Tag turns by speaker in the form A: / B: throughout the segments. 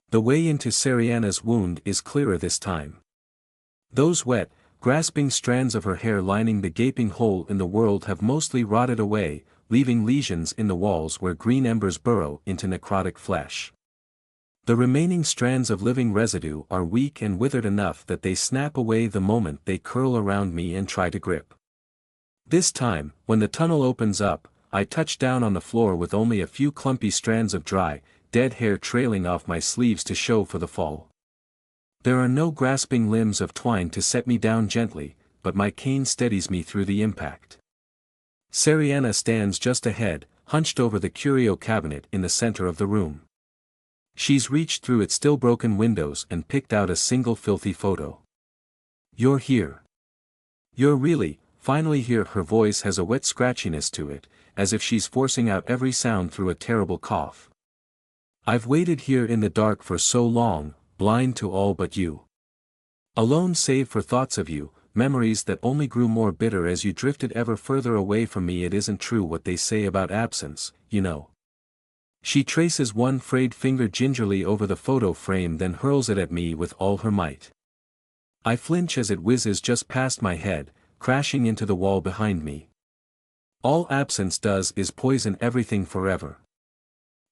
A: The way into Seriana's wound is clearer this time. Those wet, grasping strands of her hair lining the gaping hole in the world have mostly rotted away, leaving lesions in the walls where green embers burrow into necrotic flesh. The remaining strands of living residue are weak and withered enough that they snap away the moment they curl around me and try to grip. This time, when the tunnel opens up, I touch down on the floor with only a few clumpy strands of dry, dead hair trailing off my sleeves to show for the fall. There are no grasping limbs of twine to set me down gently, but my cane steadies me through the impact. Seriana stands just ahead, hunched over the curio cabinet in the center of the room. She's reached through its still broken windows and picked out a single filthy photo. "You're here. You're really, finally here." Her voice has a wet scratchiness to it, as if she's forcing out every sound through a terrible cough. "I've waited here in the dark for so long, blind to all but you. Alone save for thoughts of you, memories that only grew more bitter as you drifted ever further away from me. It isn't true what they say about absence, you know." She traces one frayed finger gingerly over the photo frame, then hurls it at me with all her might. I flinch as it whizzes just past my head, crashing into the wall behind me. All absence does is poison everything forever.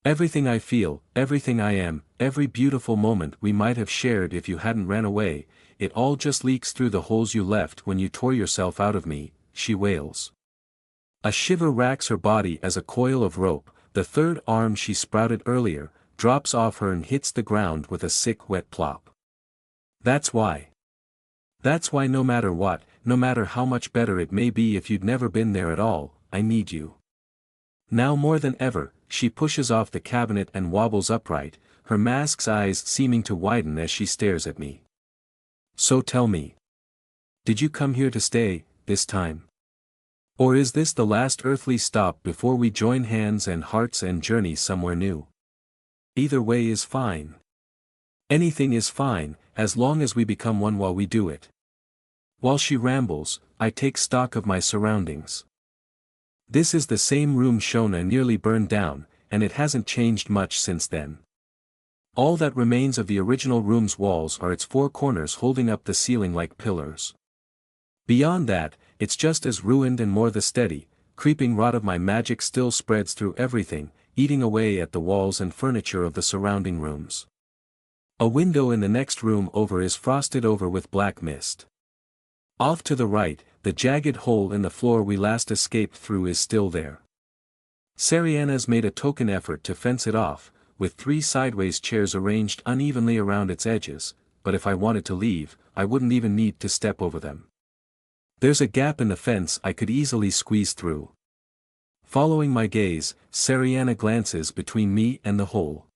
A: Everything I feel, everything I am, every beautiful moment we might have shared if you hadn't ran away, it all just leaks through the holes you left when you tore yourself out of me, she wails. A shiver racks her body as a coil of rope, the third arm she sprouted earlier, drops off her and hits the ground with a sick wet plop. That's why. That's why no matter what, no matter how much better it may be if you'd never been there at all, I need you. Now more than ever. She pushes off the cabinet and wobbles upright, her mask's eyes seeming to widen as she stares at me. "So tell me. Did you come here to stay, this time? Or is this the last earthly stop before we join hands and hearts and journey somewhere new? Either way is fine. Anything is fine, as long as we become one while we do it." While she rambles, I take stock of my surroundings. This is the same room Shona nearly burned down, and it hasn't changed much since then. All that remains of the original room's walls are its four corners holding up the ceiling like pillars. Beyond that, it's just as ruined, and more the steady, creeping rot of my magic still spreads through everything, eating away at the walls and furniture of the surrounding rooms. A window in the next room over is frosted over with black mist. Off to the right, the jagged hole in the floor we last escaped through is still there. Seriana's made a token effort to fence it off, with 3 sideways chairs arranged unevenly around its edges, but if I wanted to leave, I wouldn't even need to step over them. There's a gap in the fence I could easily squeeze through. Following my gaze, Seriana glances between me and the hole.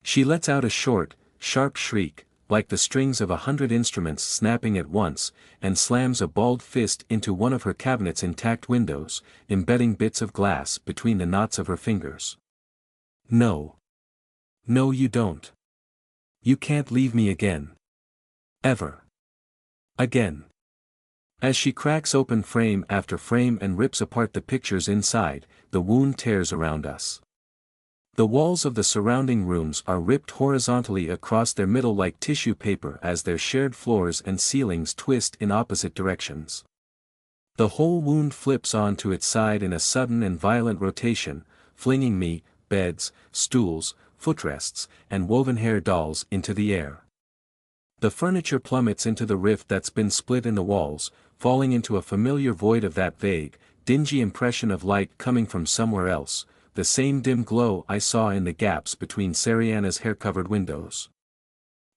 A: She lets out a short, sharp shriek, like the strings of 100 instruments snapping at once, and slams a balled fist into one of her cabinet's intact windows, embedding bits of glass between the knots of her fingers. "No. No, you don't. You can't leave me again. Ever. Again." As she cracks open frame after frame and rips apart the pictures inside, the wound tears around us. The walls of the surrounding rooms are ripped horizontally across their middle like tissue paper as their shared floors and ceilings twist in opposite directions. The whole wound flips onto its side in a sudden and violent rotation, flinging me, beds, stools, footrests, and woven hair dolls into the air. The furniture plummets into the rift that's been split in the walls, falling into a familiar void of that vague, dingy impression of light coming from somewhere else, the same dim glow I saw in the gaps between Seriana's hair-covered windows.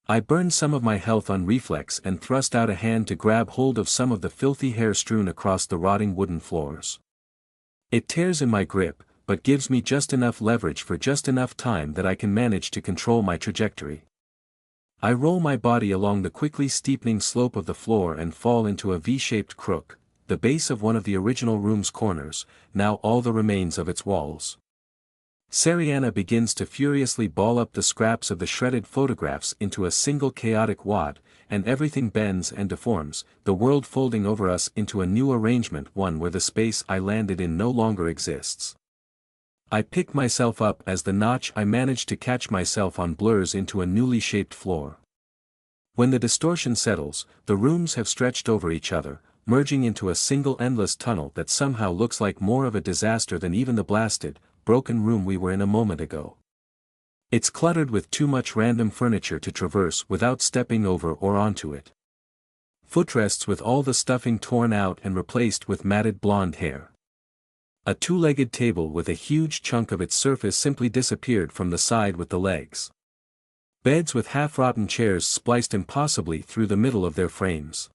A: I burned some of my health on reflex and thrust out a hand to grab hold of some of the filthy hair strewn across the rotting wooden floors. It tears in my grip, but gives me just enough leverage for just enough time that I can manage to control my trajectory. I roll my body along the quickly steepening slope of the floor and fall into a V-shaped crook, the base of one of the original room's corners, now all the remains of its walls. Seriana begins to furiously ball up the scraps of the shredded photographs into a single chaotic wad, and everything bends and deforms, the world folding over us into a new arrangement, one where the space I landed in no longer exists. I pick myself up as the notch I manage to catch myself on blurs into a newly shaped floor. When the distortion settles, the rooms have stretched over each other, merging into a single endless tunnel that somehow looks like more of a disaster than even the blasted, broken room we were in a moment ago. It's cluttered with too much random furniture to traverse without stepping over or onto it. Footrests with all the stuffing torn out and replaced with matted blonde hair. A two-legged table with a huge chunk of its surface simply disappeared from the side with the legs. Beds with half-rotten chairs spliced impossibly through the middle of their frames.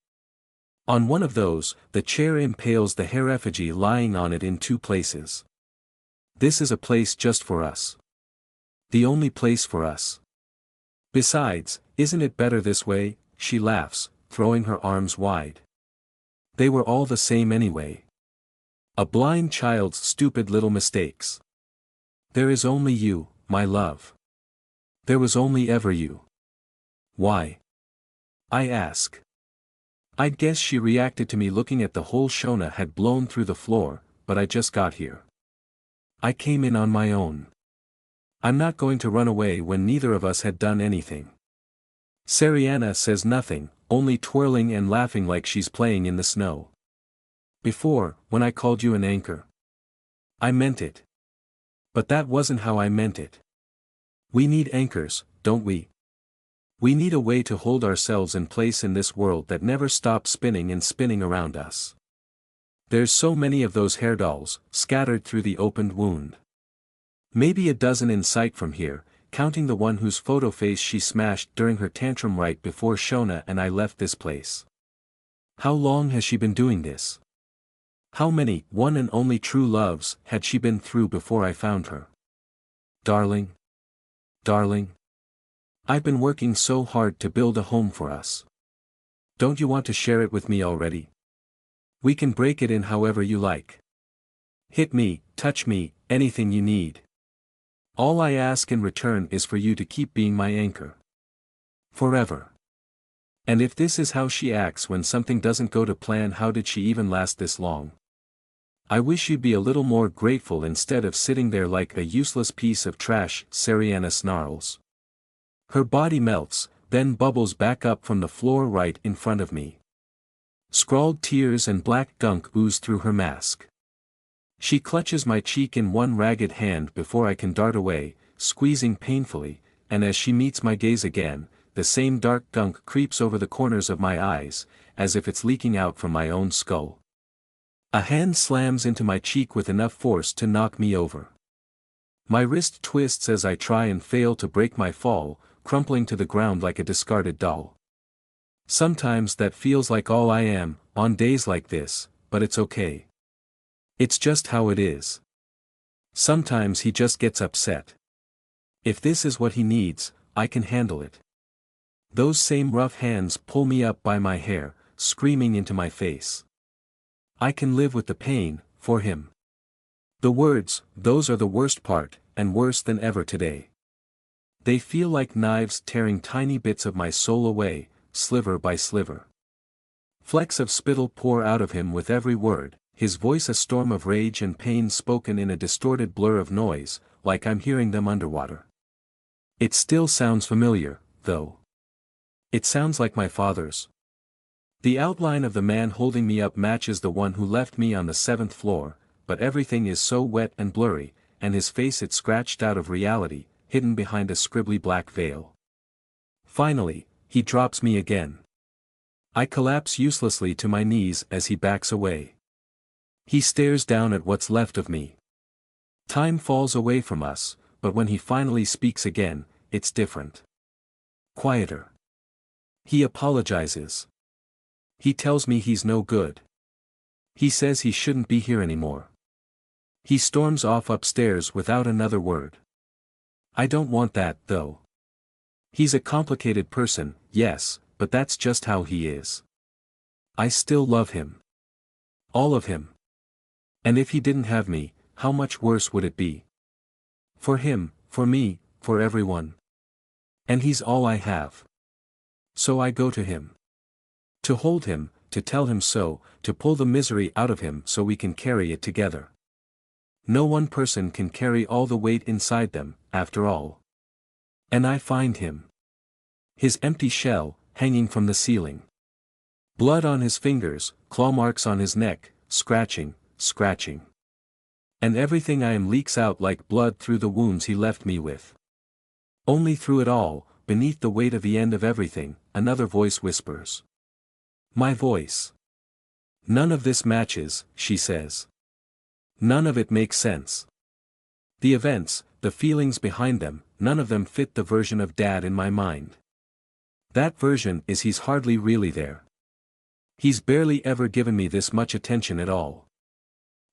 A: On one of those, the chair impales the hair effigy lying on it in two places. This is a place just for us. The only place for us. Besides, isn't it better this way? She laughs, throwing her arms wide. They were all the same anyway. A blind child's stupid little mistakes. There is only you, my love. There was only ever you. Why? I ask. I'd guess she reacted to me looking at the hole Shona had blown through the floor, but I just got here. I came in on my own. I'm not going to run away when neither of us had done anything. Seriana says nothing, only twirling and laughing like she's playing in the snow. Before, when I called you an anchor, I meant it. But that wasn't how I meant it. We need anchors, don't we? We need a way to hold ourselves in place in this world that never stops spinning and spinning around us. There's so many of those hair dolls, scattered through the opened wound. Maybe a dozen in sight from here, counting the one whose photo face she smashed during her tantrum right before Shona and I left this place. How long has she been doing this? How many one and only true loves had she been through before I found her? Darling. Darling. I've been working so hard to build a home for us. Don't you want to share it with me already? We can break it in however you like. Hit me, touch me, anything you need. All I ask in return is for you to keep being my anchor. Forever. And if this is how she acts when something doesn't go to plan, how did she even last this long? I wish you'd be a little more grateful instead of sitting there like a useless piece of trash, Seriana snarls. Her body melts, then bubbles back up from the floor right in front of me. Scrawled tears and black gunk ooze through her mask. She clutches my cheek in one ragged hand before I can dart away, squeezing painfully, and as she meets my gaze again, the same dark gunk creeps over the corners of my eyes, as if it's leaking out from my own skull. A hand slams into my cheek with enough force to knock me over. My wrist twists as I try and fail to break my fall, crumpling to the ground like a discarded doll. Sometimes that feels like all I am, on days like this, but it's okay. It's just how it is. Sometimes he just gets upset. If this is what he needs, I can handle it. Those same rough hands pull me up by my hair, screaming into my face. I can live with the pain, for him. The words, those are the worst part, and worse than ever today. They feel like knives tearing tiny bits of my soul away, sliver by sliver. Flecks of spittle pour out of him with every word, his voice a storm of rage and pain spoken in a distorted blur of noise, like I'm hearing them underwater. It still sounds familiar, though. It sounds like my father's. The outline of the man holding me up matches the one who left me on the 7th floor, but everything is so wet and blurry, and his face it's scratched out of reality, hidden behind a scribbly black veil. Finally, he drops me again. I collapse uselessly to my knees as he backs away. He stares down at what's left of me. Time falls away from us, but when he finally speaks again, it's different. Quieter. He apologizes. He tells me he's no good. He says he shouldn't be here anymore. He storms off upstairs without another word. I don't want that, though. He's a complicated person, yes, but that's just how he is. I still love him. All of him. And if he didn't have me, how much worse would it be? For him, for me, for everyone. And he's all I have. So I go to him. To hold him, to tell him so, to pull the misery out of him so we can carry it together. No one person can carry all the weight inside them, after all. And I find him. His empty shell, hanging from the ceiling. Blood on his fingers, claw marks on his neck, scratching, scratching. And everything I am leaks out like blood through the wounds he left me with. Only through it all, beneath the weight of the end of everything, another voice whispers. My voice. None of this matches, she says. None of it makes sense. The events, the feelings behind them, none of them fit the version of Dad in my mind. That version is he's hardly really there. He's barely ever given me this much attention at all.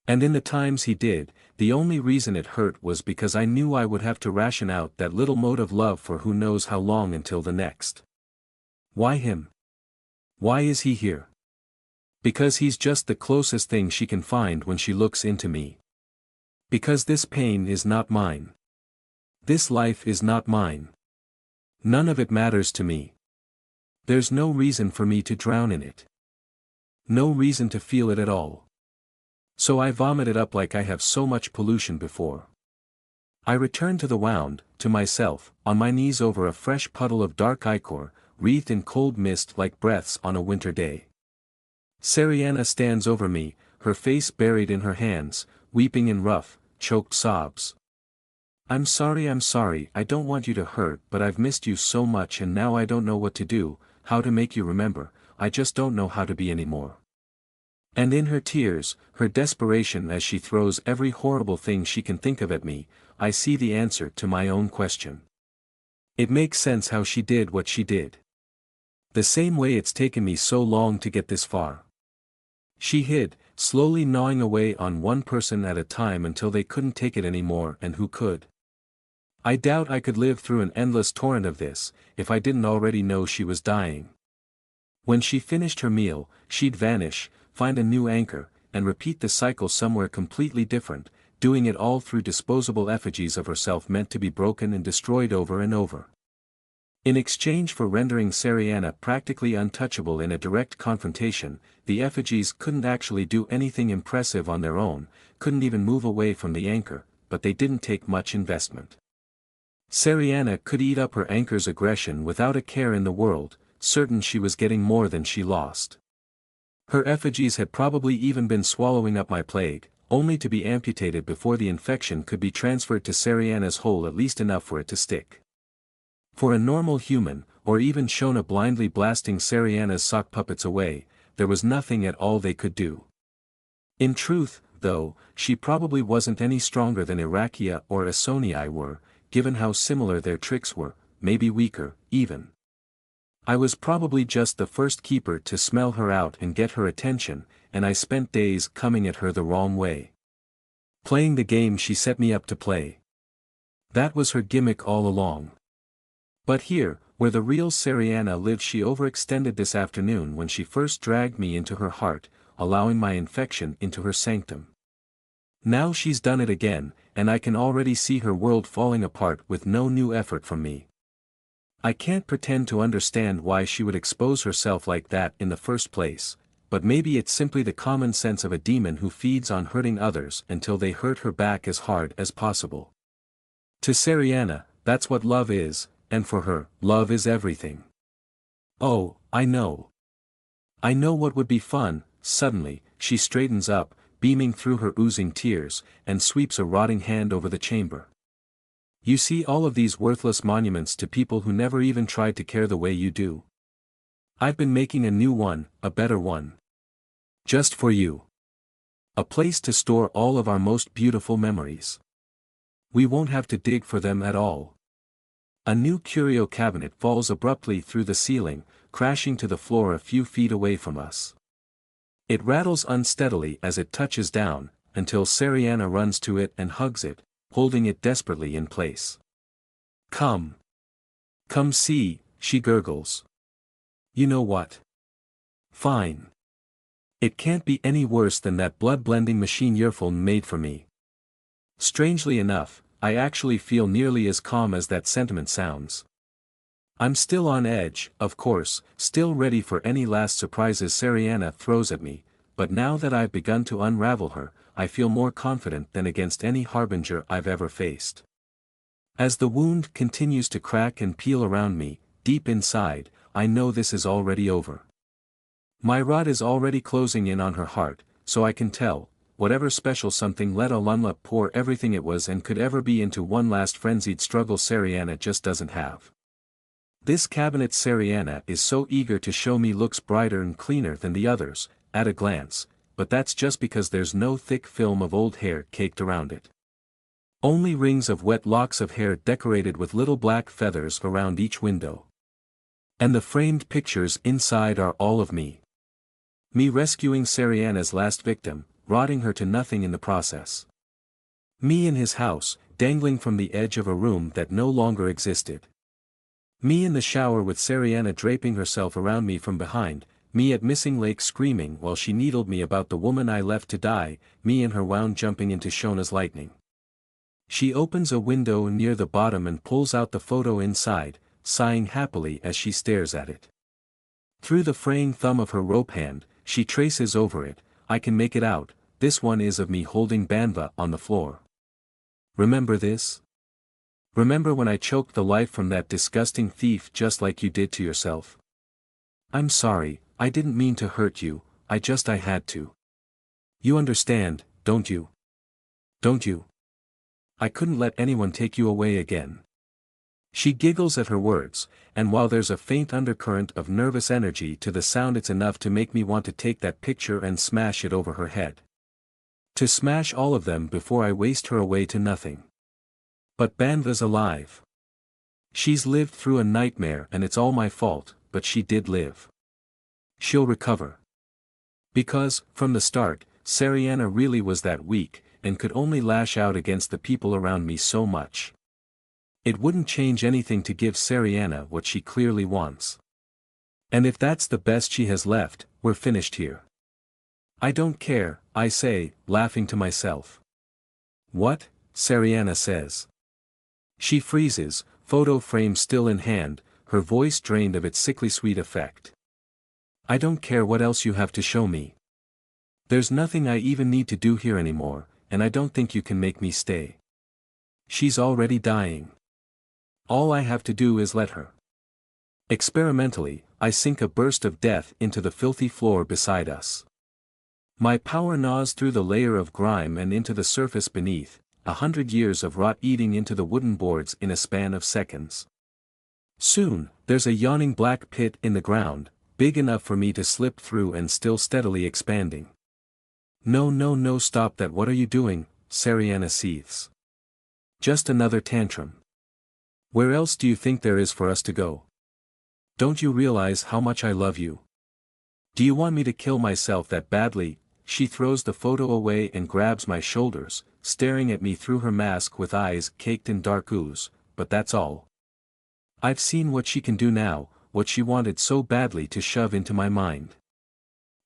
A: And in the times he did, the only reason it hurt was because I knew I would have to ration out that little mote of love for who knows how long until the next. Why him? Why is he here? Because he's just the closest thing she can find when she looks into me. Because this pain is not mine. This life is not mine. None of it matters to me. There's no reason for me to drown in it. No reason to feel it at all. So I vomit it up like I have so much pollution before. I return to the wound, to myself, on my knees over a fresh puddle of dark ichor, wreathed in cold mist like breaths on a winter day. Seriana stands over me, her face buried in her hands, weeping in rough, choked sobs. I'm sorry, I don't want you to hurt, but I've missed you so much and now I don't know what to do, how to make you remember, I just don't know how to be anymore. And in her tears, her desperation as she throws every horrible thing she can think of at me, I see the answer to my own question. It makes sense how she did what she did. The same way it's taken me so long to get this far. She hid, slowly gnawing away on one person at a time until they couldn't take it anymore, and who could? I doubt I could live through an endless torrent of this, if I didn't already know she was dying. When she finished her meal, she'd vanish, find a new anchor, and repeat the cycle somewhere completely different, doing it all through disposable effigies of herself meant to be broken and destroyed over and over. In exchange for rendering Seriana practically untouchable in a direct confrontation, the effigies couldn't actually do anything impressive on their own, couldn't even move away from the anchor, but they didn't take much investment. Seriana could eat up her anchor's aggression without a care in the world, certain she was getting more than she lost. Her effigies had probably even been swallowing up my plague, only to be amputated before the infection could be transferred to Seriana's hole, at least enough for it to stick. For a normal human, or even Shona blindly blasting Seriana's sock puppets away, there was nothing at all they could do. In truth, though, she probably wasn't any stronger than Irakia or Isonii were, given how similar their tricks were, maybe weaker, even. I was probably just the first keeper to smell her out and get her attention, and I spent days coming at her the wrong way. Playing the game she set me up to play. That was her gimmick all along. But here, where the real Seriana lived, she overextended this afternoon when she first dragged me into her heart, allowing my infection into her sanctum. Now she's done it again, and I can already see her world falling apart with no new effort from me. I can't pretend to understand why she would expose herself like that in the first place, but maybe it's simply the common sense of a demon who feeds on hurting others until they hurt her back as hard as possible. To Seriana, that's what love is, and for her, love is everything. Oh, I know. I know what would be fun. Suddenly, she straightens up, beaming through her oozing tears, and sweeps a rotting hand over the chamber. You see all of these worthless monuments to people who never even tried to care the way you do. I've been making a new one, a better one. Just for you. A place to store all of our most beautiful memories. We won't have to dig for them at all. A new curio cabinet falls abruptly through the ceiling, crashing to the floor a few feet away from us. It rattles unsteadily as it touches down, until Seriana runs to it and hugs it, holding it desperately in place. Come. Come see, she gurgles. You know what? Fine. It can't be any worse than that blood-blending machine your phone made for me. Strangely enough, I actually feel nearly as calm as that sentiment sounds. I'm still on edge, of course, still ready for any last surprises Seriana throws at me, but now that I've begun to unravel her, I feel more confident than against any harbinger I've ever faced. As the wound continues to crack and peel around me, deep inside, I know this is already over. My rod is already closing in on her heart, so I can tell, whatever special something let Alunla pour everything it was and could ever be into one last frenzied struggle Seriana just doesn't have. This cabinet Seriana is so eager to show me looks brighter and cleaner than the others, at a glance, but that's just because there's no thick film of old hair caked around it. Only rings of wet locks of hair decorated with little black feathers around each window. And the framed pictures inside are all of me. Me rescuing Seriana's last victim, rotting her to nothing in the process. Me in his house, dangling from the edge of a room that no longer existed. Me in the shower with Seriana draping herself around me from behind, me at Missing Lake screaming while she needled me about the woman I left to die, me in her wound jumping into Shona's lightning. She opens a window near the bottom and pulls out the photo inside, sighing happily as she stares at it. Through the fraying thumb of her rope hand, she traces over it. I can make it out, this one is of me holding Banva on the floor. Remember this? Remember when I choked the life from that disgusting thief just like you did to yourself? I'm sorry, I didn't mean to hurt you, I had to. You understand, don't you? Don't you? I couldn't let anyone take you away again. She giggles at her words, and while there's a faint undercurrent of nervous energy to the sound, it's enough to make me want to take that picture and smash it over her head. To smash all of them before I waste her away to nothing. But Banva's alive. She's lived through a nightmare and it's all my fault, but she did live. She'll recover. Because, from the start, Seriana really was that weak, and could only lash out against the people around me so much. It wouldn't change anything to give Seriana what she clearly wants. And if that's the best she has left, we're finished here. I don't care, I say, laughing to myself. What? Seriana says. She freezes, photo frame still in hand, her voice drained of its sickly sweet effect. I don't care what else you have to show me. There's nothing I even need to do here anymore, and I don't think you can make me stay. She's already dying. All I have to do is let her. Experimentally, I sink a burst of death into the filthy floor beside us. My power gnaws through the layer of grime and into the surface beneath, 100 years of rot eating into the wooden boards in a span of seconds. Soon, there's a yawning black pit in the ground, big enough for me to slip through and still steadily expanding. No, stop that, what are you doing? Seriana seethes. Just another tantrum. Where else do you think there is for us to go? Don't you realize how much I love you? Do you want me to kill myself that badly? She throws the photo away and grabs my shoulders, staring at me through her mask with eyes caked in dark ooze, but that's all. I've seen what she can do now, what she wanted so badly to shove into my mind.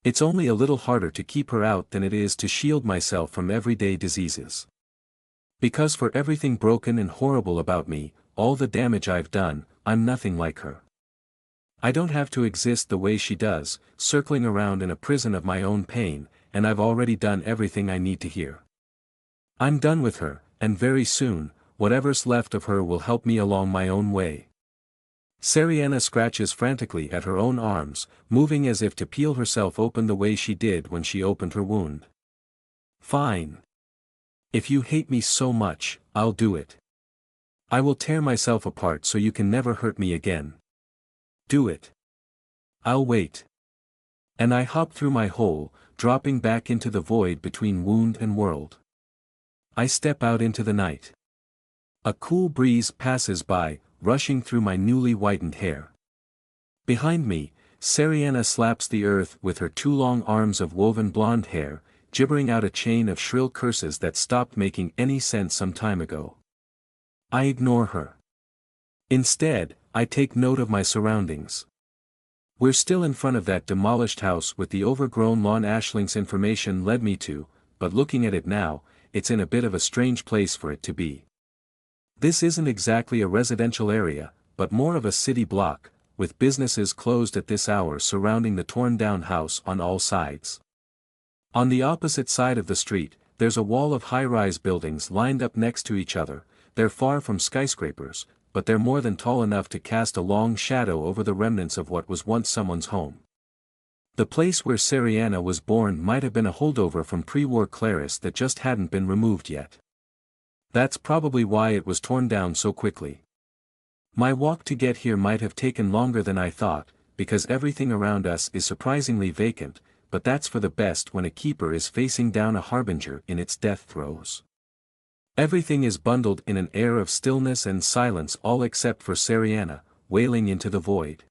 A: It's only a little harder to keep her out than it is to shield myself from everyday diseases. Because for everything broken and horrible about me, all the damage I've done, I'm nothing like her. I don't have to exist the way she does, circling around in a prison of my own pain, and I've already done everything I need to hear. I'm done with her, and very soon, whatever's left of her will help me along my own way. Seriana scratches frantically at her own arms, moving as if to peel herself open the way she did when she opened her wound. Fine. If you hate me so much, I'll do it. I will tear myself apart so you can never hurt me again. Do it. I'll wait. And I hop through my hole, dropping back into the void between wound and world. I step out into the night. A cool breeze passes by, rushing through my newly whitened hair. Behind me, Seriana slaps the earth with her two long arms of woven blonde hair, gibbering out a chain of shrill curses that stopped making any sense some time ago. I ignore her. Instead, I take note of my surroundings. We're still in front of that demolished house with the overgrown lawn Ashlink's information led me to, but looking at it now, it's in a bit of a strange place for it to be. This isn't exactly a residential area, but more of a city block, with businesses closed at this hour surrounding the torn-down house on all sides. On the opposite side of the street, there's a wall of high-rise buildings lined up next to each other. They're far from skyscrapers, but they're more than tall enough to cast a long shadow over the remnants of what was once someone's home. The place where Seriana was born might have been a holdover from pre-war Claris that just hadn't been removed yet. That's probably why it was torn down so quickly. My walk to get here might have taken longer than I thought, because everything around us is surprisingly vacant, but that's for the best when a keeper is facing down a harbinger in its death throes. Everything is bundled in an air of stillness and silence, all except for Seriana, wailing into the void.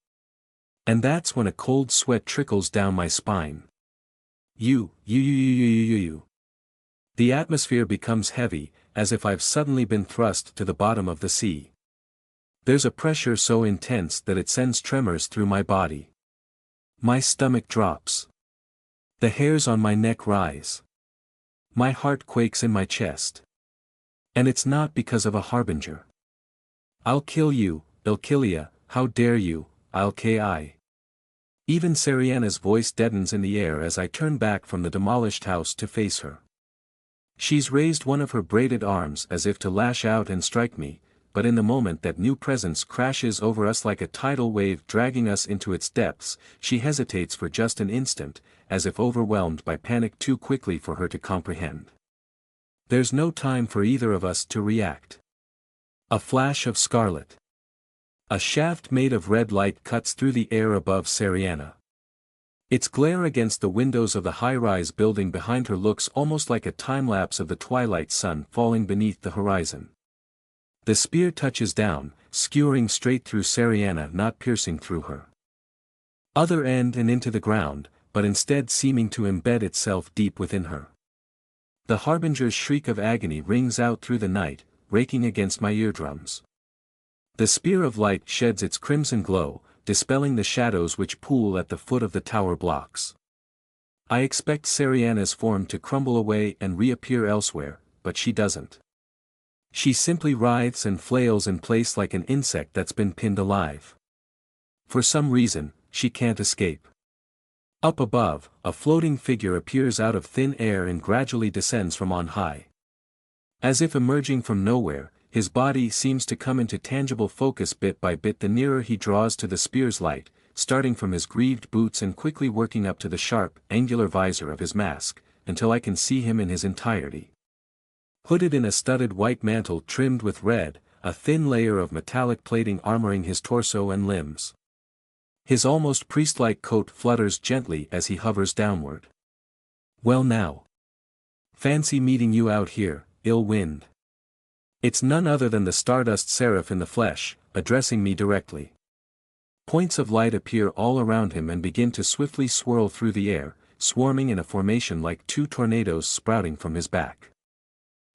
A: And that's when a cold sweat trickles down my spine. You. The atmosphere becomes heavy, as if I've suddenly been thrust to the bottom of the sea. There's a pressure so intense that it sends tremors through my body. My stomach drops. The hairs on my neck rise. My heart quakes in my chest. And it's not because of a harbinger. I'll kill you, Ilkilia, how dare you, I'll ki. Even Seriana's voice deadens in the air as I turn back from the demolished house to face her. She's raised one of her braided arms as if to lash out and strike me, but in the moment that new presence crashes over us like a tidal wave dragging us into its depths, she hesitates for just an instant, as if overwhelmed by panic too quickly for her to comprehend. There's no time for either of us to react. A flash of scarlet. A shaft made of red light cuts through the air above Seriana. Its glare against the windows of the high-rise building behind her looks almost like a time-lapse of the twilight sun falling beneath the horizon. The spear touches down, skewering straight through Seriana, not piercing through her other end and into the ground, but instead seeming to embed itself deep within her. The harbinger's shriek of agony rings out through the night, raking against my eardrums. The spear of light sheds its crimson glow, dispelling the shadows which pool at the foot of the tower blocks. I expect Seriana's form to crumble away and reappear elsewhere, but she doesn't. She simply writhes and flails in place like an insect that's been pinned alive. For some reason, she can't escape. Up above, a floating figure appears out of thin air and gradually descends from on high. As if emerging from nowhere, his body seems to come into tangible focus bit by bit the nearer he draws to the spear's light, starting from his greaved boots and quickly working up to the sharp, angular visor of his mask, until I can see him in his entirety. Hooded in a studded white mantle trimmed with red, a thin layer of metallic plating armoring his torso and limbs. His almost priest-like coat flutters gently as he hovers downward. Well now. Fancy meeting you out here, ill wind. It's none other than the Stardust Seraph in the flesh, addressing me directly. Points of light appear all around him and begin to swiftly swirl through the air, swarming in a formation like two tornadoes sprouting from his back.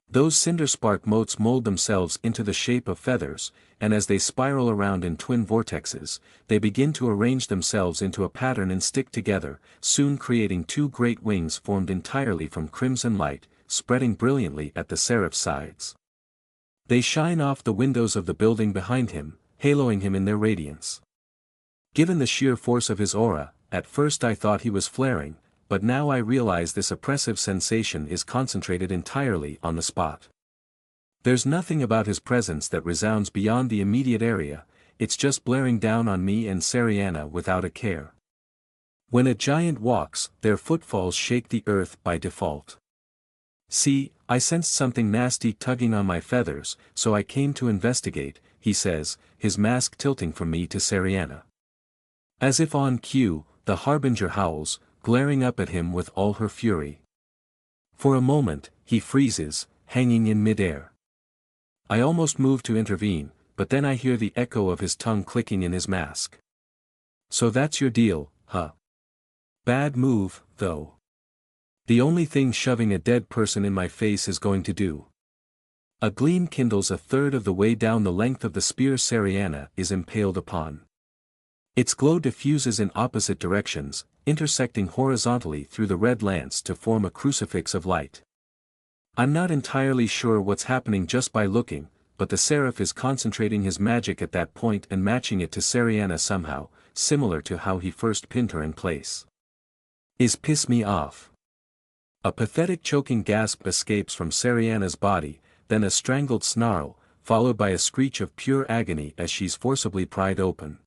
A: Those cinderspark motes mold themselves into the shape of feathers, and as they spiral around in twin vortexes, they begin to arrange themselves into a pattern and stick together, soon creating two great wings formed entirely from crimson light, spreading brilliantly at the seraph's sides. They shine off the windows of the building behind him, haloing him in their radiance. Given the sheer force of his aura, at first I thought he was flaring, but now I realize this oppressive sensation is concentrated entirely on the spot. There's nothing about his presence that resounds beyond the immediate area, it's just blaring down on me and Seriana without a care. When a giant walks, their footfalls shake the earth by default. See, I sensed something nasty tugging on my feathers, so I came to investigate, he says, his mask tilting from me to Seriana. As if on cue, the harbinger howls, glaring up at him with all her fury. For a moment, he freezes, hanging in midair. I almost move to intervene, but then I hear the echo of his tongue clicking in his mask. So that's your deal, huh? Bad move, though. The only thing shoving a dead person in my face is going to do. A gleam kindles a third of the way down the length of the spear Seriana is impaled upon. Its glow diffuses in opposite directions, intersecting horizontally through the red lance to form a crucifix of light. I'm not entirely sure what's happening just by looking, but the Seraph is concentrating his magic at that point and matching it to Seriana somehow, similar to how he first pinned her in place. Is piss me off. A pathetic choking gasp escapes from Seriana's body, then a strangled snarl, followed by a screech of pure agony as she's forcibly pried open.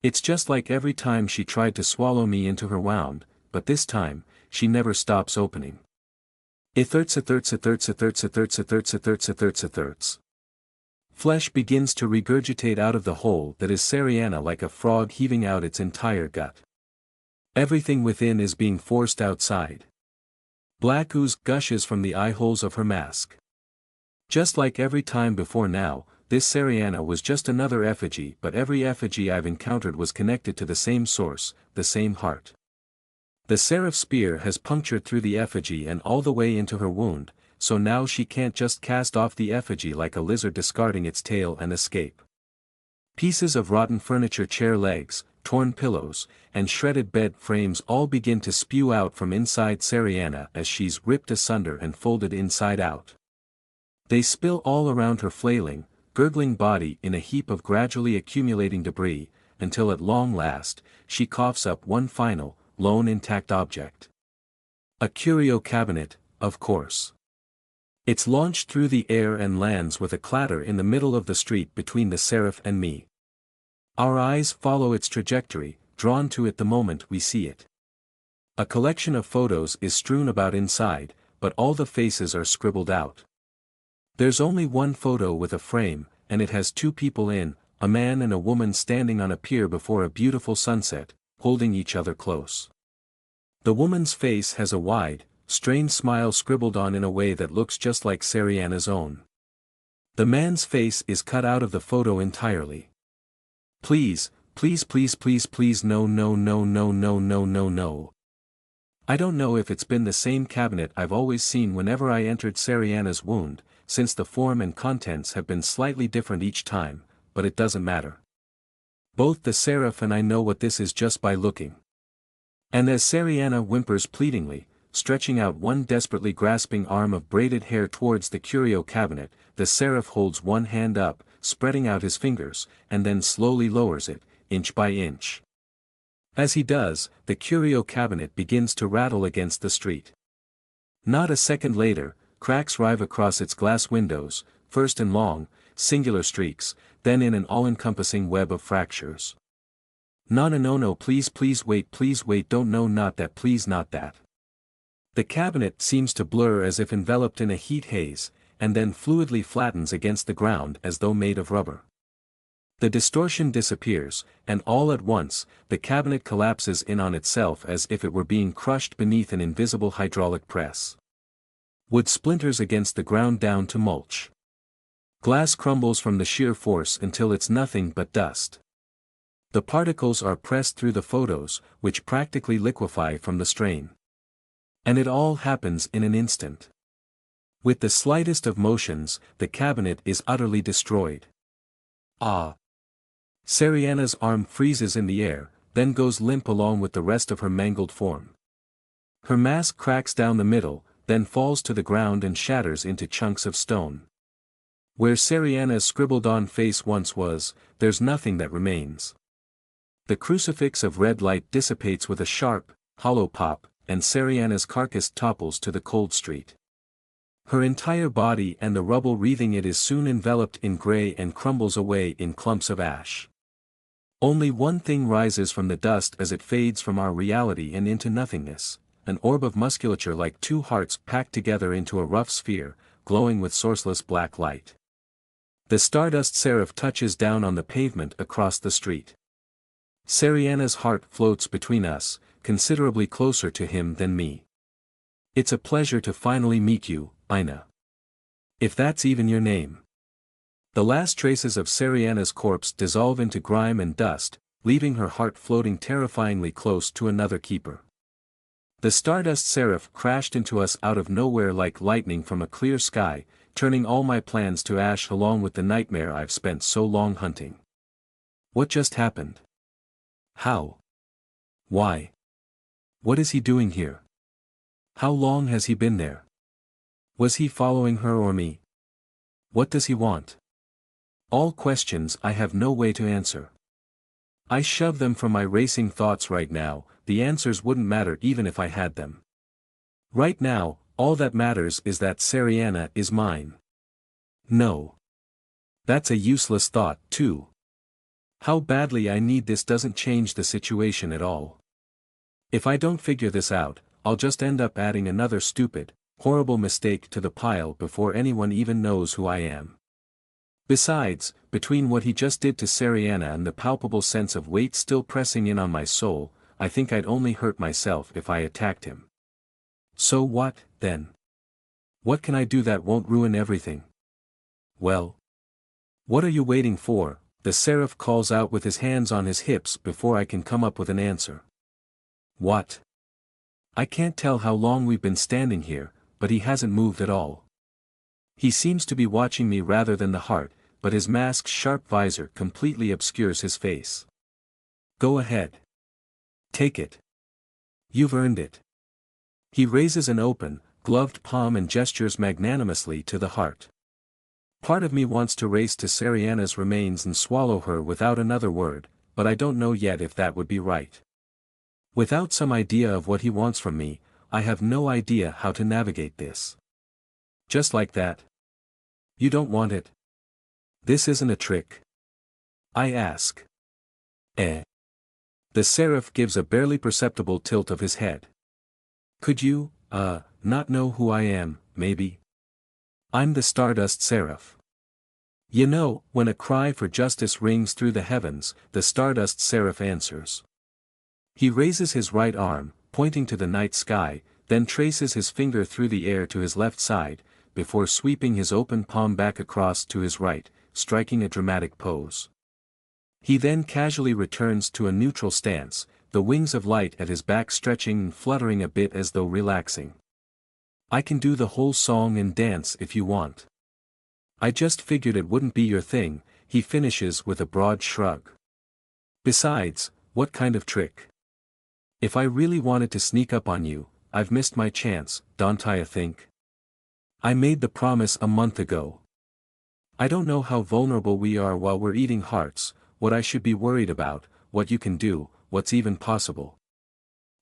A: It's just like every time she tried to swallow me into her wound, but this time, she never stops opening. Flesh begins to regurgitate out of the hole that is Seriana like a frog heaving out its entire gut. Everything within is being forced outside. Black ooze gushes from the eye holes of her mask. Just like every time before now, this Seriana was just another effigy, but every effigy I've encountered was connected to the same source, the same heart. The Seraph spear has punctured through the effigy and all the way into her wound, so now she can't just cast off the effigy like a lizard discarding its tail and escape. Pieces of rotten furniture, chair legs, torn pillows, and shredded bed frames all begin to spew out from inside Seriana as she's ripped asunder and folded inside out. They spill all around her flailing, gurgling body in a heap of gradually accumulating debris, until at long last, she coughs up one final, lone intact object. A curio cabinet, of course. It's launched through the air and lands with a clatter in the middle of the street between the Seraph and me. Our eyes follow its trajectory, drawn to it the moment we see it. A collection of photos is strewn about inside, but all the faces are scribbled out. There's only one photo with a frame, and it has two people in, a man and a woman standing on a pier before a beautiful sunset, holding each other close. The woman's face has a wide, strained smile scribbled on in a way that looks just like Seriana's own. The man's face is cut out of the photo entirely. Please, please, please, please, please, no, no, no, no, no, no, no, no. I don't know if it's been the same cabinet I've always seen whenever I entered Seriana's wound, since the form and contents have been slightly different each time, but it doesn't matter. Both the Seraph and I know what this is just by looking. And as Seriana whimpers pleadingly, stretching out one desperately grasping arm of braided hair towards the curio cabinet, the Seraph holds one hand up, spreading out his fingers, and then slowly lowers it, inch by inch. As he does, the curio cabinet begins to rattle against the street. Not a second later, cracks rive across its glass windows, first in long, singular streaks, then in an all-encompassing web of fractures. No, please wait, don't, no, not that, please, not that. The cabinet seems to blur as if enveloped in a heat haze, and then fluidly flattens against the ground as though made of rubber. The distortion disappears, and all at once, the cabinet collapses in on itself as if it were being crushed beneath an invisible hydraulic press. Wood splinters against the ground down to mulch. Glass crumbles from the sheer force until it's nothing but dust. The particles are pressed through the photos, which practically liquefy from the strain. And it all happens in an instant. With the slightest of motions, the cabinet is utterly destroyed. Ah! Seriana's arm freezes in the air, then goes limp along with the rest of her mangled form. Her mask cracks down the middle, then falls to the ground and shatters into chunks of stone. Where Seriana's scribbled-on face once was, there's nothing that remains. The crucifix of red light dissipates with a sharp, hollow pop, and Seriana's carcass topples to the cold street. Her entire body and the rubble wreathing it is soon enveloped in gray and crumbles away in clumps of ash. Only one thing rises from the dust as it fades from our reality and into nothingness, an orb of musculature like two hearts packed together into a rough sphere, glowing with sourceless black light. The stardust Seraph touches down on the pavement across the street. Seriana's heart floats between us, considerably closer to him than me. It's a pleasure to finally meet you, Ina. If that's even your name. The last traces of Seriana's corpse dissolve into grime and dust, leaving her heart floating terrifyingly close to another keeper. The stardust Seraph crashed into us out of nowhere like lightning from a clear sky, turning all my plans to ash along with the nightmare I've spent so long hunting. What just happened? How? Why? What is he doing here? How long has he been there? Was he following her or me? What does he want? All questions I have no way to answer. I shove them from my racing thoughts right now, the answers wouldn't matter even if I had them. Right now, all that matters is that Seriana is mine. No. That's a useless thought, too. How badly I need this doesn't change the situation at all. If I don't figure this out, I'll just end up adding another stupid, horrible mistake to the pile before anyone even knows who I am. Besides, between what he just did to Seriana and the palpable sense of weight still pressing in on my soul, I think I'd only hurt myself if I attacked him. So what, then? What can I do that won't ruin everything? Well. What are you waiting for? The Seraph calls out with his hands on his hips before I can come up with an answer. What? I can't tell how long we've been standing here, but he hasn't moved at all. He seems to be watching me rather than the heart, but his mask's sharp visor completely obscures his face. Go ahead. Take it. You've earned it. He raises an open, gloved palm and gestures magnanimously to the heart. Part of me wants to race to Seriana's remains and swallow her without another word, but I don't know yet if that would be right. Without some idea of what he wants from me, I have no idea how to navigate this. Just like that. You don't want it? This isn't a trick. I ask. Eh? The Seraph gives a barely perceptible tilt of his head. Could you, not know who I am, maybe? I'm the Stardust Seraph. You know, when a cry for justice rings through the heavens, the Stardust Seraph answers. He raises his right arm, pointing to the night sky, then traces his finger through the air to his left side, before sweeping his open palm back across to his right, striking a dramatic pose. He then casually returns to a neutral stance, the wings of light at his back stretching and fluttering a bit as though relaxing. I can do the whole song and dance if you want. I just figured it wouldn't be your thing, he finishes with a broad shrug. Besides, what kind of trick? If I really wanted to sneak up on you, I've missed my chance, don't I think? I made the promise a month ago. I don't know how vulnerable we are while we're eating hearts, what I should be worried about, what you can do, what's even possible.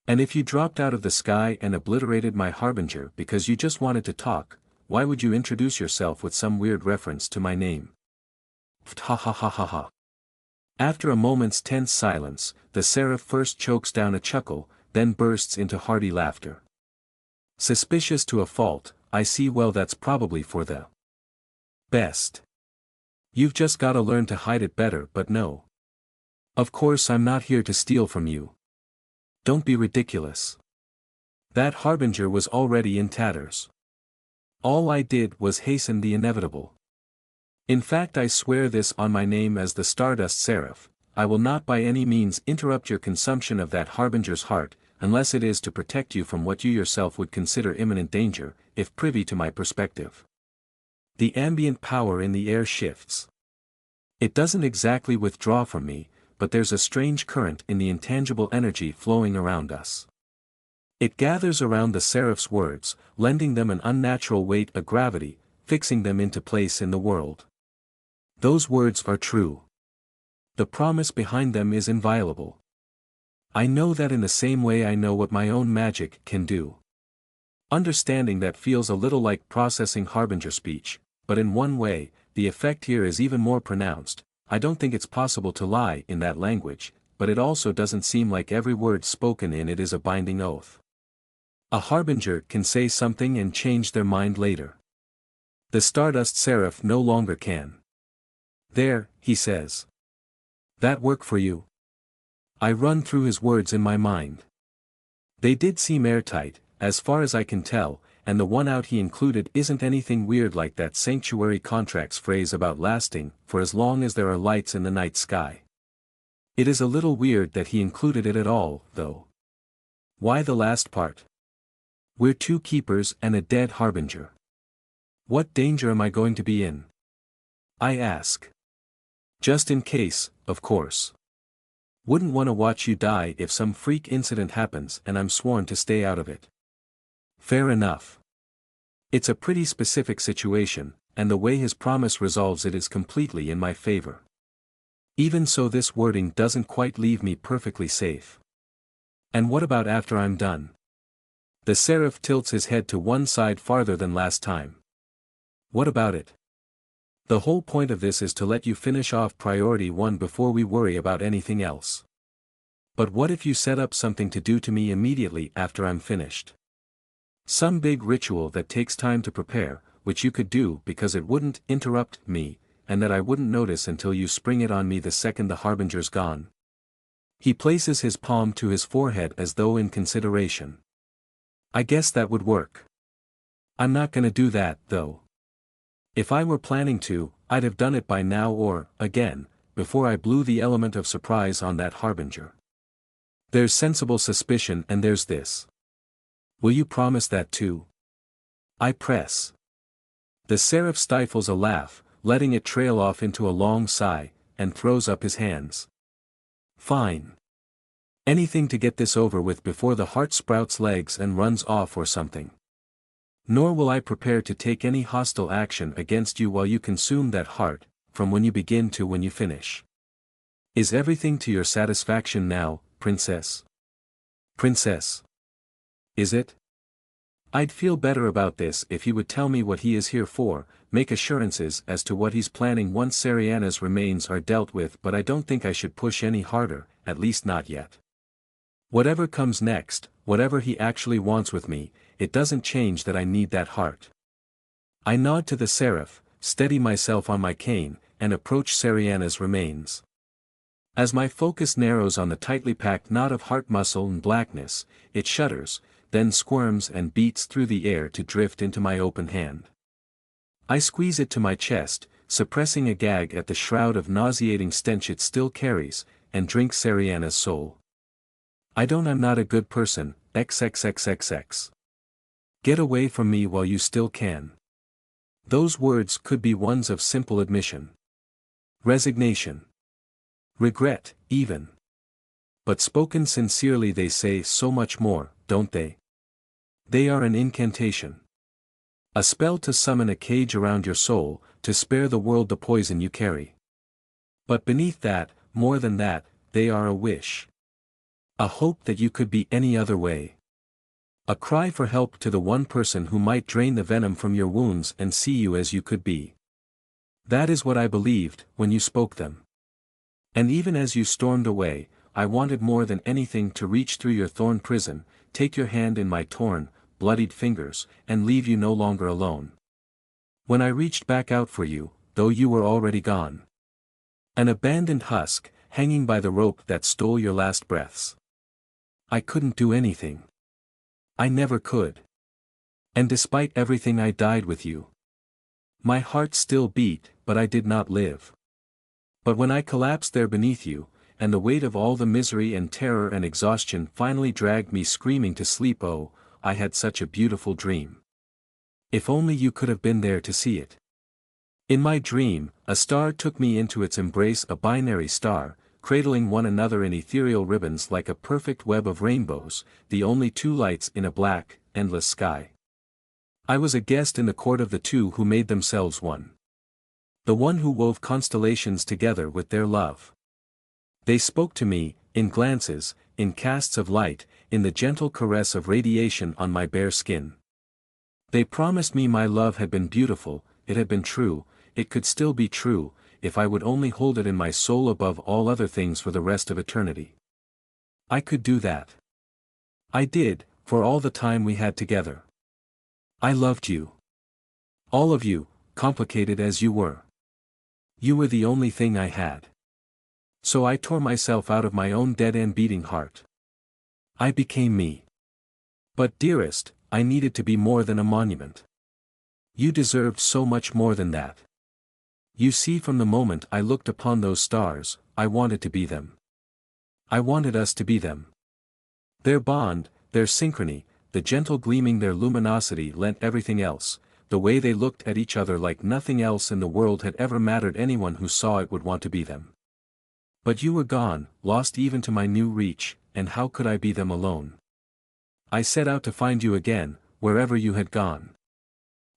A: And if you dropped out of the sky and obliterated my harbinger because you just wanted to talk, why would you introduce yourself with some weird reference to my name? Ha ha ha ha ha. After a moment's tense silence, the Seraph first chokes down a chuckle, then bursts into hearty laughter. Suspicious to a fault, I see. Well, that's probably for the best. You've just gotta learn to hide it better. But no. Of course I'm not here to steal from you. Don't be ridiculous. That harbinger was already in tatters. All I did was hasten the inevitable. In fact, I swear this on my name as the Stardust Seraph, I will not by any means interrupt your consumption of that harbinger's heart, unless it is to protect you from what you yourself would consider imminent danger, if privy to my perspective. The ambient power in the air shifts. It doesn't exactly withdraw from me, but there's a strange current in the intangible energy flowing around us. It gathers around the Seraph's words, lending them an unnatural weight, a gravity, fixing them into place in the world. Those words are true. The promise behind them is inviolable. I know that in the same way I know what my own magic can do. Understanding that feels a little like processing harbinger speech, but in one way, the effect here is even more pronounced. I don't think it's possible to lie in that language, but it also doesn't seem like every word spoken in it is a binding oath. A harbinger can say something and change their mind later. The Stardust Seraph no longer can. There, he says. That work for you? I run through his words in my mind. They did seem airtight, as far as I can tell, and the one out he included isn't anything weird like that sanctuary contracts phrase about lasting for as long as there are lights in the night sky. It is a little weird that he included it at all, though. Why the last part? We're two keepers and a dead harbinger. What danger am I going to be in? I ask. Just in case, of course. Wouldn't want to watch you die if some freak incident happens and I'm sworn to stay out of it. Fair enough. It's a pretty specific situation, and the way his promise resolves it is completely in my favor. Even so, this wording doesn't quite leave me perfectly safe. And what about after I'm done? The Seraph tilts his head to one side farther than last time. What about it? The whole point of this is to let you finish off priority 1 before we worry about anything else. But what if you set up something to do to me immediately after I'm finished? Some big ritual that takes time to prepare, which you could do because it wouldn't interrupt me, and that I wouldn't notice until you spring it on me the second the harbinger's gone. He places his palm to his forehead as though in consideration. I guess that would work. I'm not gonna do that, though. If I were planning to, I'd have done it by now or, again, before I blew the element of surprise on that harbinger. There's sensible suspicion and there's this. Will you promise that too? I press. The Seraph stifles a laugh, letting it trail off into a long sigh, and throws up his hands. Fine. Anything to get this over with before the heart sprouts legs and runs off or something. Nor will I prepare to take any hostile action against you while you consume that heart, from when you begin to when you finish. Is everything to your satisfaction now, Princess? Princess. Is it? I'd feel better about this if he would tell me what he is here for, make assurances as to what he's planning once Sariana's remains are dealt with, but I don't think I should push any harder, at least not yet. Whatever comes next, whatever he actually wants with me, it doesn't change that I need that heart. I nod to the Seraph, steady myself on my cane, and approach Sariana's remains. As my focus narrows on the tightly packed knot of heart muscle and blackness, it shudders, then squirms and beats through the air to drift into my open hand. I squeeze it to my chest, suppressing a gag at the shroud of nauseating stench it still carries, and drink Sariana's soul. I'm not a good person, XXXXX. Get away from me while you still can. Those words could be ones of simple admission. Resignation. Regret, even. But spoken sincerely they say so much more, don't they? They are an incantation. A spell to summon a cage around your soul, to spare the world the poison you carry. But beneath that, more than that, they are a wish. A hope that you could be any other way. A cry for help to the one person who might drain the venom from your wounds and see you as you could be. That is what I believed, when you spoke them. And even as you stormed away, I wanted more than anything to reach through your thorn prison, take your hand in my torn, bloodied fingers, and leave you no longer alone. When I reached back out for you, though you were already gone. An abandoned husk, hanging by the rope that stole your last breaths. I couldn't do anything. I never could. And despite everything I died with you. My heart still beat, but I did not live. But when I collapsed there beneath you, and the weight of all the misery and terror and exhaustion finally dragged me screaming to sleep, oh, I had such a beautiful dream. If only you could have been there to see it. In my dream, a star took me into its embrace, a binary star, cradling one another in ethereal ribbons like a perfect web of rainbows, the only two lights in a black, endless sky. I was a guest in the court of the two who made themselves one. The one who wove constellations together with their love. They spoke to me, in glances, in casts of light, in the gentle caress of radiation on my bare skin. They promised me my love had been beautiful, it had been true, it could still be true, if I would only hold it in my soul above all other things for the rest of eternity. I could do that. I did, for all the time we had together. I loved you. All of you, complicated as you were. You were the only thing I had. So I tore myself out of my own dead-end beating heart. I became me. But dearest, I needed to be more than a monument. You deserved so much more than that. You see, from the moment I looked upon those stars, I wanted to be them. I wanted us to be them. Their bond, their synchrony, the gentle gleaming their luminosity lent everything else, the way they looked at each other like nothing else in the world had ever mattered. Anyone who saw it would want to be them. But you were gone, lost even to my new reach, and how could I be them alone? I set out to find you again, wherever you had gone.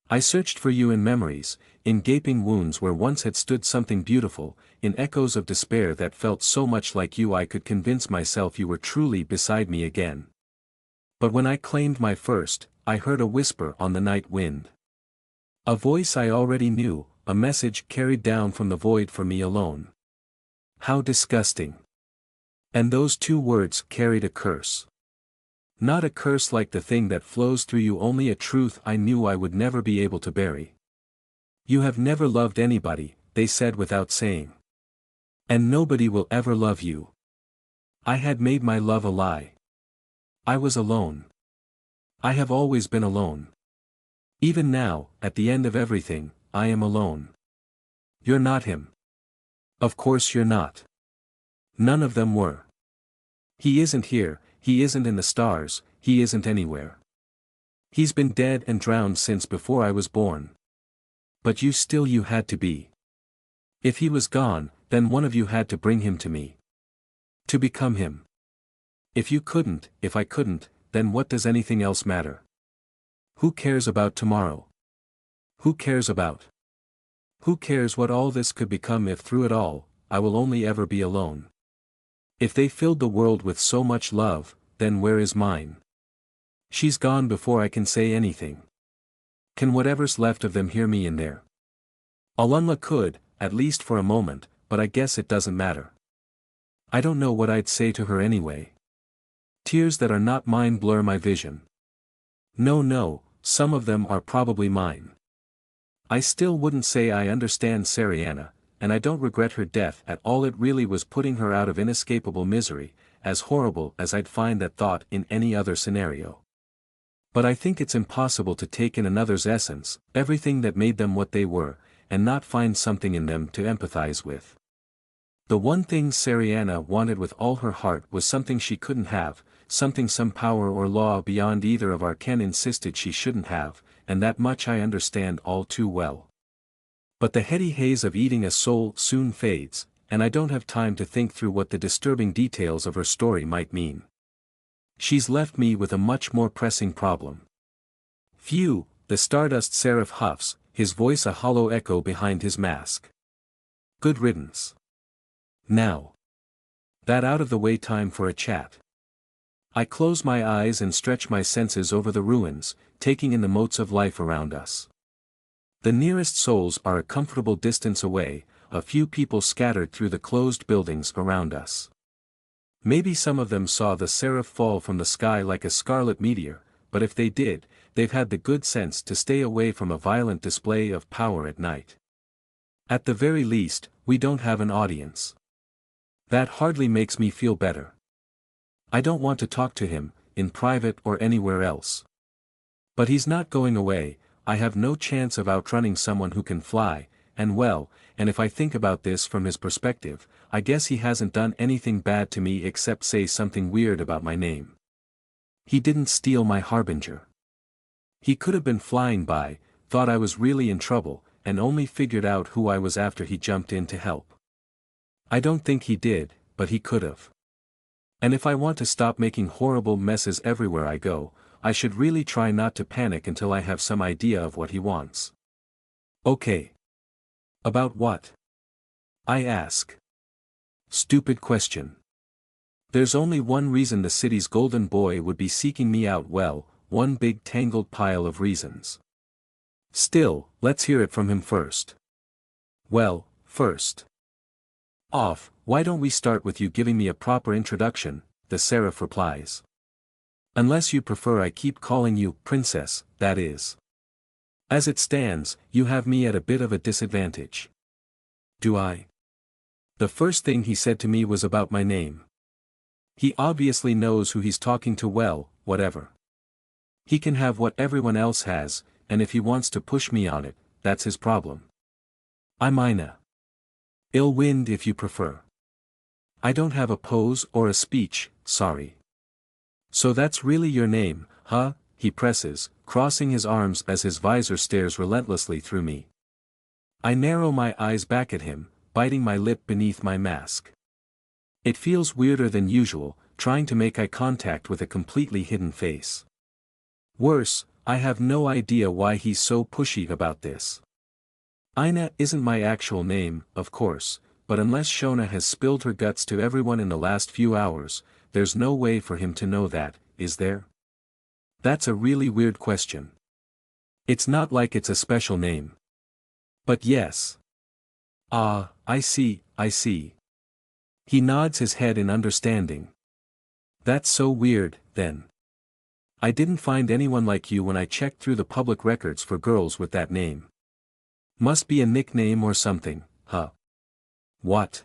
A: I searched for you in memories, in gaping wounds where once had stood something beautiful, in echoes of despair that felt so much like you I could convince myself you were truly beside me again. But when I claimed my first, I heard a whisper on the night wind. A voice I already knew, a message carried down from the void for me alone. How disgusting. And those 2 words carried a curse. Not a curse like the thing that flows through you, only a truth I knew I would never be able to bury. You have never loved anybody, they said without saying. And nobody will ever love you. I had made my love a lie. I was alone. I have always been alone. Even now, at the end of everything, I am alone. You're not him. Of course you're not. None of them were. He isn't here, he isn't in the stars, he isn't anywhere. He's been dead and drowned since before I was born. But you had to be. If he was gone, then one of you had to bring him to me. To become him. If you couldn't, if I couldn't, then what does anything else matter? Who cares about tomorrow? Who cares about? Who cares what all this could become if through it all, I will only ever be alone? If they filled the world with so much love, then where is mine? She's gone before I can say anything. Can whatever's left of them hear me in there? Alunla could, at least for a moment, but I guess it doesn't matter. I don't know what I'd say to her anyway. Tears that are not mine blur my vision. No, some of them are probably mine. I still wouldn't say I understand Sariana, and I don't regret her death at all. It really was putting her out of inescapable misery, as horrible as I'd find that thought in any other scenario. But I think it's impossible to take in another's essence, everything that made them what they were, and not find something in them to empathize with. The one thing Sariana wanted with all her heart was something she couldn't have, something some power or law beyond either of our ken insisted she shouldn't have, and that much I understand all too well. But the heady haze of eating a soul soon fades, and I don't have time to think through what the disturbing details of her story might mean. She's left me with a much more pressing problem. Phew, the Stardust Seraph huffs, his voice a hollow echo behind his mask. Good riddance. Now. That out of the way, time for a chat. I close my eyes and stretch my senses over the ruins, taking in the motes of life around us. The nearest souls are a comfortable distance away, a few people scattered through the closed buildings around us. Maybe some of them saw the Seraph fall from the sky like a scarlet meteor, but if they did, they've had the good sense to stay away from a violent display of power at night. At the very least, we don't have an audience. That hardly makes me feel better. I don't want to talk to him, in private or anywhere else. But he's not going away. I have no chance of outrunning someone who can fly, and if I think about this from his perspective, I guess he hasn't done anything bad to me except say something weird about my name. He didn't steal my harbinger. He could have been flying by, thought I was really in trouble, and only figured out who I was after he jumped in to help. I don't think he did, but he could have. And if I want to stop making horrible messes everywhere I go, I should really try not to panic until I have some idea of what he wants. Okay. About what? I ask. Stupid question. There's only one reason the city's golden boy would be seeking me out, one big tangled pile of reasons. Still, let's hear it from him first. Well, first off, why don't we start with you giving me a proper introduction, the Seraph replies. Unless you prefer I keep calling you Princess, that is. As it stands, you have me at a bit of a disadvantage. Do I? The first thing he said to me was about my name. He obviously knows who he's talking to, whatever. He can have what everyone else has, and if he wants to push me on it, that's his problem. I'm Ina. Ill wind if you prefer. I don't have a pose or a speech, sorry. So that's really your name, huh? He presses, crossing his arms as his visor stares relentlessly through me. I narrow my eyes back at him, biting my lip beneath my mask. It feels weirder than usual, trying to make eye contact with a completely hidden face. Worse, I have no idea why he's so pushy about this. Ina isn't my actual name, of course, but unless Shona has spilled her guts to everyone in the last few hours, there's no way for him to know that, is there? That's a really weird question. It's not like it's a special name. But yes. Ah, I see, I see. He nods his head in understanding. That's so weird, then. I didn't find anyone like you when I checked through the public records for girls with that name. Must be a nickname or something, huh? What?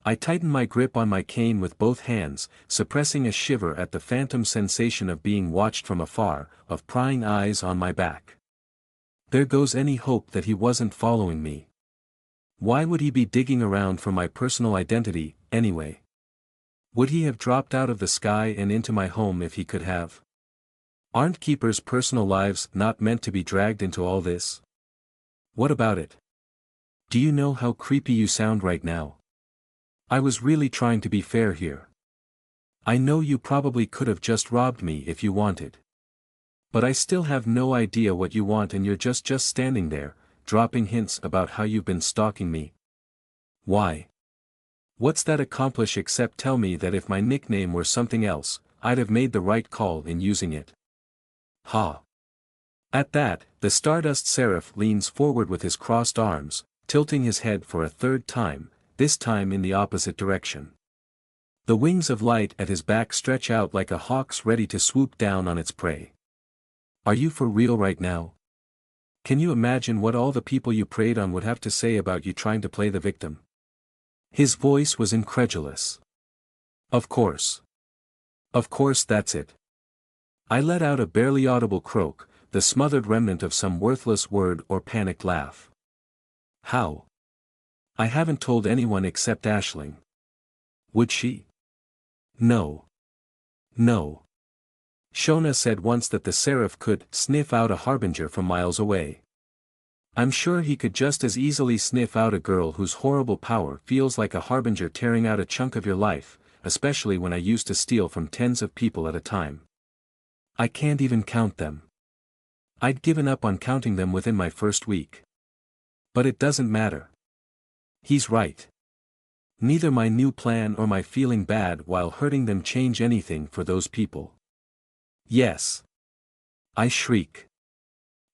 A: I tighten my grip on my cane with both hands, suppressing a shiver at the phantom sensation of being watched from afar, of prying eyes on my back. There goes any hope that he wasn't following me. Why would he be digging around for my personal identity, anyway? Would he have dropped out of the sky and into my home if he could have? Aren't keepers' personal lives not meant to be dragged into all this? What about it? Do you know how creepy you sound right now? I was really trying to be fair here. I know you probably could have just robbed me if you wanted. But I still have no idea what you want and you're just standing there, dropping hints about how you've been stalking me. Why? What's that accomplish except tell me that if my nickname were something else, I'd have made the right call in using it? Ha! At that, the Stardust Seraph leans forward with his crossed arms, tilting his head for a third time, this time in the opposite direction. The wings of light at his back stretch out like a hawk's ready to swoop down on its prey. Are you for real right now? Can you imagine what all the people you preyed on would have to say about you trying to play the victim? His voice was incredulous. Of course. Of course that's it. I let out a barely audible croak, the smothered remnant of some worthless word or panicked laugh. How? I haven't told anyone except Aisling. Would she? No. No. Shona said once that the Seraph could sniff out a harbinger from miles away. I'm sure he could just as easily sniff out a girl whose horrible power feels like a harbinger tearing out a chunk of your life, especially when I used to steal from tens of people at a time. I can't even count them. I'd given up on counting them within my first week. But it doesn't matter. He's right. Neither my new plan or my feeling bad while hurting them change anything for those people. Yes. I shriek.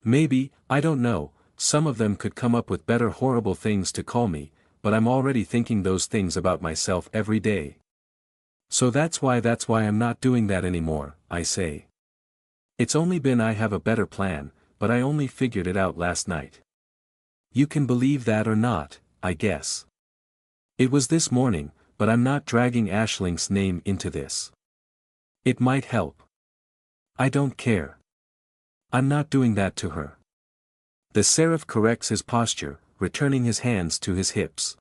A: Maybe, I don't know, some of them could come up with better horrible things to call me, but I'm already thinking those things about myself every day. So that's why I'm not doing that anymore, I say. It's only been I have a better plan, but I only figured it out last night. You can believe that or not, I guess. It was this morning, but I'm not dragging Aisling's name into this. It might help. I don't care. I'm not doing that to her. The Seraph corrects his posture, returning his hands to his hips.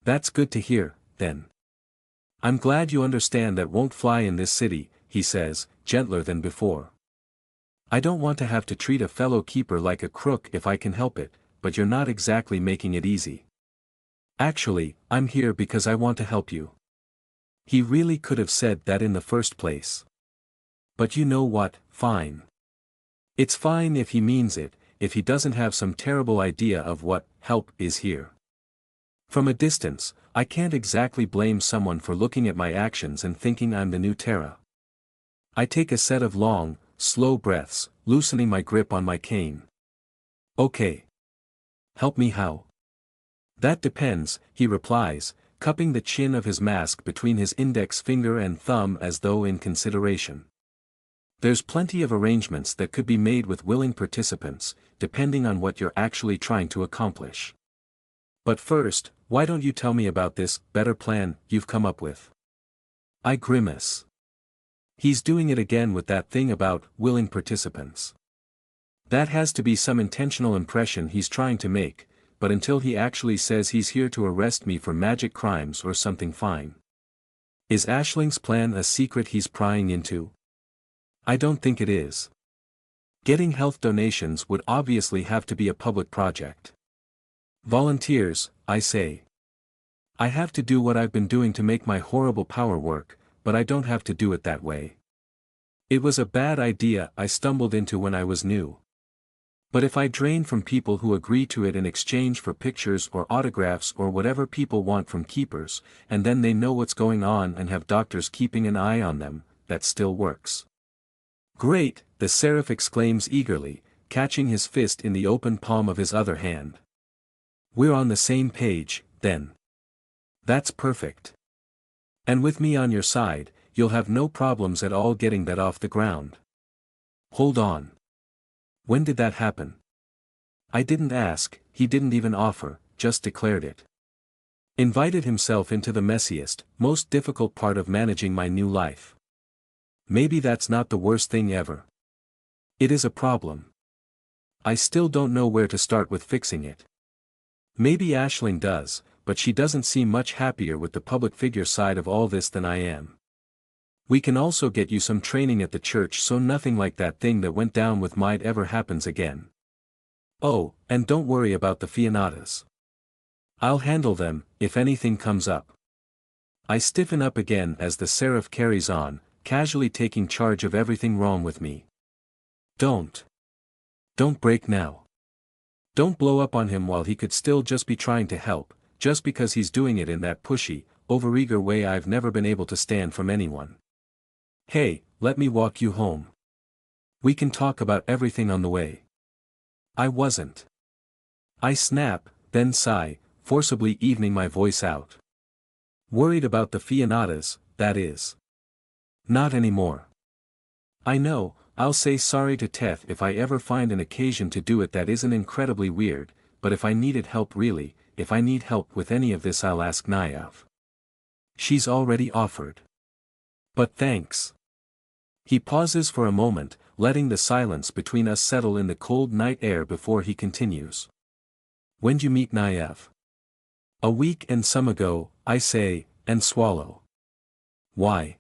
A: That's good to hear, then. I'm glad you understand that won't fly in this city, he says, gentler than before. I don't want to have to treat a fellow keeper like a crook if I can help it, but you're not exactly making it easy. Actually, I'm here because I want to help you. He really could have said that in the first place. But you know what, fine. It's fine if he means it, if he doesn't have some terrible idea of what help is here. From a distance, I can't exactly blame someone for looking at my actions and thinking I'm the new Terra. I take a set of long, slow breaths, loosening my grip on my cane. Okay. Help me how? That depends, he replies, cupping the chin of his mask between his index finger and thumb as though in consideration. There's plenty of arrangements that could be made with willing participants, depending on what you're actually trying to accomplish. But first, why don't you tell me about this better plan you've come up with? I grimace. He's doing it again with that thing about willing participants. That has to be some intentional impression he's trying to make, but until he actually says he's here to arrest me for magic crimes or something fine. Is Aisling's plan a secret he's prying into? I don't think it is. Getting health donations would obviously have to be a public project. Volunteers, I say. I have to do what I've been doing to make my horrible power work, but I don't have to do it that way. It was a bad idea I stumbled into when I was new. But if I drain from people who agree to it in exchange for pictures or autographs or whatever people want from keepers, and then they know what's going on and have doctors keeping an eye on them, that still works. Great, the Seraph exclaims eagerly, catching his fist in the open palm of his other hand. We're on the same page, then. That's perfect. And with me on your side, you'll have no problems at all getting that off the ground. Hold on. When did that happen? I didn't ask, he didn't even offer, just declared it. Invited himself into the messiest, most difficult part of managing my new life. Maybe that's not the worst thing ever. It is a problem. I still don't know where to start with fixing it. Maybe Aisling does, but she doesn't seem much happier with the public figure side of all this than I am. We can also get you some training at the church so nothing like that thing that went down with Maid ever happens again. Oh, and don't worry about the Fianatas. I'll handle them, if anything comes up. I stiffen up again as the Seraph carries on, casually taking charge of everything wrong with me. Don't break now. Don't blow up on him while he could still just be trying to help, just because he's doing it in that pushy, overeager way I've never been able to stand from anyone. Hey, let me walk you home. We can talk about everything on the way. I wasn't. I snap, then sigh, forcibly evening my voice out. Worried about the Fianatas, that is. Not anymore. I know, I'll say sorry to Teth if I ever find an occasion to do it that isn't incredibly weird, but if I needed help really, if I need help with any of this I'll ask Naiv. She's already offered. But thanks. He pauses for a moment, letting the silence between us settle in the cold night air before he continues. When'd you meet Naiv? A week and some ago, I say, and swallow. Why?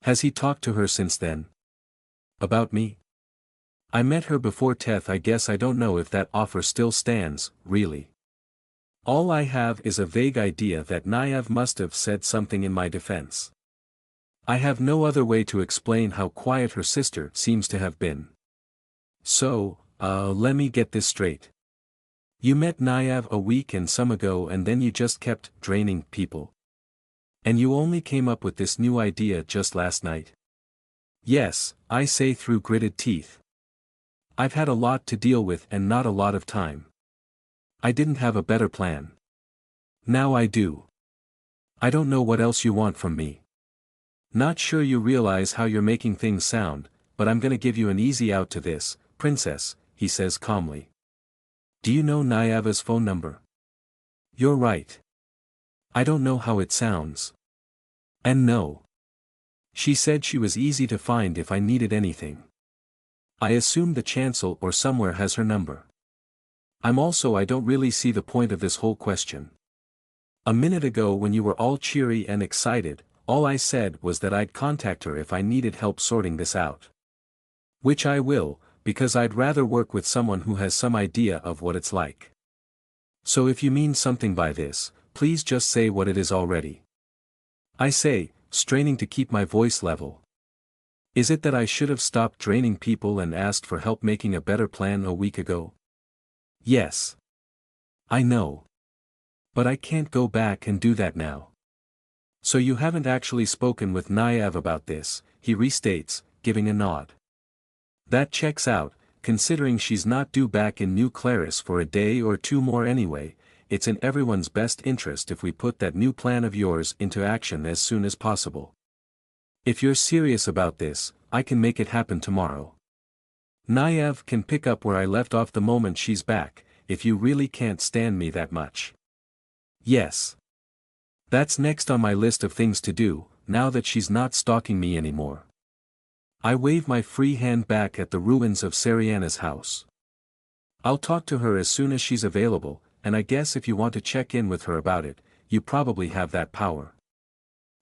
A: Has he talked to her since then? About me? I met her before Teth. I guess I don't know if that offer still stands, really. All I have is a vague idea that Naiv must have said something in my defense. I have no other way to explain how quiet her sister seems to have been. So, let me get this straight. You met Naiv a week and some ago and then you just kept draining people. And you only came up with this new idea just last night? Yes, I say through gritted teeth. I've had a lot to deal with and not a lot of time. I didn't have a better plan. Now I do. I don't know what else you want from me. Not sure you realize how you're making things sound, but I'm gonna give you an easy out to this, princess, he says calmly. Do you know Naiva's phone number? You're right. I don't know how it sounds. And no. She said she was easy to find if I needed anything. I assume the chancel or somewhere has her number. I don't really see the point of this whole question. A minute ago when you were all cheery and excited, all I said was that I'd contact her if I needed help sorting this out. Which I will, because I'd rather work with someone who has some idea of what it's like. So if you mean something by this, please just say what it is already. I say, straining to keep my voice level. Is it that I should have stopped draining people and asked for help making a better plan a week ago? Yes. I know. But I can't go back and do that now. So you haven't actually spoken with Naiv about this, he restates, giving a nod. That checks out, considering she's not due back in New Claris for a day or two more anyway. It's in everyone's best interest if we put that new plan of yours into action as soon as possible. If you're serious about this, I can make it happen tomorrow. Naiv can pick up where I left off the moment she's back, if you really can't stand me that much. Yes. That's next on my list of things to do, now that she's not stalking me anymore. I wave my free hand back at the ruins of Seriana's house. I'll talk to her as soon as she's available, and I guess if you want to check in with her about it, you probably have that power.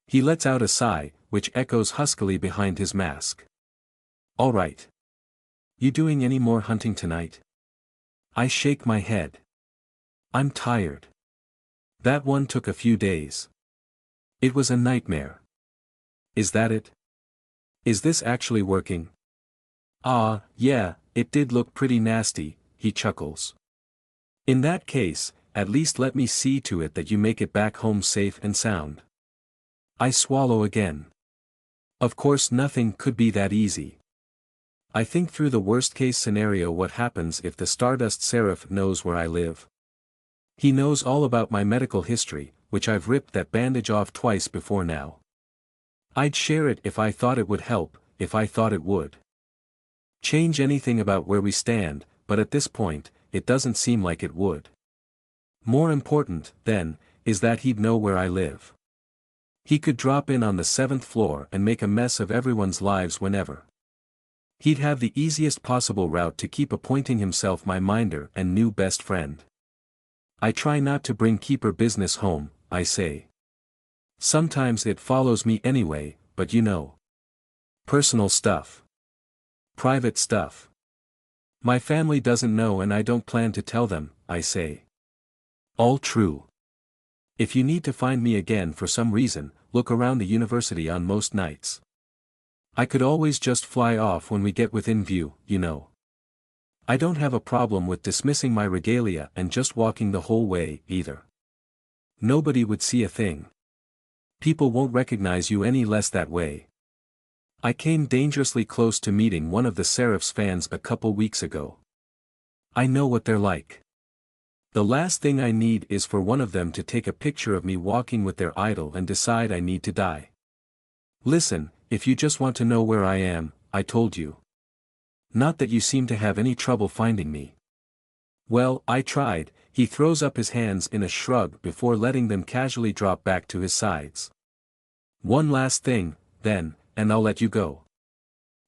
A: He lets out a sigh, which echoes huskily behind his mask. All right. You doing any more hunting tonight? I shake my head. I'm tired. That one took a few days. It was a nightmare. Is that it? Is this actually working? Yeah, it did look pretty nasty, he chuckles. In that case, at least let me see to it that you make it back home safe and sound. I swallow again. Of course nothing could be that easy. I think through the worst-case scenario: what happens if the Stardust Seraph knows where I live? He knows all about my medical history, which I've ripped that bandage off twice before now. I'd share it if I thought it would help, if I thought it would change anything about where we stand, but at this point, it doesn't seem like it would. More important, then, is that he'd know where I live. He could drop in on the 7th floor and make a mess of everyone's lives whenever. He'd have the easiest possible route to keep appointing himself my minder and new best friend. I try not to bring keeper business home, I say. Sometimes it follows me anyway, but you know. Personal stuff. Private stuff. My family doesn't know and I don't plan to tell them, I say. All true. If you need to find me again for some reason, look around the university on most nights. I could always just fly off when we get within view, you know. I don't have a problem with dismissing my regalia and just walking the whole way, either. Nobody would see a thing. People won't recognize you any less that way. I came dangerously close to meeting one of the Seraph's fans a couple weeks ago. I know what they're like. The last thing I need is for one of them to take a picture of me walking with their idol and decide I need to die. Listen, if you just want to know where I am, I told you. Not that you seem to have any trouble finding me. Well, I tried. He throws up his hands in a shrug before letting them casually drop back to his sides. One last thing, then, and I'll let you go.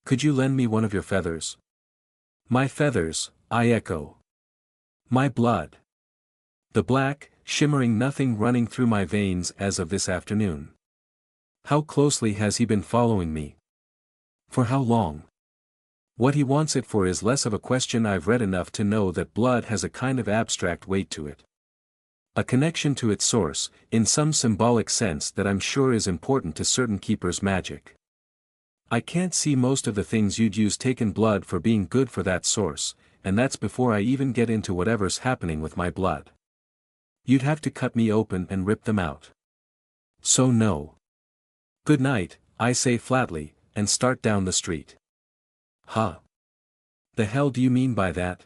A: Could you lend me one of your feathers? My feathers, I echo. My blood. The black, shimmering nothing running through my veins as of this afternoon. How closely has he been following me? For how long? What he wants it for is less of a question. I've read enough to know that blood has a kind of abstract weight to it. A connection to its source, in some symbolic sense that I'm sure is important to certain keepers' magic. I can't see most of the things you'd use taken blood for being good for that source, and that's before I even get into whatever's happening with my blood. You'd have to cut me open and rip them out. So no. Good night, I say flatly, and start down the street. Huh? The hell do you mean by that?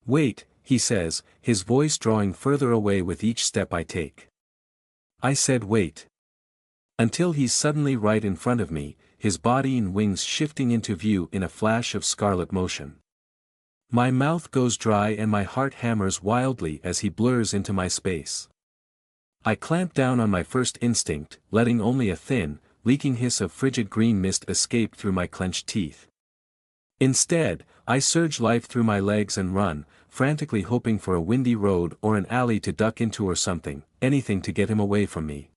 A: Wait, he says, his voice drawing further away with each step I take. I said wait. Until he's suddenly right in front of me, his body and wings shifting into view in a flash of scarlet motion. My mouth goes dry and my heart hammers wildly as he blurs into my space. I clamp down on my first instinct, letting only a thin, leaking hiss of frigid green mist escape through my clenched teeth. Instead, I surge life through my legs and run, frantically hoping for a windy road or an alley to duck into or something, anything to get him away from me.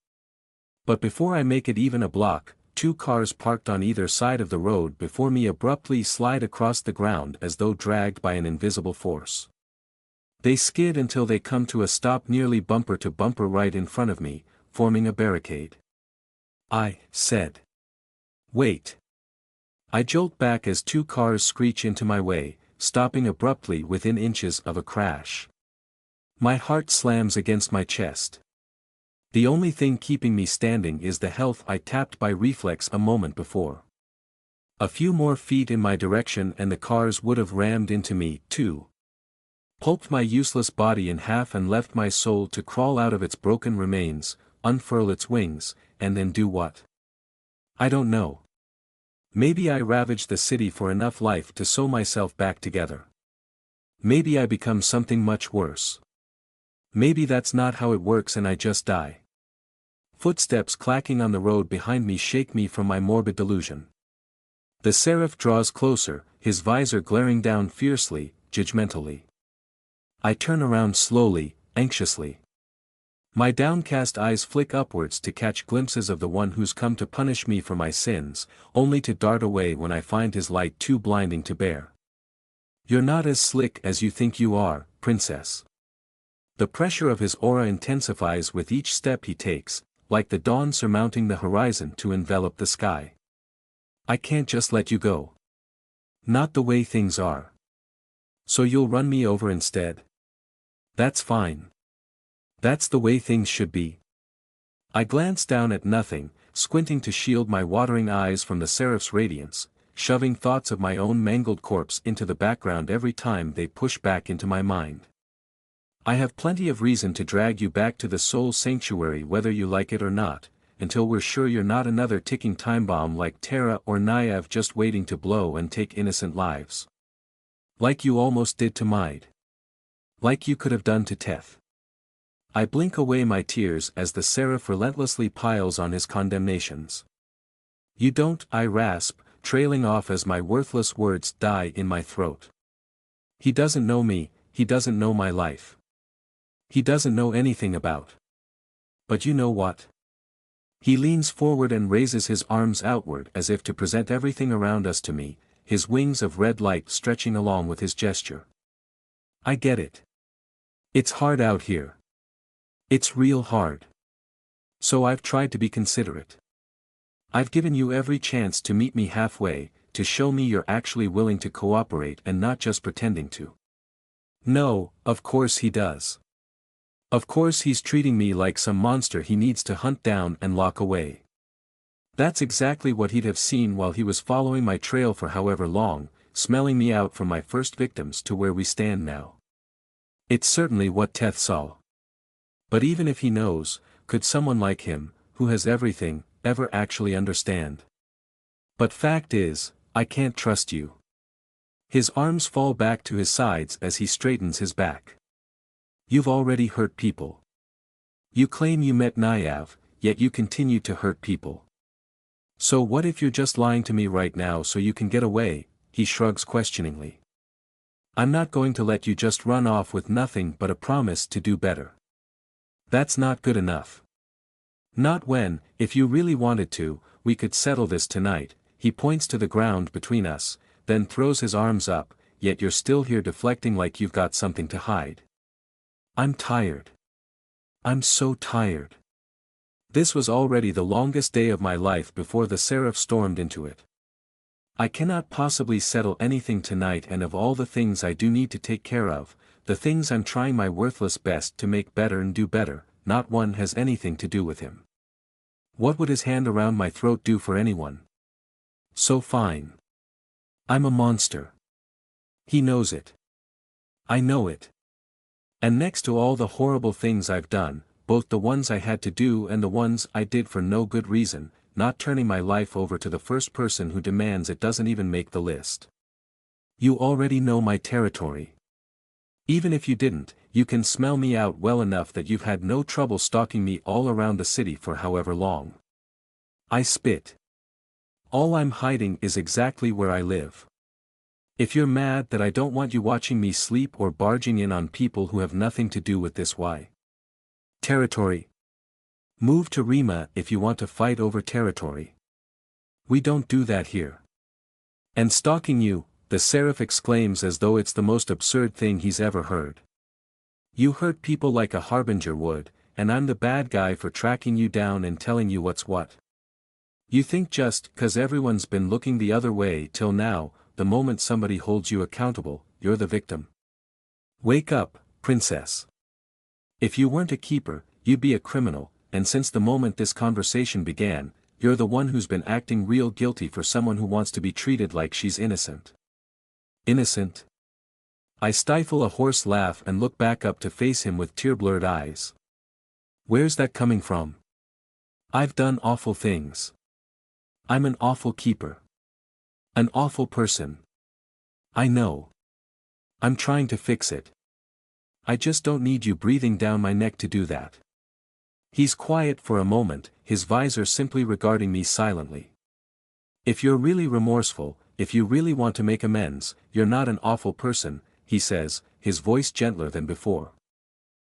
A: But before I make it even a block, 2 cars parked on either side of the road before me abruptly slide across the ground as though dragged by an invisible force. They skid until they come to a stop nearly bumper to bumper right in front of me, forming a barricade. I said. Wait. I jolt back as 2 cars screech into my way, stopping abruptly within inches of a crash. My heart slams against my chest. The only thing keeping me standing is the health I tapped by reflex a moment before. A few more feet in my direction and the cars would have rammed into me, too. Pulped my useless body in half and left my soul to crawl out of its broken remains, unfurl its wings, and then do what? I don't know. Maybe I ravaged the city for enough life to sew myself back together. Maybe I become something much worse. Maybe that's not how it works and I just die. Footsteps clacking on the road behind me shake me from my morbid delusion. The Seraph draws closer, his visor glaring down fiercely, judgmentally. I turn around slowly, anxiously. My downcast eyes flick upwards to catch glimpses of the one who's come to punish me for my sins, only to dart away when I find his light too blinding to bear. You're not as slick as you think you are, princess. The pressure of his aura intensifies with each step he takes, like the dawn surmounting the horizon to envelop the sky. I can't just let you go. Not the way things are. So you'll run me over instead? That's fine. That's the way things should be. I glance down at nothing, squinting to shield my watering eyes from the Seraph's radiance, shoving thoughts of my own mangled corpse into the background every time they push back into my mind. I have plenty of reason to drag you back to the soul sanctuary whether you like it or not, until we're sure you're not another ticking time bomb like Terra or Naive just waiting to blow and take innocent lives. Like you almost did to Maid. Like you could have done to Teth. I blink away my tears as the Seraph relentlessly piles on his condemnations. You don't, I rasp, trailing off as my worthless words die in my throat. He doesn't know me, he doesn't know my life. He doesn't know anything about. But you know what? He leans forward and raises his arms outward as if to present everything around us to me, his wings of red light stretching along with his gesture. I get it. It's hard out here. It's real hard. So I've tried to be considerate. I've given you every chance to meet me halfway, to show me you're actually willing to cooperate and not just pretending to. No, of course he does. Of course he's treating me like some monster he needs to hunt down and lock away. That's exactly what he'd have seen while he was following my trail for however long, smelling me out from my first victims to where we stand now. It's certainly what Teth saw. But even if he knows, could someone like him, who has everything, ever actually understand? But fact is, I can't trust you. His arms fall back to his sides as he straightens his back. You've already hurt people. You claim you met Naive, yet you continue to hurt people. So what if you're just lying to me right now so you can get away? He shrugs questioningly. I'm not going to let you just run off with nothing but a promise to do better. That's not good enough. Not when, if you really wanted to, we could settle this tonight. He points to the ground between us, then throws his arms up, yet you're still here deflecting like you've got something to hide. I'm tired. I'm so tired. This was already the longest day of my life before the Seraph stormed into it. I cannot possibly settle anything tonight, and of all the things I do need to take care of, the things I'm trying my worthless best to make better and do better, not one has anything to do with him. What would his hand around my throat do for anyone? So fine. I'm a monster. He knows it. I know it. And next to all the horrible things I've done, both the ones I had to do and the ones I did for no good reason, not turning my life over to the first person who demands it doesn't even make the list. You already know my territory. Even if you didn't, you can smell me out well enough that you've had no trouble stalking me all around the city for however long. I spit. All I'm hiding is exactly where I live. If you're mad that I don't want you watching me sleep or barging in on people who have nothing to do with this, why? Territory. Move to Rima if you want to fight over territory. We don't do that here. And stalking you, the Seraph exclaims as though it's the most absurd thing he's ever heard. You hurt people like a harbinger would, and I'm the bad guy for tracking you down and telling you what's what. You think just 'cause everyone's been looking the other way till now, the moment somebody holds you accountable, you're the victim. Wake up, princess. If you weren't a keeper, you'd be a criminal, and since the moment this conversation began, you're the one who's been acting real guilty for someone who wants to be treated like she's innocent. Innocent? I stifle a hoarse laugh and look back up to face him with tear-blurred eyes. Where's that coming from? I've done awful things. I'm an awful keeper. An awful person. I know. I'm trying to fix it. I just don't need you breathing down my neck to do that. He's quiet for a moment, his visor simply regarding me silently. If you're really remorseful, if you really want to make amends, you're not an awful person, he says, his voice gentler than before.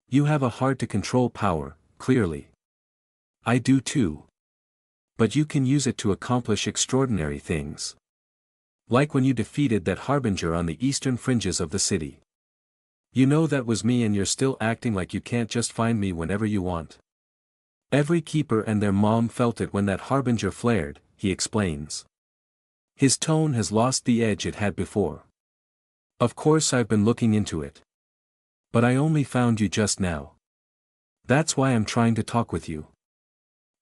A: You have a hard-to-control power, clearly. I do too. But you can use it to accomplish extraordinary things. Like when you defeated that harbinger on the eastern fringes of the city. You know that was me, and you're still acting like you can't just find me whenever you want. Every keeper and their mom felt it when that harbinger flared, he explains. His tone has lost the edge it had before. Of course I've been looking into it. But I only found you just now. That's why I'm trying to talk with you.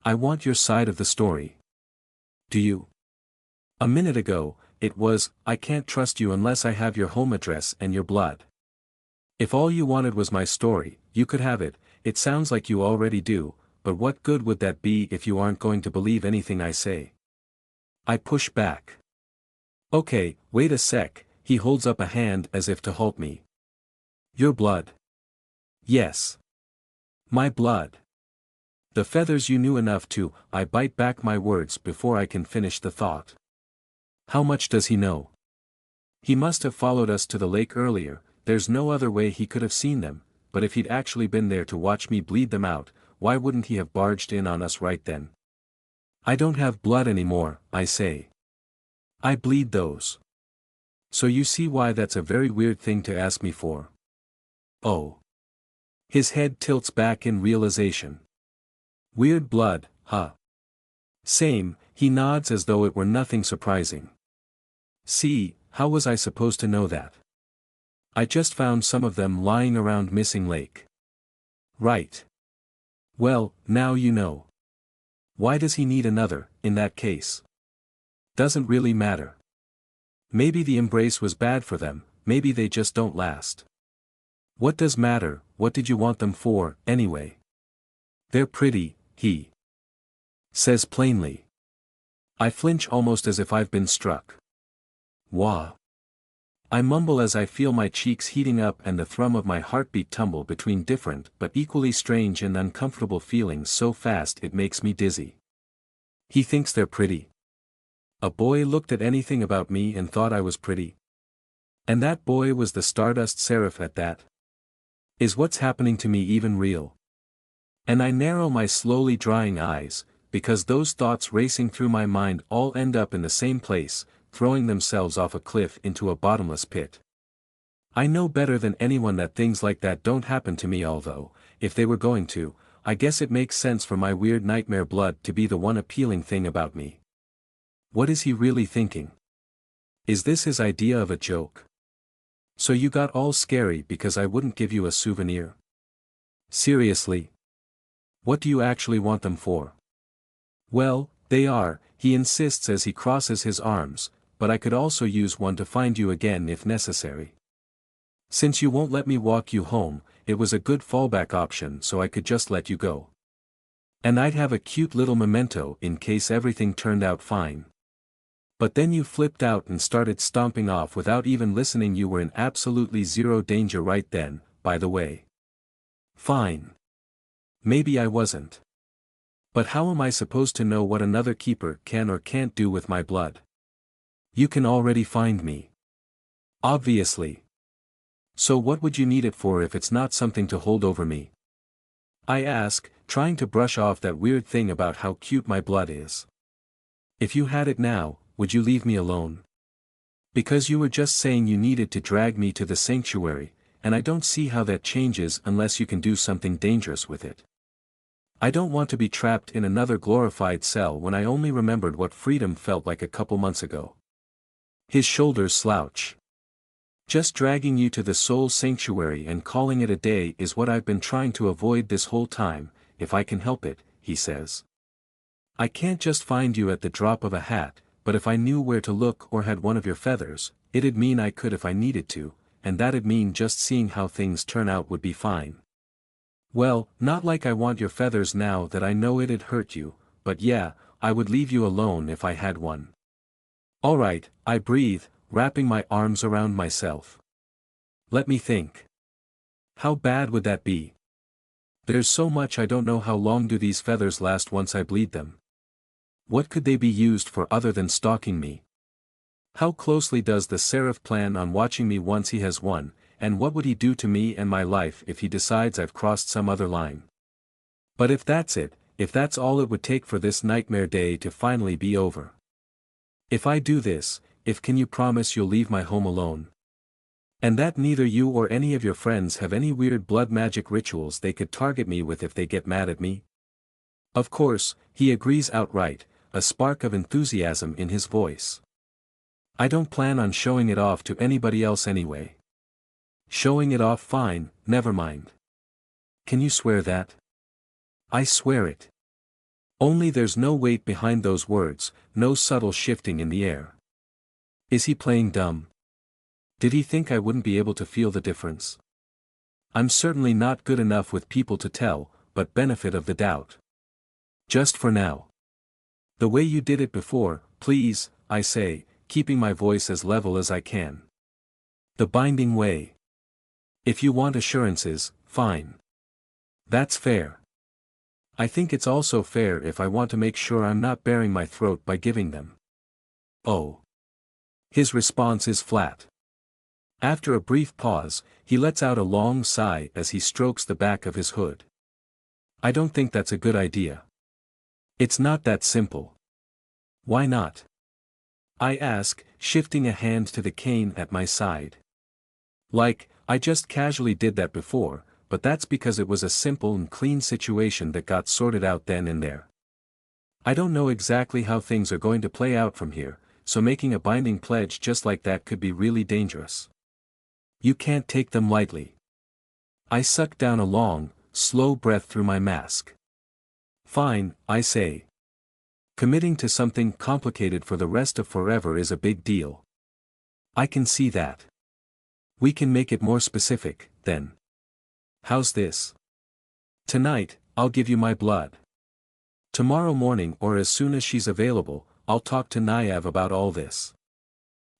A: I want your side of the story. Do you? A minute ago, it was, I can't trust you unless I have your home address and your blood. If all you wanted was my story, you could have it. It sounds like you already do, but what good would that be if you aren't going to believe anything I say? I push back. Okay, wait a sec, he holds up a hand as if to halt me. Your blood. Yes. My blood. The feathers you knew enough to, I bite back my words before I can finish the thought. How much does he know? He must have followed us to the lake earlier, there's no other way he could have seen them, but if he'd actually been there to watch me bleed them out, why wouldn't he have barged in on us right then? I don't have blood anymore, I say. I bleed those. So you see why that's a very weird thing to ask me for. Oh. His head tilts back in realization. Weird blood, huh? Same, he nods as though it were nothing surprising. See, how was I supposed to know that? I just found some of them lying around Missing Lake. Right. Well, now you know. Why does he need another, in that case? Doesn't really matter. Maybe the embrace was bad for them, maybe they just don't last. What does matter, what did you want them for, anyway? They're pretty, he says plainly. I flinch almost as if I've been struck. Wah. I mumble as I feel my cheeks heating up and the thrum of my heartbeat tumble between different but equally strange and uncomfortable feelings so fast it makes me dizzy. He thinks they're pretty. A boy looked at anything about me and thought I was pretty. And that boy was the Stardust Seraph at that. Is what's happening to me even real? And I narrow my slowly drying eyes, because those thoughts racing through my mind all end up in the same place, throwing themselves off a cliff into a bottomless pit. I know better than anyone that things like that don't happen to me, although, if they were going to, I guess it makes sense for my weird nightmare blood to be the one appealing thing about me. What is he really thinking? Is this his idea of a joke? So you got all scary because I wouldn't give you a souvenir? Seriously? What do you actually want them for? Well, they are, he insists as he crosses his arms, but I could also use one to find you again if necessary. Since you won't let me walk you home, it was a good fallback option so I could just let you go. And I'd have a cute little memento in case everything turned out fine. But then you flipped out and started stomping off without even listening. You were in absolutely zero danger right then, by the way. Fine. Maybe I wasn't. But how am I supposed to know what another keeper can or can't do with my blood? You can already find me. Obviously. So what would you need it for if it's not something to hold over me? I ask, trying to brush off that weird thing about how cute my blood is. If you had it now, would you leave me alone? Because you were just saying you needed to drag me to the sanctuary, and I don't see how that changes unless you can do something dangerous with it. I don't want to be trapped in another glorified cell when I only remembered what freedom felt like a couple months ago. His shoulders slouch. Just dragging you to the soul sanctuary and calling it a day is what I've been trying to avoid this whole time, if I can help it, he says. I can't just find you at the drop of a hat, but if I knew where to look or had one of your feathers, it'd mean I could if I needed to, and that'd mean just seeing how things turn out would be fine. Well, not like I want your feathers now that I know it'd hurt you, but yeah, I would leave you alone if I had one. Alright, I breathe, wrapping my arms around myself. Let me think. How bad would that be? There's so much I don't know. How long do these feathers last once I bleed them? What could they be used for other than stalking me? How closely does the Seraph plan on watching me once he has one, and what would he do to me and my life if he decides I've crossed some other line? But if that's it, if that's all it would take for this nightmare day to finally be over. If I do this, can you promise you'll leave my home alone? And that neither you or any of your friends have any weird blood magic rituals they could target me with if they get mad at me? Of course, he agrees outright, a spark of enthusiasm in his voice. I don't plan on showing it off to anybody else anyway. Showing it off, fine, never mind. Can you swear that? I swear it. Only there's no weight behind those words, no subtle shifting in the air. Is he playing dumb? Did he think I wouldn't be able to feel the difference? I'm certainly not good enough with people to tell, but benefit of the doubt. Just for now. The way you did it before, please, I say, keeping my voice as level as I can. The binding way. If you want assurances, fine. That's fair. I think it's also fair if I want to make sure I'm not baring my throat by giving them. Oh. His response is flat. After a brief pause, he lets out a long sigh as he strokes the back of his hood. I don't think that's a good idea. It's not that simple. Why not? I ask, shifting a hand to the cane at my side. Like, I just casually did that before, but that's because it was a simple and clean situation that got sorted out then and there. I don't know exactly how things are going to play out from here, so making a binding pledge just like that could be really dangerous. You can't take them lightly. I suck down a long, slow breath through my mask. Fine, I say. Committing to something complicated for the rest of forever is a big deal. I can see that. We can make it more specific, then. How's this? Tonight, I'll give you my blood. Tomorrow morning or as soon as she's available, I'll talk to Naiv about all this.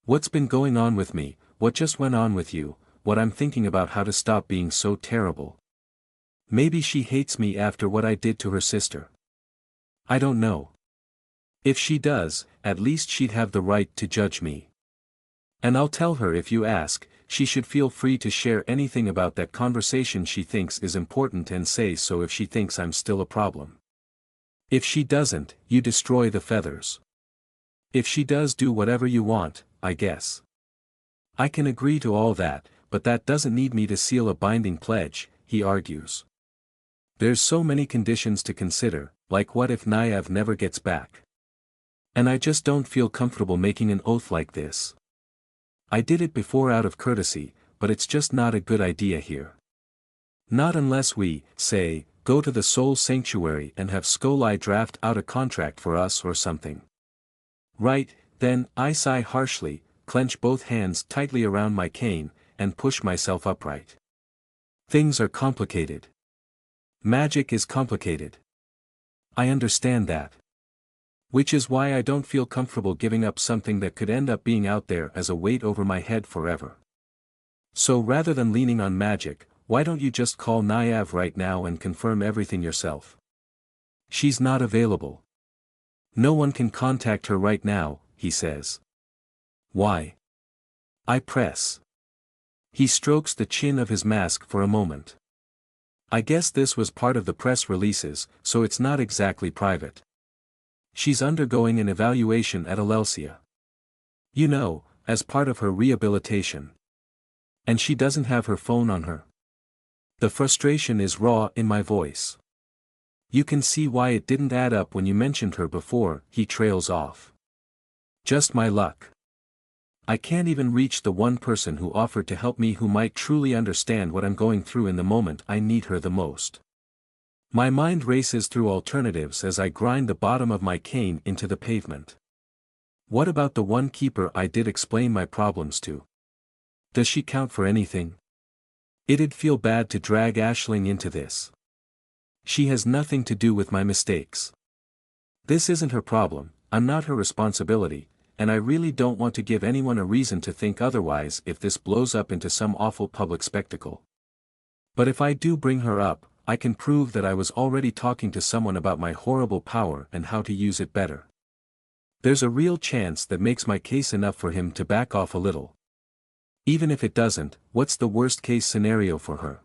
A: What's been going on with me, what just went on with you, what I'm thinking about how to stop being so terrible. Maybe she hates me after what I did to her sister. I don't know. If she does, at least she'd have the right to judge me. And I'll tell her if you ask, she should feel free to share anything about that conversation she thinks is important and say so if she thinks I'm still a problem. If she doesn't, you destroy the feathers. If she does, do whatever you want, I guess. I can agree to all that, but that doesn't need me to seal a binding pledge, he argues. There's so many conditions to consider, like what if Naiv never gets back? And I just don't feel comfortable making an oath like this. I did it before out of courtesy, but it's just not a good idea here. Not unless we, say, go to the Soul Sanctuary and have Skolai draft out a contract for us or something. Right, then, I sigh harshly, clench both hands tightly around my cane, and push myself upright. Things are complicated. Magic is complicated. I understand that. Which is why I don't feel comfortable giving up something that could end up being out there as a weight over my head forever. So rather than leaning on magic, why don't you just call Naiv right now and confirm everything yourself? She's not available. No one can contact her right now, he says. Why? I press. He strokes the chin of his mask for a moment. I guess this was part of the press releases, so it's not exactly private. She's undergoing an evaluation at Alelsia. You know, as part of her rehabilitation. And she doesn't have her phone on her. The frustration is raw in my voice. You can see why it didn't add up when you mentioned her before, he trails off. Just my luck. I can't even reach the one person who offered to help me who might truly understand what I'm going through in the moment I need her the most. My mind races through alternatives as I grind the bottom of my cane into the pavement. What about the one keeper I did explain my problems to? Does she count for anything? It'd feel bad to drag Aisling into this. She has nothing to do with my mistakes. This isn't her problem, I'm not her responsibility, and I really don't want to give anyone a reason to think otherwise if this blows up into some awful public spectacle. But if I do bring her up, I can prove that I was already talking to someone about my horrible power and how to use it better. There's a real chance that makes my case enough for him to back off a little. Even if it doesn't, what's the worst case scenario for her?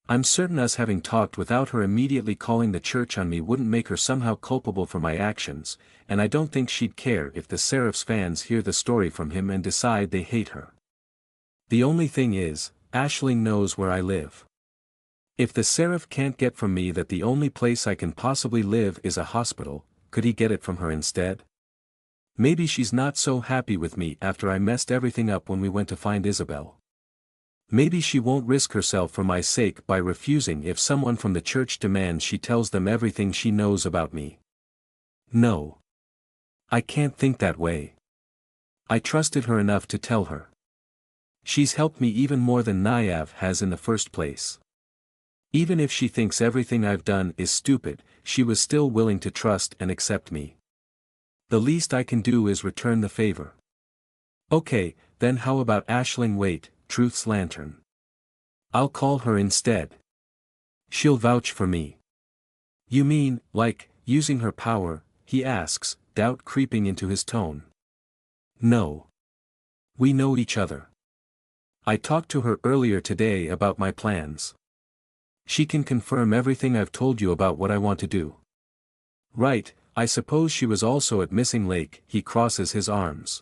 A: I'm certain us having talked without her immediately calling the church on me wouldn't make her somehow culpable for my actions, and I don't think she'd care if the Seraph's fans hear the story from him and decide they hate her. The only thing is, Aisling knows where I live. If the Seraph can't get from me that the only place I can possibly live is a hospital, could he get it from her instead? Maybe she's not so happy with me after I messed everything up when we went to find Isabel. Maybe she won't risk herself for my sake by refusing if someone from the church demands she tells them everything she knows about me. No. I can't think that way. I trusted her enough to tell her. She's helped me even more than Naiv has in the first place. Even if she thinks everything I've done is stupid, she was still willing to trust and accept me. The least I can do is return the favor. Okay, then how about Aisling Waite, Truth's lantern? I'll call her instead. She'll vouch for me. You mean, like, using her power? He asks, doubt creeping into his tone. No. We know each other. I talked to her earlier today about my plans. She can confirm everything I've told you about what I want to do. Right, I suppose she was also at Missing Lake. He crosses his arms.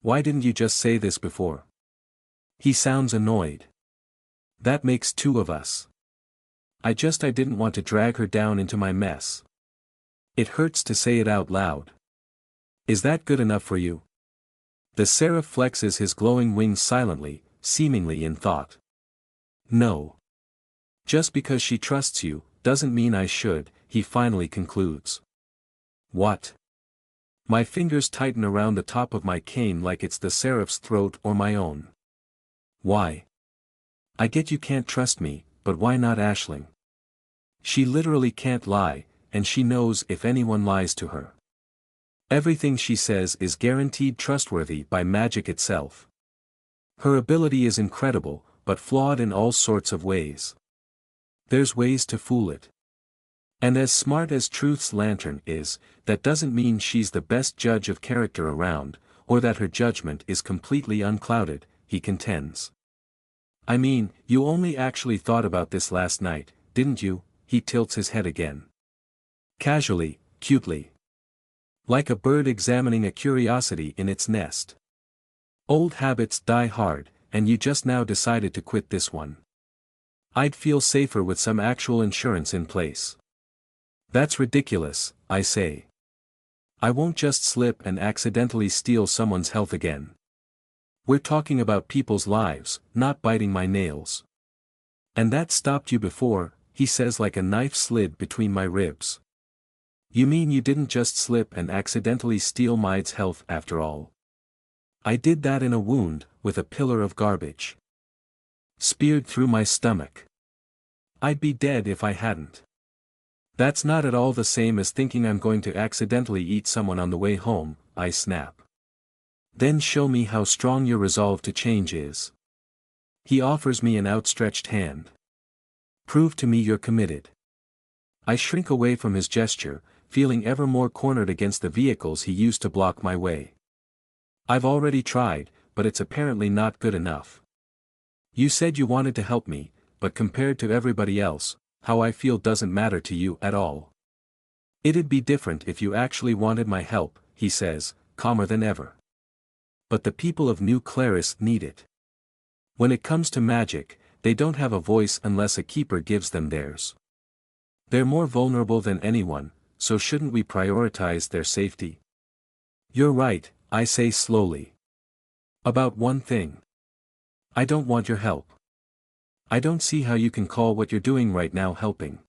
A: Why didn't you just say this before? He sounds annoyed. That makes two of us. I didn't want to drag her down into my mess. It hurts to say it out loud. Is that good enough for you? The Seraph flexes his glowing wings silently, seemingly in thought. No. Just because she trusts you, doesn't mean I should, he finally concludes. What? My fingers tighten around the top of my cane like it's the Seraph's throat or my own. Why? I get you can't trust me, but why not Aisling? She literally can't lie, and she knows if anyone lies to her. Everything she says is guaranteed trustworthy by magic itself. Her ability is incredible, but flawed in all sorts of ways. There's ways to fool it. And as smart as Truth's lantern is, that doesn't mean she's the best judge of character around, or that her judgment is completely unclouded, he contends. I mean, you only actually thought about this last night, didn't you? He tilts his head again. Casually, cutely. Like a bird examining a curiosity in its nest. Old habits die hard, and you just now decided to quit this one. I'd feel safer with some actual insurance in place. That's ridiculous, I say. I won't just slip and accidentally steal someone's health again. We're talking about people's lives, not biting my nails. And that stopped you before, he says like a knife slid between my ribs. You mean you didn't just slip and accidentally steal Maid's health after all? I did that in a wound, with a pillar of garbage. Speared through my stomach. I'd be dead if I hadn't. That's not at all the same as thinking I'm going to accidentally eat someone on the way home, I snap. Then show me how strong your resolve to change is. He offers me an outstretched hand. Prove to me you're committed. I shrink away from his gesture, feeling ever more cornered against the vehicles he used to block my way. I've already tried, but it's apparently not good enough. You said you wanted to help me, but compared to everybody else, how I feel doesn't matter to you at all. It'd be different if you actually wanted my help, he says, calmer than ever. But the people of New Claris need it. When it comes to magic, they don't have a voice unless a keeper gives them theirs. They're more vulnerable than anyone, so shouldn't we prioritize their safety? You're right, I say slowly. About one thing. I don't want your help. I don't see how you can call what you're doing right now helping.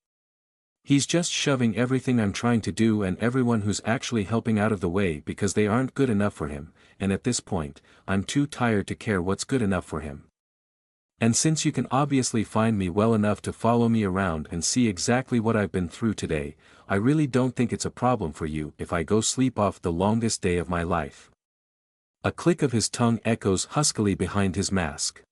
A: He's just shoving everything I'm trying to do and everyone who's actually helping out of the way because they aren't good enough for him, and at this point, I'm too tired to care what's good enough for him. And since you can obviously find me well enough to follow me around and see exactly what I've been through today, I really don't think it's a problem for you if I go sleep off the longest day of my life. A click of his tongue echoes huskily behind his mask.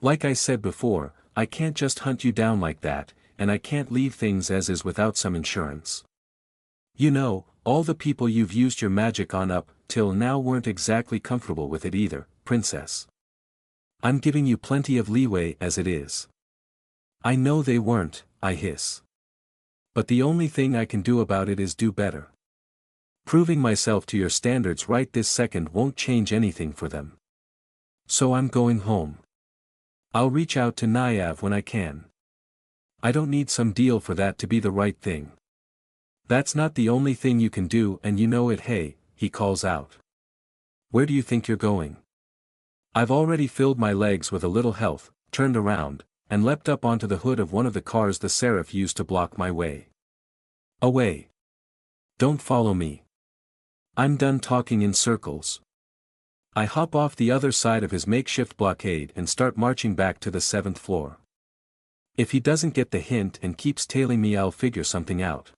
A: Like I said before, I can't just hunt you down like that, and I can't leave things as is without some insurance. You know, all the people you've used your magic on up till now weren't exactly comfortable with it either, princess. I'm giving you plenty of leeway as it is. I know they weren't, I hiss. But the only thing I can do about it is do better. Proving myself to your standards right this second won't change anything for them. So I'm going home. I'll reach out to Naiv when I can. I don't need some deal for that to be the right thing. That's not the only thing you can do and you know it. Hey, he calls out. Where do you think you're going? I've already filled my legs with a little health, turned around, and leapt up onto the hood of one of the cars the Seraph used to block my way. Away. Don't follow me. I'm done talking in circles. I hop off the other side of his makeshift blockade and start marching back to the 7th floor. If he doesn't get the hint and keeps tailing me, I'll figure something out.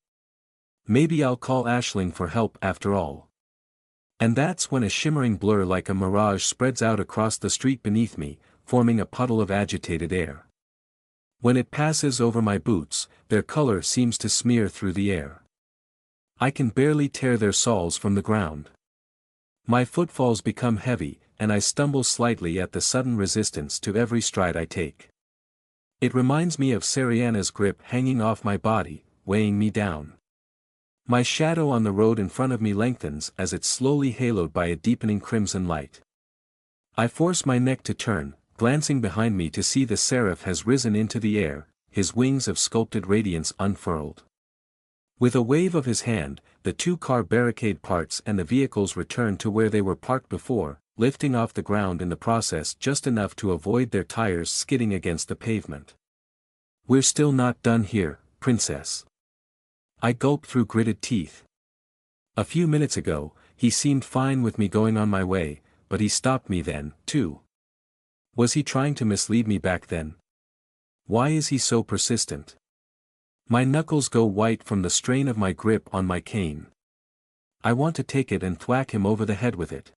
A: Maybe I'll call Aisling for help after all. And that's when a shimmering blur like a mirage spreads out across the street beneath me, forming a puddle of agitated air. When it passes over my boots, their color seems to smear through the air. I can barely tear their soles from the ground. My footfalls become heavy, and I stumble slightly at the sudden resistance to every stride I take. It reminds me of Sariana's grip hanging off my body, weighing me down. My shadow on the road in front of me lengthens as it's slowly haloed by a deepening crimson light. I force my neck to turn, glancing behind me to see the Seraph has risen into the air, his wings of sculpted radiance unfurled. With a wave of his hand, the two-car barricade parts and the vehicles return to where they were parked before, lifting off the ground in the process just enough to avoid their tires skidding against the pavement. "We're still not done here, Princess." I gulped through gritted teeth. A few minutes ago, he seemed fine with me going on my way, but he stopped me then, too. Was he trying to mislead me back then? Why is he so persistent? My knuckles go white from the strain of my grip on my cane. I want to take it and thwack him over the head with it.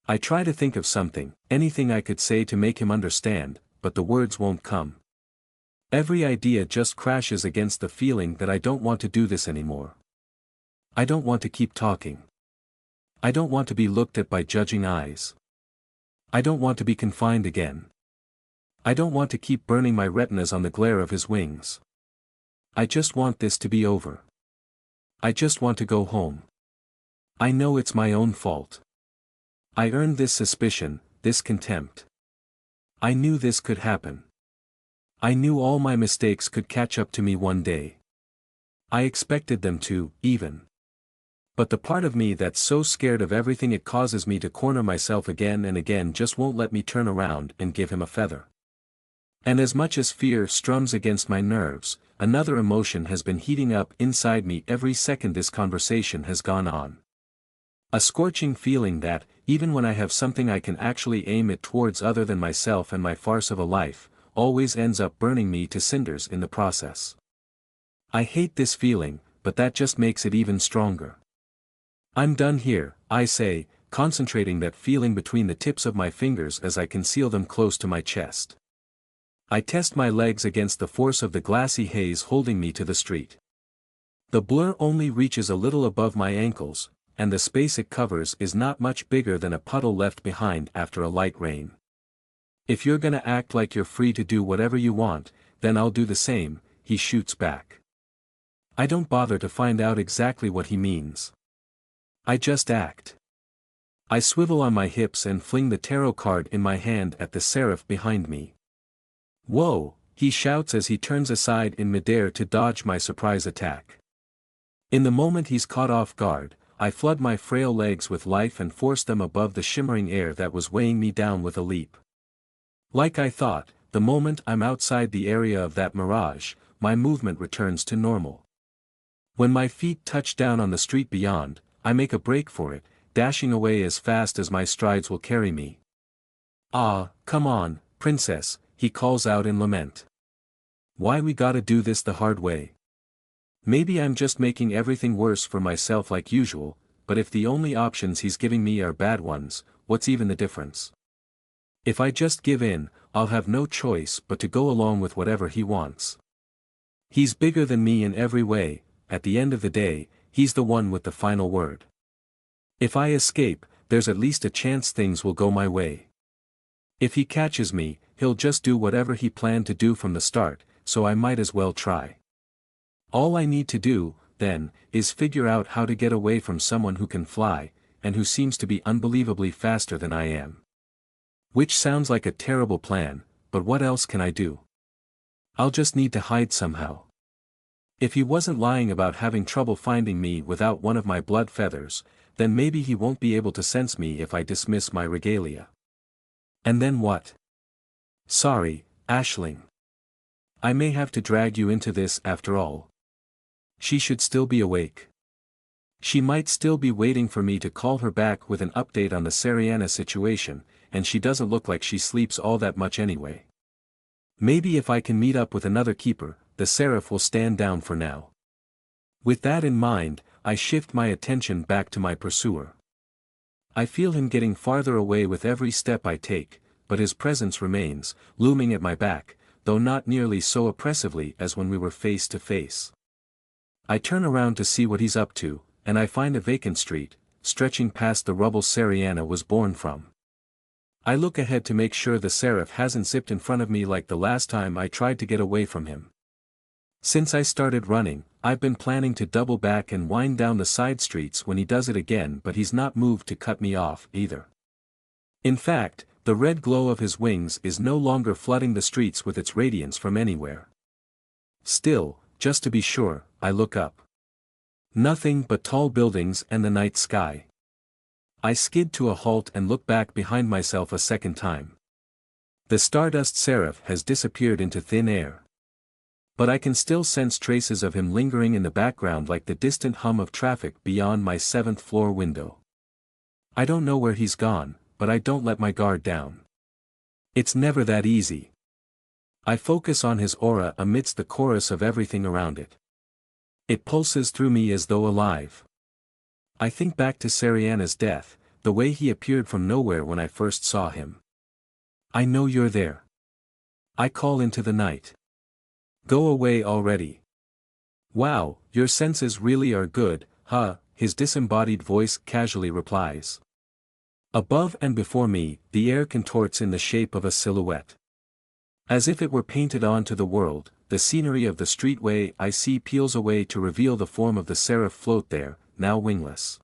A: I try to think of something, anything I could say to make him understand, but the words won't come. Every idea just crashes against the feeling that I don't want to do this anymore. I don't want to keep talking. I don't want to be looked at by judging eyes. I don't want to be confined again. I don't want to keep burning my retinas on the glare of his wings. I just want this to be over. I just want to go home. I know it's my own fault. I earned this suspicion, this contempt. I knew this could happen. I knew all my mistakes could catch up to me one day. I expected them to, even. But the part of me that's so scared of everything it causes me to corner myself again and again just won't let me turn around and give him a feather. And as much as fear strums against my nerves, another emotion has been heating up inside me every second this conversation has gone on. A scorching feeling that, even when I have something I can actually aim it towards other than myself and my farce of a life, always ends up burning me to cinders in the process. I hate this feeling, but that just makes it even stronger. "I'm done here," I say, concentrating that feeling between the tips of my fingers as I conceal them close to my chest. I test my legs against the force of the glassy haze holding me to the street. The blur only reaches a little above my ankles, and the space it covers is not much bigger than a puddle left behind after a light rain. "If you're gonna act like you're free to do whatever you want, then I'll do the same," he shoots back. I don't bother to find out exactly what he means. I just act. I swivel on my hips and fling the tarot card in my hand at the Seraph behind me. "Whoa," he shouts as he turns aside in midair to dodge my surprise attack. In the moment he's caught off guard, I flood my frail legs with life and force them above the shimmering air that was weighing me down with a leap. Like I thought, the moment I'm outside the area of that mirage, my movement returns to normal. When my feet touch down on the street beyond, I make a break for it, dashing away as fast as my strides will carry me. "Ah, come on, Princess," he calls out in lament. "Why we gotta do this the hard way? Maybe I'm just making everything worse for myself like usual, but if the only options he's giving me are bad ones, what's even the difference? If I just give in, I'll have no choice but to go along with whatever he wants. He's bigger than me in every way, at the end of the day, he's the one with the final word. If I escape, there's at least a chance things will go my way. If he catches me, he'll just do whatever he planned to do from the start, so I might as well try. All I need to do, then, is figure out how to get away from someone who can fly, and who seems to be unbelievably faster than I am. Which sounds like a terrible plan, but what else can I do? I'll just need to hide somehow. If he wasn't lying about having trouble finding me without one of my blood feathers, then maybe he won't be able to sense me if I dismiss my regalia. And then what? Sorry, Aisling. I may have to drag you into this after all. She should still be awake. She might still be waiting for me to call her back with an update on the Sariana situation, and she doesn't look like she sleeps all that much anyway. Maybe if I can meet up with another keeper, the Seraph will stand down for now. With that in mind, I shift my attention back to my pursuer. I feel him getting farther away with every step I take, but his presence remains, looming at my back, though not nearly so oppressively as when we were face to face. I turn around to see what he's up to, and I find a vacant street, stretching past the rubble Sariana was born from. I look ahead to make sure the Seraph hasn't zipped in front of me like the last time I tried to get away from him. Since I started running, I've been planning to double back and wind down the side streets when he does it again, but he's not moved to cut me off either. In fact, the red glow of his wings is no longer flooding the streets with its radiance from anywhere. Still, just to be sure, I look up. Nothing but tall buildings and the night sky. I skid to a halt and look back behind myself a second time. The Stardust Seraph has disappeared into thin air. But I can still sense traces of him lingering in the background like the distant hum of traffic beyond my 7th floor window. I don't know where he's gone, but I don't let my guard down. It's never that easy. I focus on his aura amidst the chorus of everything around it. It pulses through me as though alive. I think back to Sariana's death, the way he appeared from nowhere when I first saw him. I know you're there. I call into the night. Go away already. Wow, your senses really are good, huh? His disembodied voice casually replies. Above and before me, the air contorts in the shape of a silhouette. As if it were painted onto the world, the scenery of the streetway I see peels away to reveal the form of the Seraph float there, now wingless.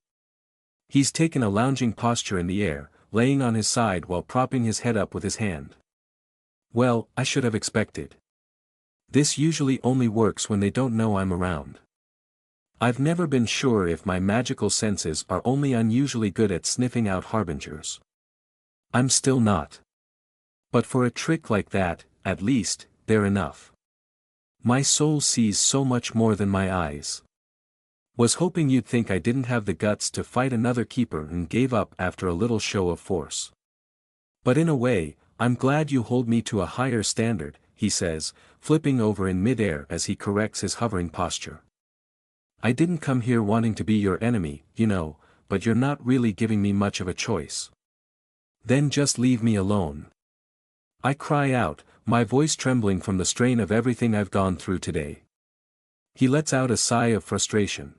A: He's taken a lounging posture in the air, laying on his side while propping his head up with his hand. Well, I should have expected. This usually only works when they don't know I'm around. I've never been sure if my magical senses are only unusually good at sniffing out harbingers. I'm still not. But for a trick like that, at least, they're enough. My soul sees so much more than my eyes. Was hoping you'd think I didn't have the guts to fight another keeper and gave up after a little show of force. But in a way, I'm glad you hold me to a higher standard, he says, flipping over in midair as he corrects his hovering posture. I didn't come here wanting to be your enemy, you know, but you're not really giving me much of a choice. Then just leave me alone. I cry out, my voice trembling from the strain of everything I've gone through today. He lets out a sigh of frustration.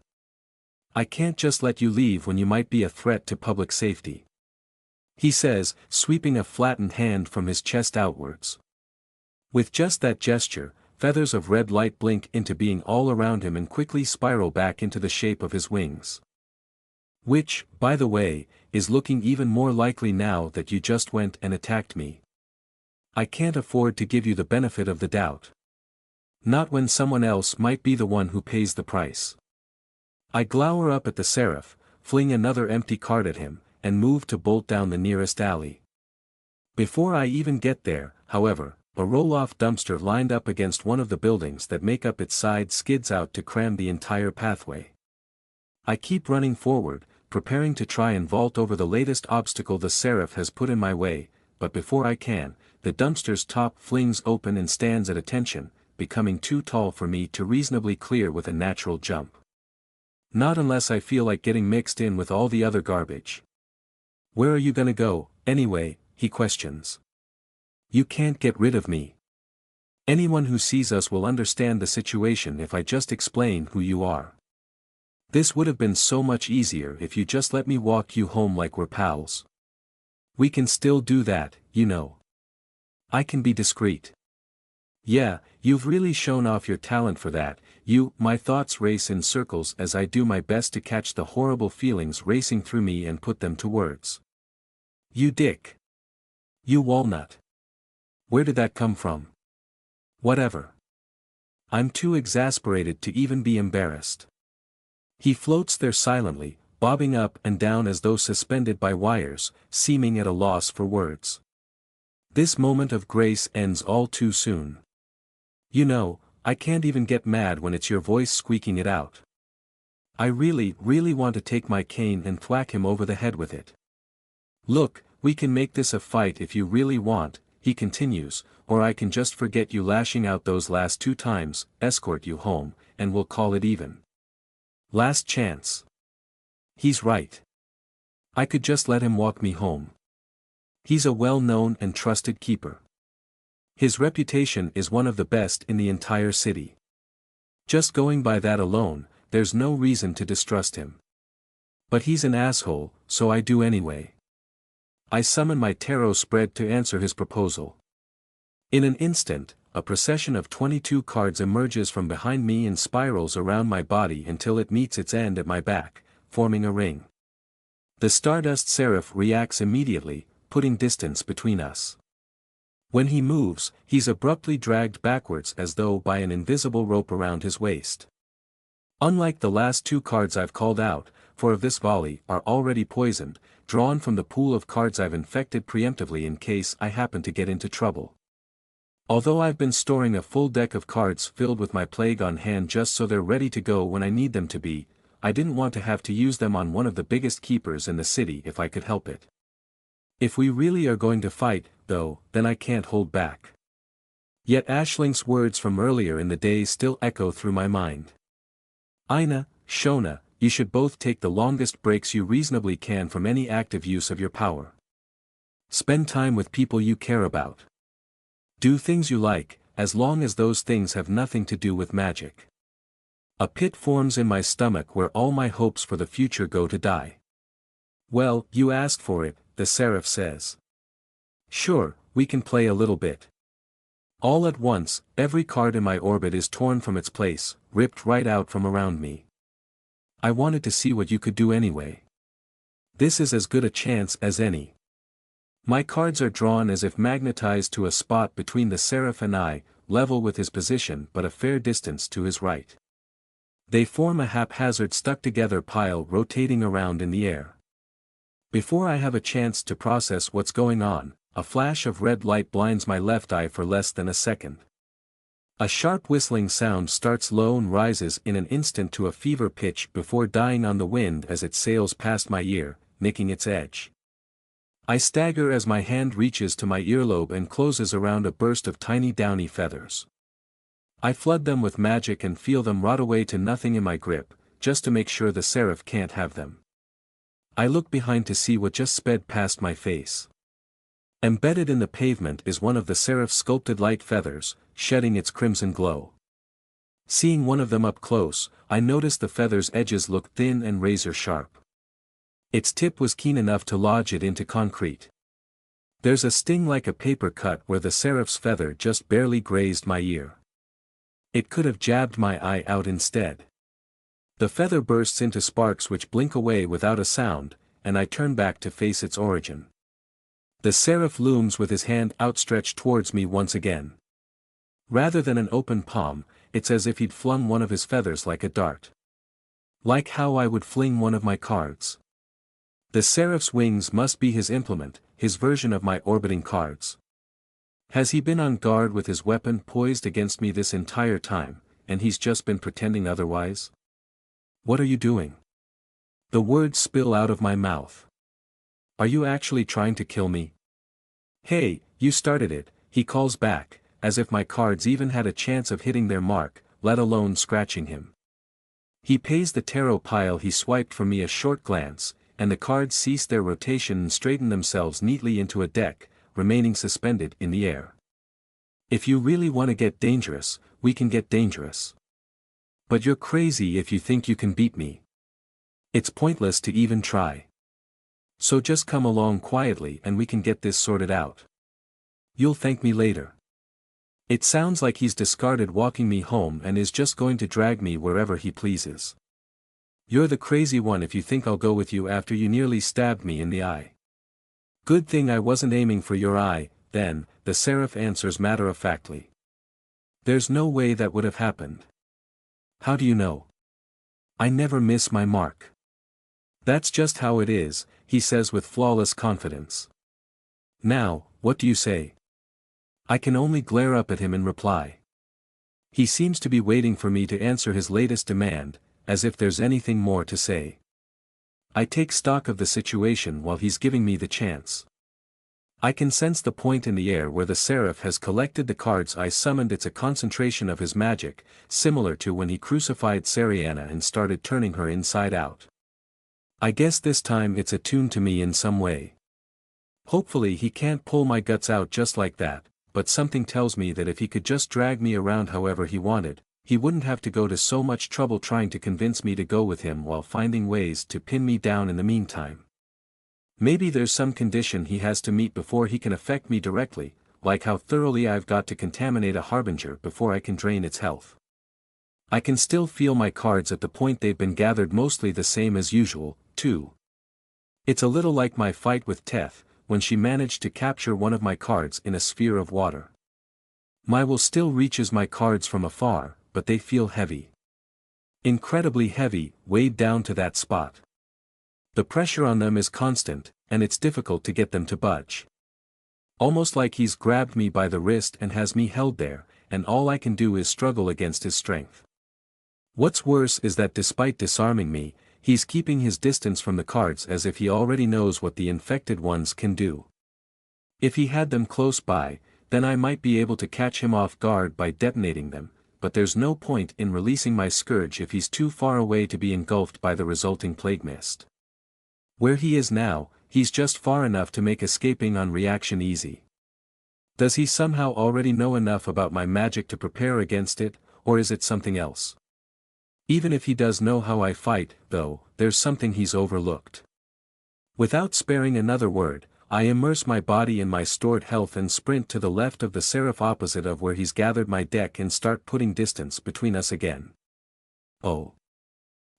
A: I can't just let you leave when you might be a threat to public safety. He says, sweeping a flattened hand from his chest outwards. With just that gesture, feathers of red light blink into being all around him and quickly spiral back into the shape of his wings. Which, by the way, is looking even more likely now that you just went and attacked me. I can't afford to give you the benefit of the doubt. Not when someone else might be the one who pays the price. I glower up at the Seraph, fling another empty card at him, and move to bolt down the nearest alley. Before I even get there, however, a roll-off dumpster lined up against one of the buildings that make up its side skids out to cram the entire pathway. I keep running forward, preparing to try and vault over the latest obstacle the Seraph has put in my way, but before I can, the dumpster's top flings open and stands at attention, becoming too tall for me to reasonably clear with a natural jump. Not unless I feel like getting mixed in with all the other garbage. Where are you gonna go, anyway? He questions. You can't get rid of me. Anyone who sees us will understand the situation if I just explain who you are. This would have been so much easier if you just let me walk you home like we're pals. We can still do that, you know. I can be discreet. Yeah, you've really shown off your talent for that, my thoughts race in circles as I do my best to catch the horrible feelings racing through me and put them to words. You dick. You walnut. Where did that come from? Whatever. I'm too exasperated to even be embarrassed. He floats there silently, bobbing up and down as though suspended by wires, seeming at a loss for words. This moment of grace ends all too soon. You know, I can't even get mad when it's your voice squeaking it out. I really want to take my cane and thwack him over the head with it. Look, we can make this a fight if you really want, he continues, or I can just forget you lashing out those last 2 times, escort you home, and we'll call it even. Last chance. He's right. I could just let him walk me home. He's a well-known and trusted keeper. His reputation is one of the best in the entire city. Just going by that alone, there's no reason to distrust him. But he's an asshole, so I do anyway. I summon my tarot spread to answer his proposal. In an instant, a procession of 22 cards emerges from behind me and spirals around my body until it meets its end at my back, forming a ring. The Stardust Seraph reacts immediately, putting distance between us. When he moves, he's abruptly dragged backwards as though by an invisible rope around his waist. Unlike the last 2 cards I've called out, 4 of this volley are already poisoned, drawn from the pool of cards I've infected preemptively in case I happen to get into trouble. Although I've been storing a full deck of cards filled with my plague on hand just so they're ready to go when I need them to be, I didn't want to have to use them on one of the biggest keepers in the city if I could help it. If we really are going to fight, though, then I can't hold back. Yet Ashlink's words from earlier in the day still echo through my mind. Aina, Shona, you should both take the longest breaks you reasonably can from any active use of your power. Spend time with people you care about. Do things you like, as long as those things have nothing to do with magic. A pit forms in my stomach where all my hopes for the future go to die. Well, you asked for it, the Seraph says. Sure, we can play a little bit. All at once, every card in my orbit is torn from its place, ripped right out from around me. I wanted to see what you could do anyway. This is as good a chance as any. My cards are drawn as if magnetized to a spot between the Seraph and I, level with his position but a fair distance to his right. They form a haphazard stuck-together pile rotating around in the air. Before I have a chance to process what's going on, a flash of red light blinds my left eye for less than a second. A sharp whistling sound starts low and rises in an instant to a fever pitch before dying on the wind as it sails past my ear, nicking its edge. I stagger as my hand reaches to my earlobe and closes around a burst of tiny downy feathers. I flood them with magic and feel them rot away to nothing in my grip, just to make sure the Seraph can't have them. I look behind to see what just sped past my face. Embedded in the pavement is one of the Seraph's sculpted light feathers, shedding its crimson glow. Seeing one of them up close, I noticed the feather's edges looked thin and razor-sharp. Its tip was keen enough to lodge it into concrete. There's a sting like a paper cut where the Seraph's feather just barely grazed my ear. It could have jabbed my eye out instead. The feather bursts into sparks which blink away without a sound, and I turn back to face its origin. The Seraph looms with his hand outstretched towards me once again. Rather than an open palm, it's as if he'd flung one of his feathers like a dart. Like how I would fling one of my cards. The Seraph's wings must be his implement, his version of my orbiting cards. Has he been on guard with his weapon poised against me this entire time, and he's just been pretending otherwise? What are you doing? The words spill out of my mouth. Are you actually trying to kill me? Hey, you started it, he calls back, as if my cards even had a chance of hitting their mark, let alone scratching him. He pays the tarot pile he swiped from me a short glance, and the cards cease their rotation and straighten themselves neatly into a deck, remaining suspended in the air. If you really want to get dangerous, we can get dangerous. But you're crazy if you think you can beat me. It's pointless to even try. So just come along quietly and we can get this sorted out. You'll thank me later. It sounds like he's discarded walking me home and is just going to drag me wherever he pleases. You're the crazy one if you think I'll go with you after you nearly stabbed me in the eye. Good thing I wasn't aiming for your eye, then, the Seraph answers matter-of-factly. There's no way that would have happened. How do you know? I never miss my mark. That's just how it is, he says with flawless confidence. Now, what do you say? I can only glare up at him in reply. He seems to be waiting for me to answer his latest demand, as if there's anything more to say. I take stock of the situation while he's giving me the chance. I can sense the point in the air where the Seraph has collected the cards I summoned. It's a concentration of his magic, similar to when he crucified Sariana and started turning her inside out. I guess this time it's attuned to me in some way. Hopefully he can't pull my guts out just like that, but something tells me that if he could just drag me around however he wanted, he wouldn't have to go to so much trouble trying to convince me to go with him while finding ways to pin me down in the meantime. Maybe there's some condition he has to meet before he can affect me directly, like how thoroughly I've got to contaminate a harbinger before I can drain its health. I can still feel my cards at the point they've been gathered, mostly the same as usual, too. It's a little like my fight with Teth, when she managed to capture one of my cards in a sphere of water. My will still reaches my cards from afar, but they feel heavy. Incredibly heavy, weighed down to that spot. The pressure on them is constant, and it's difficult to get them to budge. Almost like he's grabbed me by the wrist and has me held there, and all I can do is struggle against his strength. What's worse is that despite disarming me, he's keeping his distance from the cards as if he already knows what the infected ones can do. If he had them close by, then I might be able to catch him off guard by detonating them, but there's no point in releasing my scourge if he's too far away to be engulfed by the resulting plague mist. Where he is now, he's just far enough to make escaping on reaction easy. Does he somehow already know enough about my magic to prepare against it, or is it something else? Even if he does know how I fight, though, there's something he's overlooked. Without sparing another word, I immerse my body in my stored health and sprint to the left of the Seraph opposite of where he's gathered my deck and start putting distance between us again. Oh.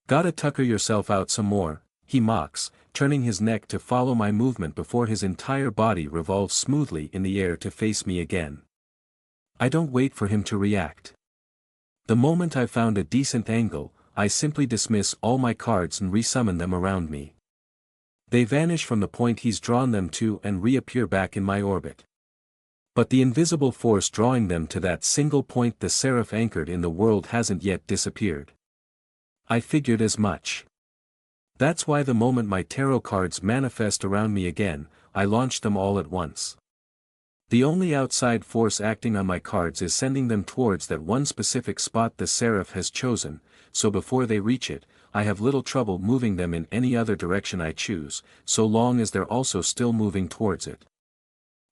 A: Gotta tucker yourself out some more, he mocks, turning his neck to follow my movement before his entire body revolves smoothly in the air to face me again. I don't wait for him to react. The moment I've found a decent angle, I simply dismiss all my cards and resummon them around me. They vanish from the point he's drawn them to and reappear back in my orbit. But the invisible force drawing them to that single point the Seraph anchored in the world hasn't yet disappeared. I figured as much. That's why the moment my tarot cards manifest around me again, I launch them all at once. The only outside force acting on my cards is sending them towards that one specific spot the Seraph has chosen, so before they reach it, I have little trouble moving them in any other direction I choose, so long as they're also still moving towards it.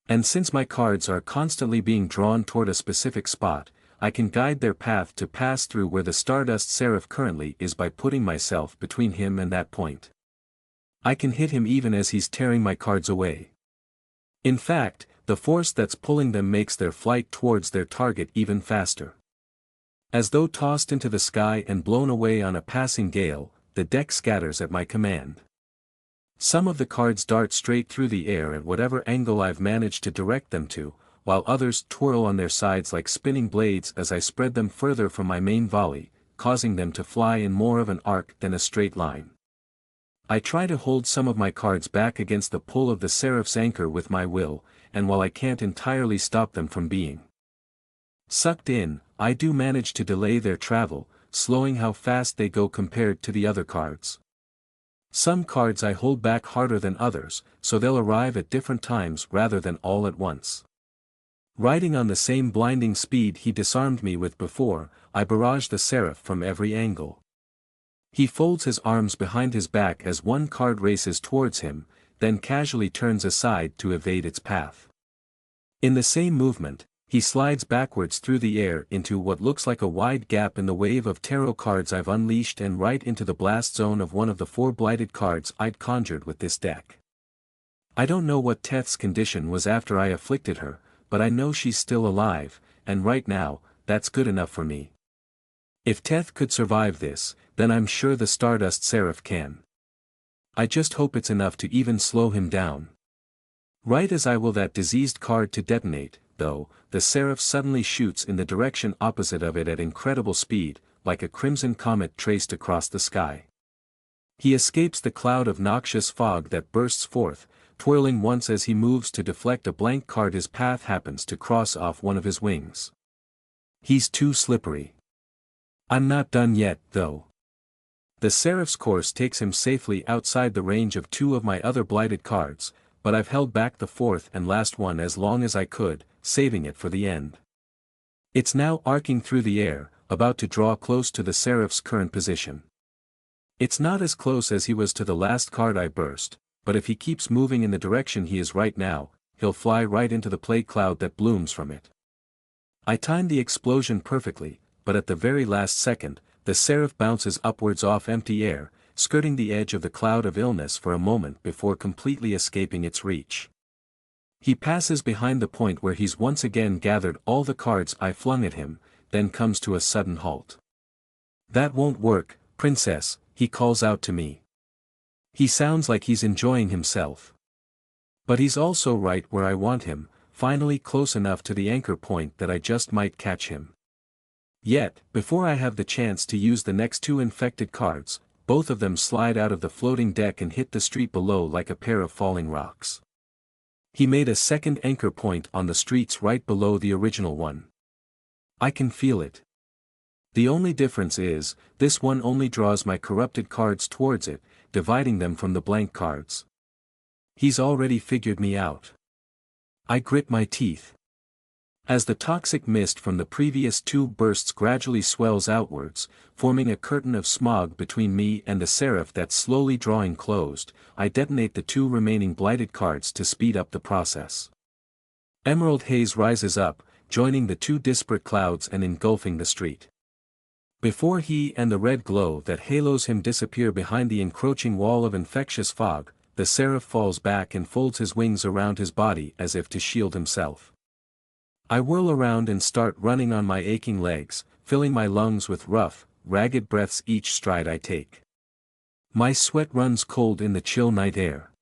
A: And since my cards are constantly being drawn toward a specific spot, I can guide their path to pass through where the Stardust Seraph currently is by putting myself between him and that point. I can hit him even as he's tearing my cards away. In fact, the force that's pulling them makes their flight towards their target even faster. As though tossed into the sky and blown away on a passing gale, the deck scatters at my command. Some of the cards dart straight through the air at whatever angle I've managed to direct them to, while others twirl on their sides like spinning blades as I spread them further from my main volley, causing them to fly in more of an arc than a straight line. I try to hold some of my cards back against the pull of the Seraph's anchor with my will, and while I can't entirely stop them from being sucked in, I do manage to delay their travel, slowing how fast they go compared to the other cards. Some cards I hold back harder than others, so they'll arrive at different times rather than all at once. Riding on the same blinding speed he disarmed me with before, I barrage the Seraph from every angle. He folds his arms behind his back as one card races towards him, then casually turns aside to evade its path. In the same movement, he slides backwards through the air into what looks like a wide gap in the wave of tarot cards I've unleashed and right into the blast zone of one of the 4 blighted cards I'd conjured with this deck. I don't know what Teth's condition was after I afflicted her, but I know she's still alive, and right now, that's good enough for me. If Teth could survive this, then I'm sure the Stardust Seraph can. I just hope it's enough to even slow him down. Right as I will that diseased card to detonate, though, the Seraph suddenly shoots in the direction opposite of it at incredible speed, like a crimson comet traced across the sky. He escapes the cloud of noxious fog that bursts forth, twirling once as he moves to deflect a blank card his path happens to cross off one of his wings. He's too slippery. I'm not done yet, though. The Seraph's course takes him safely outside the range of 2 of my other blighted cards, but I've held back the 4th and last one as long as I could, saving it for the end. It's now arcing through the air, about to draw close to the Seraph's current position. It's not as close as he was to the last card I burst, but if he keeps moving in the direction he is right now, he'll fly right into the plague cloud that blooms from it. I timed the explosion perfectly, but at the very last second, the Seraph bounces upwards off empty air, skirting the edge of the cloud of illness for a moment before completely escaping its reach. He passes behind the point where he's once again gathered all the cards I flung at him, then comes to a sudden halt. "That won't work, princess," he calls out to me. He sounds like he's enjoying himself. But he's also right where I want him, finally close enough to the anchor point that I just might catch him. Yet, before I have the chance to use the next 2 infected cards, both of them slide out of the floating deck and hit the street below like a pair of falling rocks. He made a second anchor point on the streets right below the original one. I can feel it. The only difference is, this one only draws my corrupted cards towards it, dividing them from the blank cards. He's already figured me out. I grit my teeth. As the toxic mist from the previous 2 bursts gradually swells outwards, forming a curtain of smog between me and the Seraph that's slowly drawing closed, I detonate the 2 remaining blighted cards to speed up the process. Emerald haze rises up, joining the 2 disparate clouds and engulfing the street. Before he and the red glow that halos him disappear behind the encroaching wall of infectious fog, the Seraph falls back and folds his wings around his body as if to shield himself. I whirl around and start running on my aching legs, filling my lungs with rough, ragged breaths each stride I take. My sweat runs cold in the chill night air.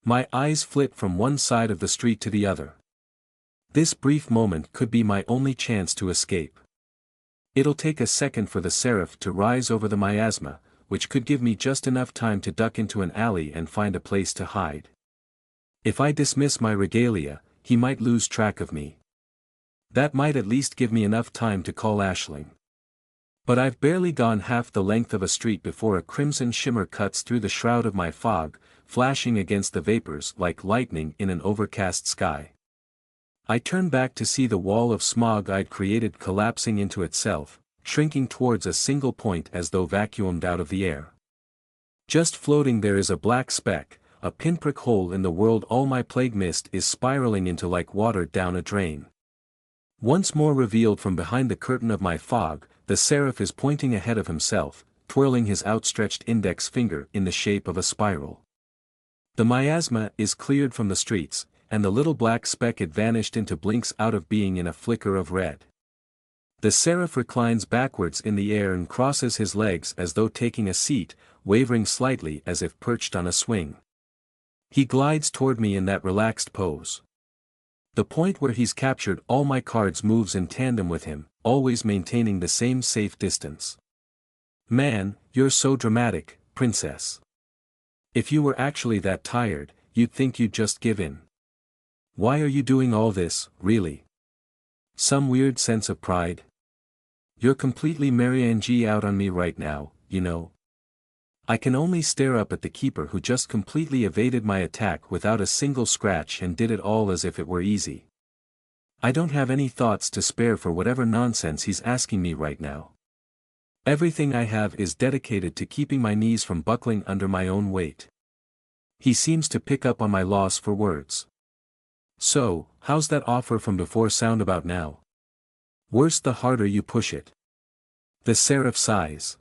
A: My eyes flit from one side of the street to the other. This brief moment could be my only chance to escape. It'll take a second for the Seraph to rise over the miasma, which could give me just enough time to duck into an alley and find a place to hide. If I dismiss my regalia, he might lose track of me. That might at least give me enough time to call Aisling. But I've barely gone half the length of a street before a crimson shimmer cuts through the shroud of my fog, flashing against the vapors like lightning in an overcast sky. I turn back to see the wall of smog I'd created collapsing into itself, shrinking towards a single point as though vacuumed out of the air. Just floating there is a black speck, a pinprick hole in the world all my plague mist is spiraling into like water down a drain. Once more revealed from behind the curtain of my fog, the Seraph is pointing ahead of himself, twirling his outstretched index finger in the shape of a spiral. The miasma is cleared from the streets, and the little black speck had vanished into blinks out of being in a flicker of red. The Seraph reclines backwards in the air and crosses his legs as though taking a seat, wavering slightly as if perched on a swing. He glides toward me in that relaxed pose. The point where he's captured all my cards moves in tandem with him, always maintaining the same safe distance. "Man, you're so dramatic, princess. If you were actually that tired, you'd think you'd just give in. Why are you doing all this, really? Some weird sense of pride? You're completely Marianne out on me right now, you know." I can only stare up at the keeper who just completely evaded my attack without a single scratch and did it all as if it were easy. I don't have any thoughts to spare for whatever nonsense he's asking me right now. Everything I have is dedicated to keeping my knees from buckling under my own weight. He seems to pick up on my loss for words. "So, how's that offer from before sound about now? Worse the harder you push it." The Seraph sighs.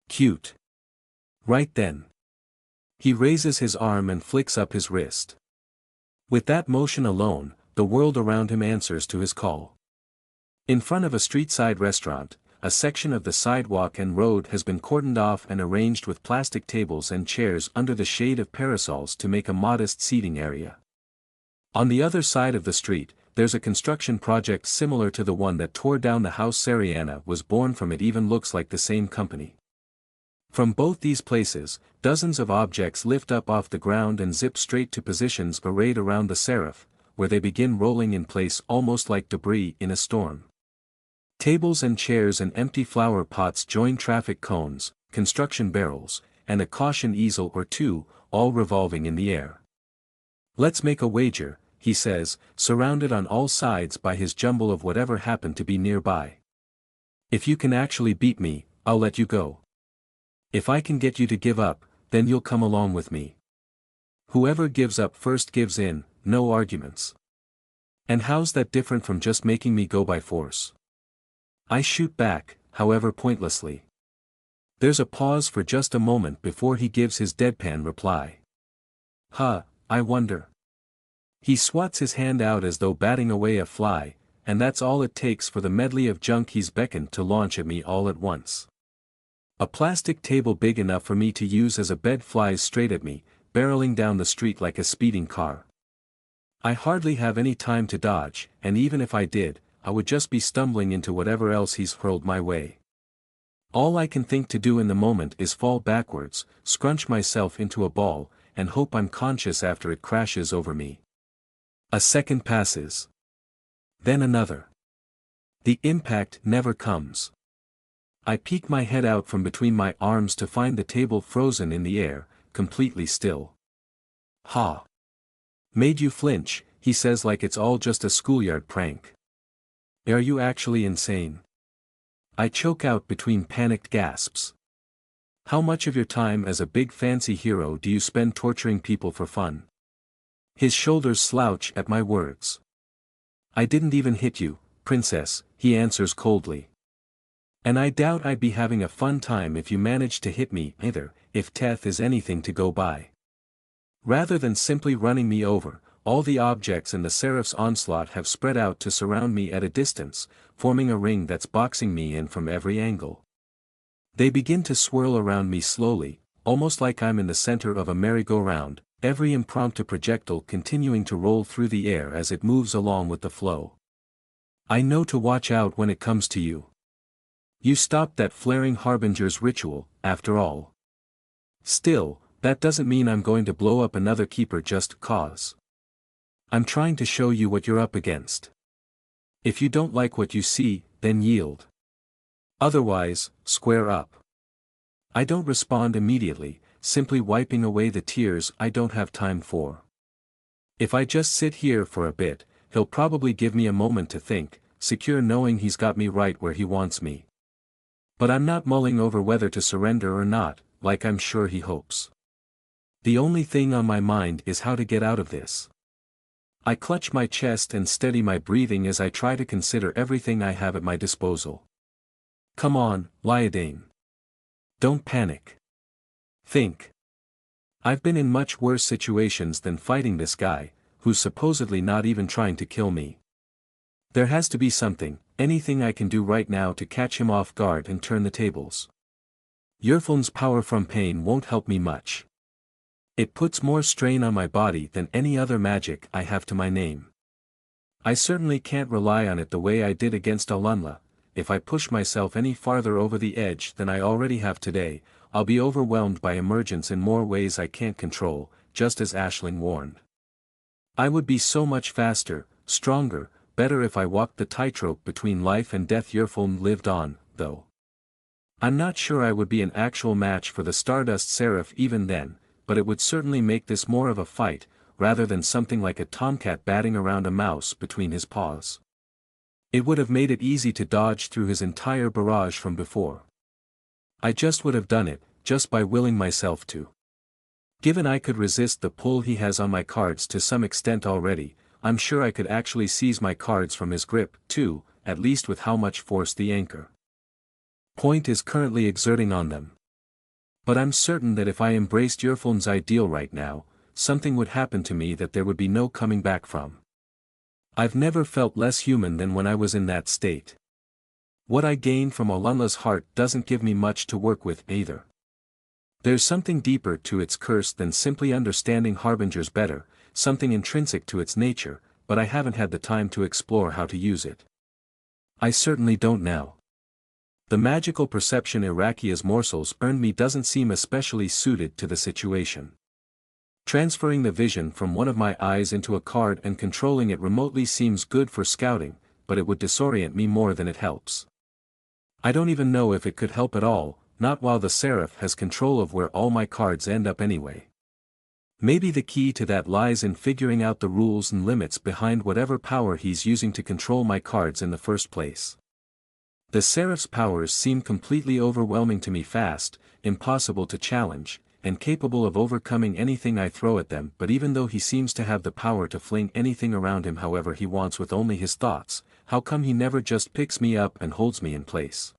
A: "Cute. Right then." He raises his arm and flicks up his wrist. With that motion alone, the world around him answers to his call. In front of a street-side restaurant, a section of the sidewalk and road has been cordoned off and arranged with plastic tables and chairs under the shade of parasols to make a modest seating area. On the other side of the street, there's a construction project similar to the one that tore down the house Sariana was born from. It even looks like the same company. From both these places, dozens of objects lift up off the ground and zip straight to positions arrayed around the Seraph, where they begin rolling in place almost like debris in a storm. Tables and chairs and empty flower pots join traffic cones, construction barrels, and a caution easel or two, all revolving in the air. "Let's make a wager," he says, surrounded on all sides by his jumble of whatever happened to be nearby. "If you can actually beat me, I'll let you go. If I can get you to give up, then you'll come along with me. Whoever gives up first gives in, no arguments." "And how's that different from just making me go by force?" I shoot back, however pointlessly. There's a pause for just a moment before he gives his deadpan reply. "Huh, I wonder." He swats his hand out as though batting away a fly, and that's all it takes for the medley of junk he's beckoned to launch at me all at once. A plastic table big enough for me to use as a bed flies straight at me, barreling down the street like a speeding car. I hardly have any time to dodge, and even if I did, I would just be stumbling into whatever else he's hurled my way. All I can think to do in the moment is fall backwards, scrunch myself into a ball, and hope I'm conscious after it crashes over me. A second passes. Then another. The impact never comes. I peek my head out from between my arms to find the table frozen in the air, completely still. "Ha! Made you flinch," he says like it's all just a schoolyard prank. "Are you actually insane?" I choke out between panicked gasps. "How much of your time as a big fancy hero do you spend torturing people for fun?" His shoulders slouch at my words. "I didn't even hit you, princess," he answers coldly. "And I doubt I'd be having a fun time if you managed to hit me either, if death is anything to go by." Rather than simply running me over, all the objects in the Seraph's onslaught have spread out to surround me at a distance, forming a ring that's boxing me in from every angle. They begin to swirl around me slowly, almost like I'm in the center of a merry-go-round, every impromptu projectile continuing to roll through the air as it moves along with the flow. I know to watch out when it comes to you. You stopped that flaring harbinger's ritual, after all. Still, that doesn't mean I'm going to blow up another keeper just 'cause. I'm trying to show you what you're up against. If you don't like what you see, then yield. Otherwise, square up. I don't respond immediately, simply wiping away the tears I don't have time for. If I just sit here for a bit, he'll probably give me a moment to think, secure knowing he's got me right where he wants me. But I'm not mulling over whether to surrender or not, like I'm sure he hopes. The only thing on my mind is how to get out of this. I clutch my chest and steady my breathing as I try to consider everything I have at my disposal. Come on, Lyodane. Don't panic. Think. I've been in much worse situations than fighting this guy, who's supposedly not even trying to kill me. There has to be something, anything I can do right now to catch him off guard and turn the tables. Yrfln's power from pain won't help me much. It puts more strain on my body than any other magic I have to my name. I certainly can't rely on it the way I did against Alunla. If I push myself any farther over the edge than I already have today, I'll be overwhelmed by emergence in more ways I can't control, just as Aisling warned. I would be so much faster, stronger, better if I walked the tightrope between life and death Yrfln lived on, though. I'm not sure I would be an actual match for the Stardust Seraph even then, but it would certainly make this more of a fight, rather than something like a tomcat batting around a mouse between his paws. It would have made it easy to dodge through his entire barrage from before. I just would have done it, just by willing myself to. Given I could resist the pull he has on my cards to some extent already, I'm sure I could actually seize my cards from his grip, too, at least with how much force the anchor point is currently exerting on them. But I'm certain that if I embraced Yrfln's ideal right now, something would happen to me that there would be no coming back from. I've never felt less human than when I was in that state. What I gained from Alunla's heart doesn't give me much to work with either. There's something deeper to its curse than simply understanding harbingers better, something intrinsic to its nature, but I haven't had the time to explore how to use it. I certainly don't now. The magical perception Irakia's morsels earned me doesn't seem especially suited to the situation. Transferring the vision from one of my eyes into a card and controlling it remotely seems good for scouting, but it would disorient me more than it helps. I don't even know if it could help at all, not while the Seraph has control of where all my cards end up anyway. Maybe the key to that lies in figuring out the rules and limits behind whatever power he's using to control my cards in the first place. The Seraph's powers seem completely overwhelming to me, fast, impossible to challenge, and capable of overcoming anything I throw at them. But even though he seems to have the power to fling anything around him however he wants with only his thoughts, how come he never just picks me up and holds me in place?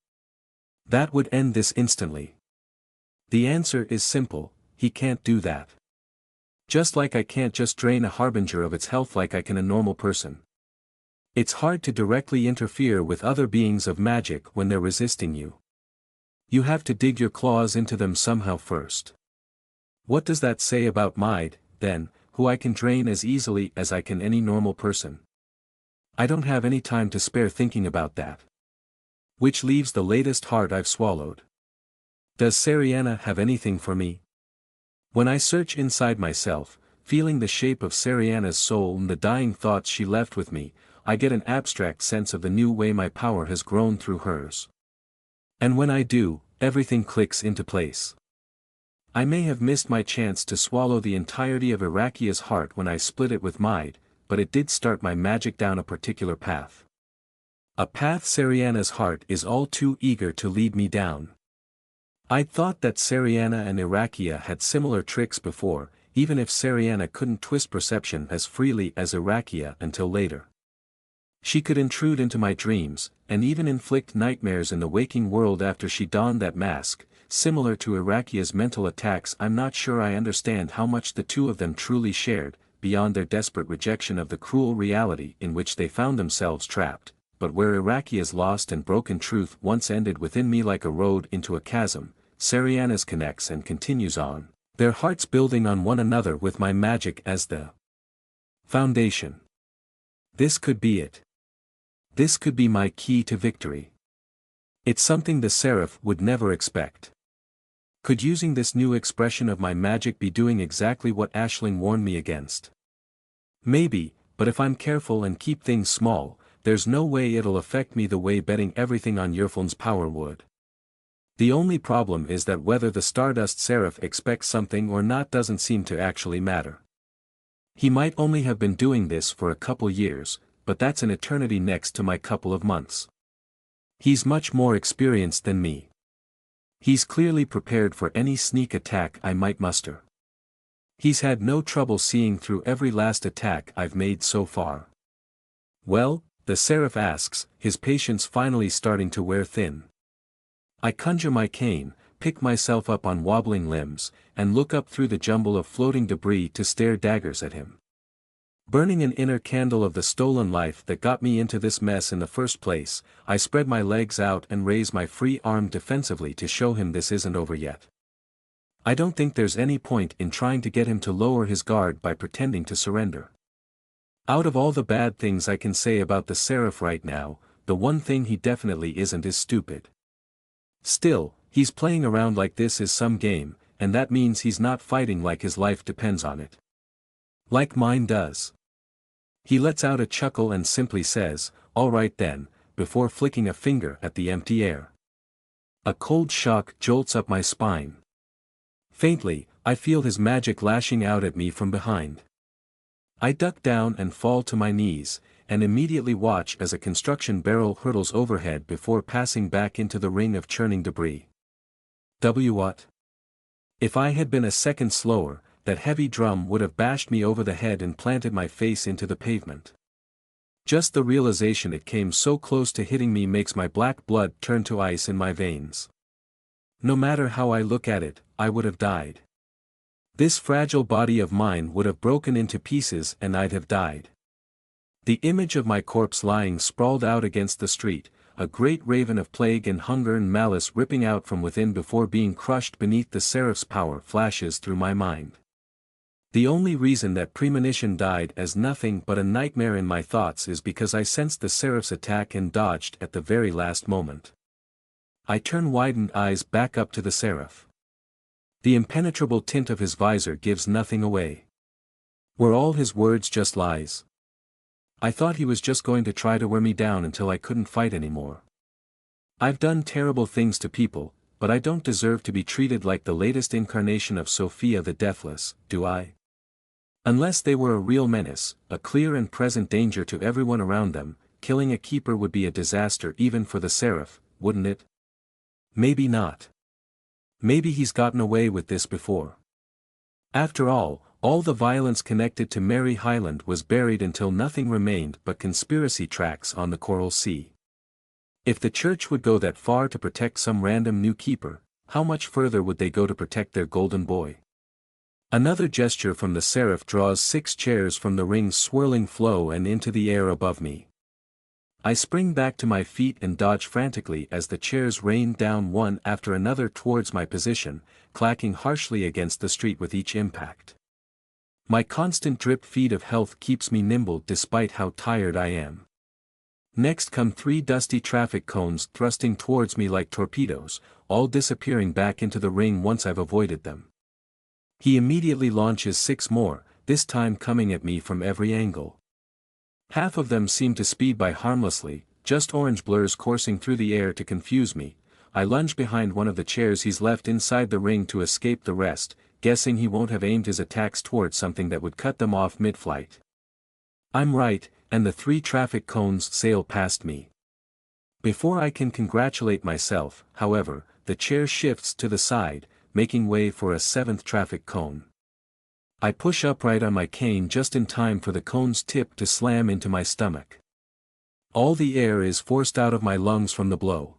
A: That would end this instantly. The answer is simple: he can't do that. Just like I can't just drain a harbinger of its health like I can a normal person. It's hard to directly interfere with other beings of magic when they're resisting you. You have to dig your claws into them somehow first. What does that say about Maid, then, who I can drain as easily as I can any normal person? I don't have any time to spare thinking about that. Which leaves the latest heart I've swallowed. Does Seriana have anything for me? When I search inside myself, feeling the shape of Seriana's soul and the dying thoughts she left with me, I get an abstract sense of the new way my power has grown through hers. And when I do, everything clicks into place. I may have missed my chance to swallow the entirety of Irakia's heart when I split it with Maid, but it did start my magic down a particular path. A path Seriana's heart is all too eager to lead me down. I'd thought that Seriana and Irakia had similar tricks before, even if Seriana couldn't twist perception as freely as Irakia until later. She could intrude into my dreams, and even inflict nightmares in the waking world after she donned that mask, similar to Irakia's mental attacks. I'm not sure I understand how much the two of them truly shared, beyond their desperate rejection of the cruel reality in which they found themselves trapped, but where Irakia's lost and broken truth once ended within me like a road into a chasm, Seriana's connects and continues on, their hearts building on one another with my magic as the foundation. This could be it. This could be my key to victory. It's something the Seraph would never expect. Could using this new expression of my magic be doing exactly what Aisling warned me against? Maybe, but if I'm careful and keep things small, there's no way it'll affect me the way betting everything on Yerflun's power would. The only problem is that whether the Stardust Seraph expects something or not doesn't seem to actually matter. He might only have been doing this for a couple years, but that's an eternity next to my couple of months. He's much more experienced than me. He's clearly prepared for any sneak attack I might muster. He's had no trouble seeing through every last attack I've made so far. Well, the Seraph asks, his patience finally starting to wear thin. I conjure my cane, pick myself up on wobbling limbs, and look up through the jumble of floating debris to stare daggers at him. Burning an inner candle of the stolen life that got me into this mess in the first place, I spread my legs out and raise my free arm defensively to show him this isn't over yet. I don't think there's any point in trying to get him to lower his guard by pretending to surrender. Out of all the bad things I can say about the Seraph right now, the one thing he definitely isn't is stupid. Still, he's playing around like this is some game, and that means he's not fighting like his life depends on it. Like mine does. He lets out a chuckle and simply says, "All right then," before flicking a finger at the empty air. A cold shock jolts up my spine. Faintly, I feel his magic lashing out at me from behind. I duck down and fall to my knees, and immediately watch as a construction barrel hurtles overhead before passing back into the ring of churning debris. What? If I had been a second slower, that heavy drum would have bashed me over the head and planted my face into the pavement. Just the realization it came so close to hitting me makes my black blood turn to ice in my veins. No matter how I look at it, I would have died. This fragile body of mine would have broken into pieces and I'd have died. The image of my corpse lying sprawled out against the street, a great raven of plague and hunger and malice ripping out from within before being crushed beneath the Seraph's power flashes through my mind. The only reason that premonition died as nothing but a nightmare in my thoughts is because I sensed the Seraph's attack and dodged at the very last moment. I turn widened eyes back up to the Seraph. The impenetrable tint of his visor gives nothing away. Were all his words just lies? I thought he was just going to try to wear me down until I couldn't fight anymore. I've done terrible things to people, but I don't deserve to be treated like the latest incarnation of Sophia the Deathless, do I? Unless they were a real menace, a clear and present danger to everyone around them, killing a keeper would be a disaster even for the Seraph, wouldn't it? Maybe not. Maybe he's gotten away with this before. After all the violence connected to Mary Highland was buried until nothing remained but conspiracy tracks on the Coral Sea. If the church would go that far to protect some random new keeper, how much further would they go to protect their golden boy? Another gesture from the Seraph draws 6 chairs from the ring's swirling flow and into the air above me. I spring back to my feet and dodge frantically as the chairs rain down one after another towards my position, clacking harshly against the street with each impact. My constant drip feed of health keeps me nimble despite how tired I am. Next come 3 dusty traffic cones thrusting towards me like torpedoes, all disappearing back into the ring once I've avoided them. He immediately launches 6 more, this time coming at me from every angle. Half of them seem to speed by harmlessly, just orange blurs coursing through the air to confuse me. I lunge behind one of the chairs he's left inside the ring to escape the rest, guessing he won't have aimed his attacks towards something that would cut them off mid-flight. I'm right, and the 3 traffic cones sail past me. Before I can congratulate myself, however, the chair shifts to the side, making way for a 7th traffic cone. I push upright on my cane just in time for the cone's tip to slam into my stomach. All the air is forced out of my lungs from the blow.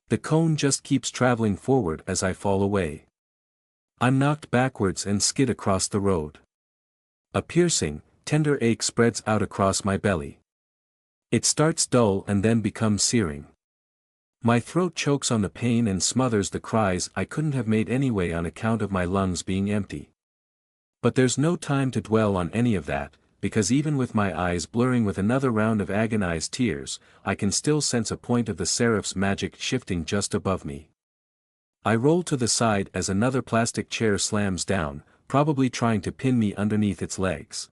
A: The cone just keeps traveling forward as I fall away. I'm knocked backwards and skid across the road. A piercing, tender ache spreads out across my belly. It starts dull and then becomes searing. My throat chokes on the pain and smothers the cries I couldn't have made anyway on account of my lungs being empty. But there's no time to dwell on any of that, because even with my eyes blurring with another round of agonized tears, I can still sense a point of the Seraph's magic shifting just above me. I roll to the side as another plastic chair slams down, probably trying to pin me underneath its legs.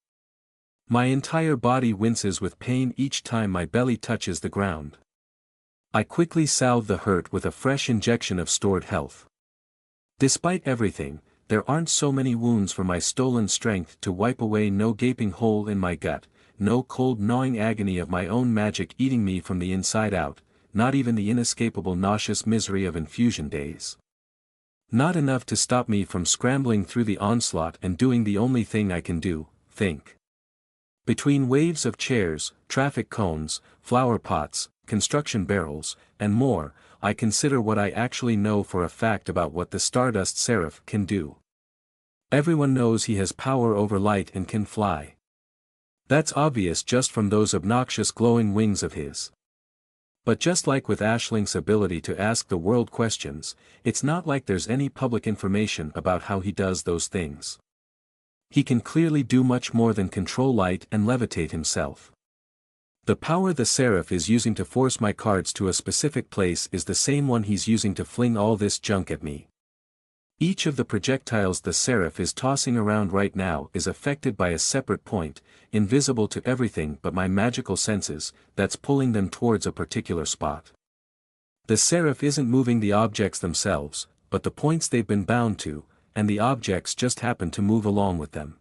A: My entire body winces with pain each time my belly touches the ground. I quickly salve the hurt with a fresh injection of stored health. Despite everything, there aren't so many wounds for my stolen strength to wipe away, no gaping hole in my gut, no cold gnawing agony of my own magic eating me from the inside out, not even the inescapable nauseous misery of infusion days. Not enough to stop me from scrambling through the onslaught and doing the only thing I can do, think. Between waves of chairs, traffic cones, flower pots, construction barrels, and more, I consider what I actually know for a fact about what the Stardust Seraph can do. Everyone knows he has power over light and can fly. That's obvious just from those obnoxious glowing wings of his. But just like with Ashlink's ability to ask the world questions, it's not like there's any public information about how he does those things. He can clearly do much more than control light and levitate himself. The power the Seraph is using to force my cards to a specific place is the same one he's using to fling all this junk at me. Each of the projectiles the Seraph is tossing around right now is affected by a separate point, invisible to everything but my magical senses, that's pulling them towards a particular spot. The Seraph isn't moving the objects themselves, but the points they've been bound to, and the objects just happen to move along with them.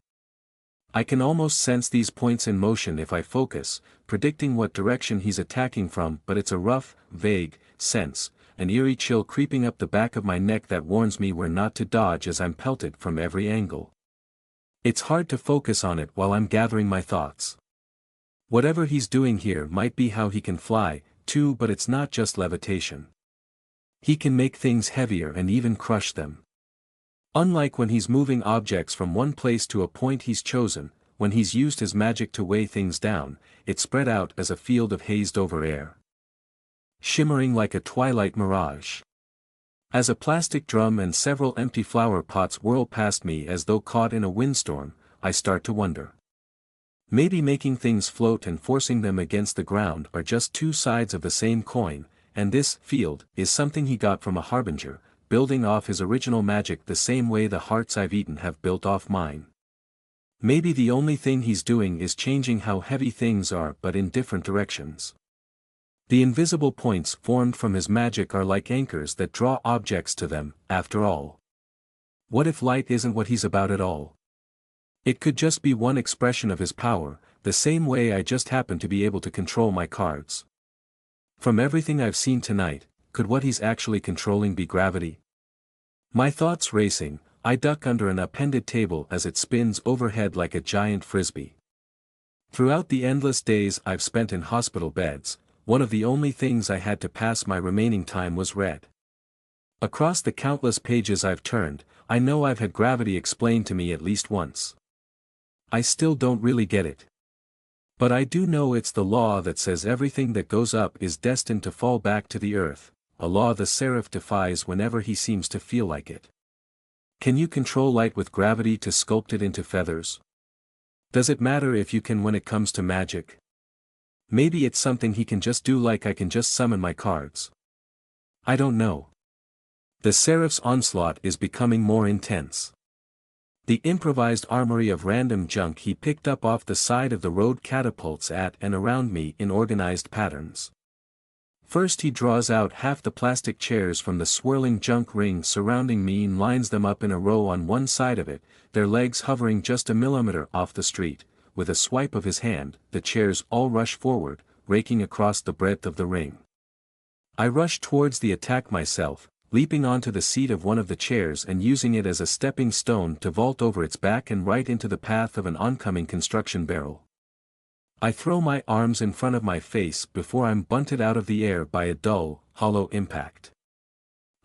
A: I can almost sense these points in motion if I focus, predicting what direction he's attacking from, but it's a rough, vague sense, an eerie chill creeping up the back of my neck that warns me where not to dodge as I'm pelted from every angle. It's hard to focus on it while I'm gathering my thoughts. Whatever he's doing here might be how he can fly, too, but it's not just levitation. He can make things heavier and even crush them. Unlike when he's moving objects from one place to a point he's chosen, when he's used his magic to weigh things down, it's spread out as a field of hazed over air, shimmering like a twilight mirage. As a plastic drum and several empty flower pots whirl past me as though caught in a windstorm, I start to wonder. Maybe making things float and forcing them against the ground are just 2 sides of the same coin, and this field is something he got from a harbinger, building off his original magic the same way the hearts I've eaten have built off mine. Maybe the only thing he's doing is changing how heavy things are, but in different directions. The invisible points formed from his magic are like anchors that draw objects to them, after all. What if light isn't what he's about at all? It could just be one expression of his power, the same way I just happen to be able to control my cards. From everything I've seen tonight, could what he's actually controlling be gravity? My thoughts racing, I duck under an appended table as it spins overhead like a giant frisbee. Throughout the endless days I've spent in hospital beds, one of the only things I had to pass my remaining time was read. Across the countless pages I've turned, I know I've had gravity explained to me at least once. I still don't really get it. But I do know it's the law that says everything that goes up is destined to fall back to the earth, a law the Seraph defies whenever he seems to feel like it. Can you control light with gravity to sculpt it into feathers? Does it matter if you can when it comes to magic? Maybe it's something he can just do like I can just summon my cards. I don't know. The Seraph's onslaught is becoming more intense. The improvised armory of random junk he picked up off the side of the road catapults at and around me in organized patterns. First he draws out half the plastic chairs from the swirling junk ring surrounding me and lines them up in a row on one side of it, their legs hovering just a millimeter off the street. With a swipe of his hand, the chairs all rush forward, raking across the breadth of the ring. I rush towards the attack myself, leaping onto the seat of one of the chairs and using it as a stepping stone to vault over its back and right into the path of an oncoming construction barrel. I throw my arms in front of my face before I'm bunted out of the air by a dull, hollow impact.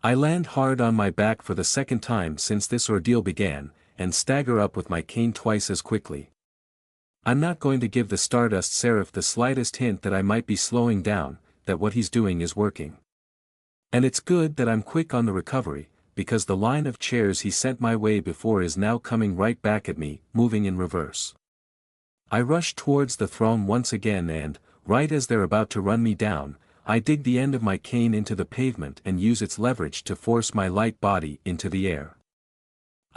A: I land hard on my back for the second time since this ordeal began, and stagger up with my cane twice as quickly. I'm not going to give the Stardust Seraph the slightest hint that I might be slowing down, that what he's doing is working. And it's good that I'm quick on the recovery, because the line of chairs he sent my way before is now coming right back at me, moving in reverse. I rush towards the throne once again and, right as they're about to run me down, I dig the end of my cane into the pavement and use its leverage to force my light body into the air.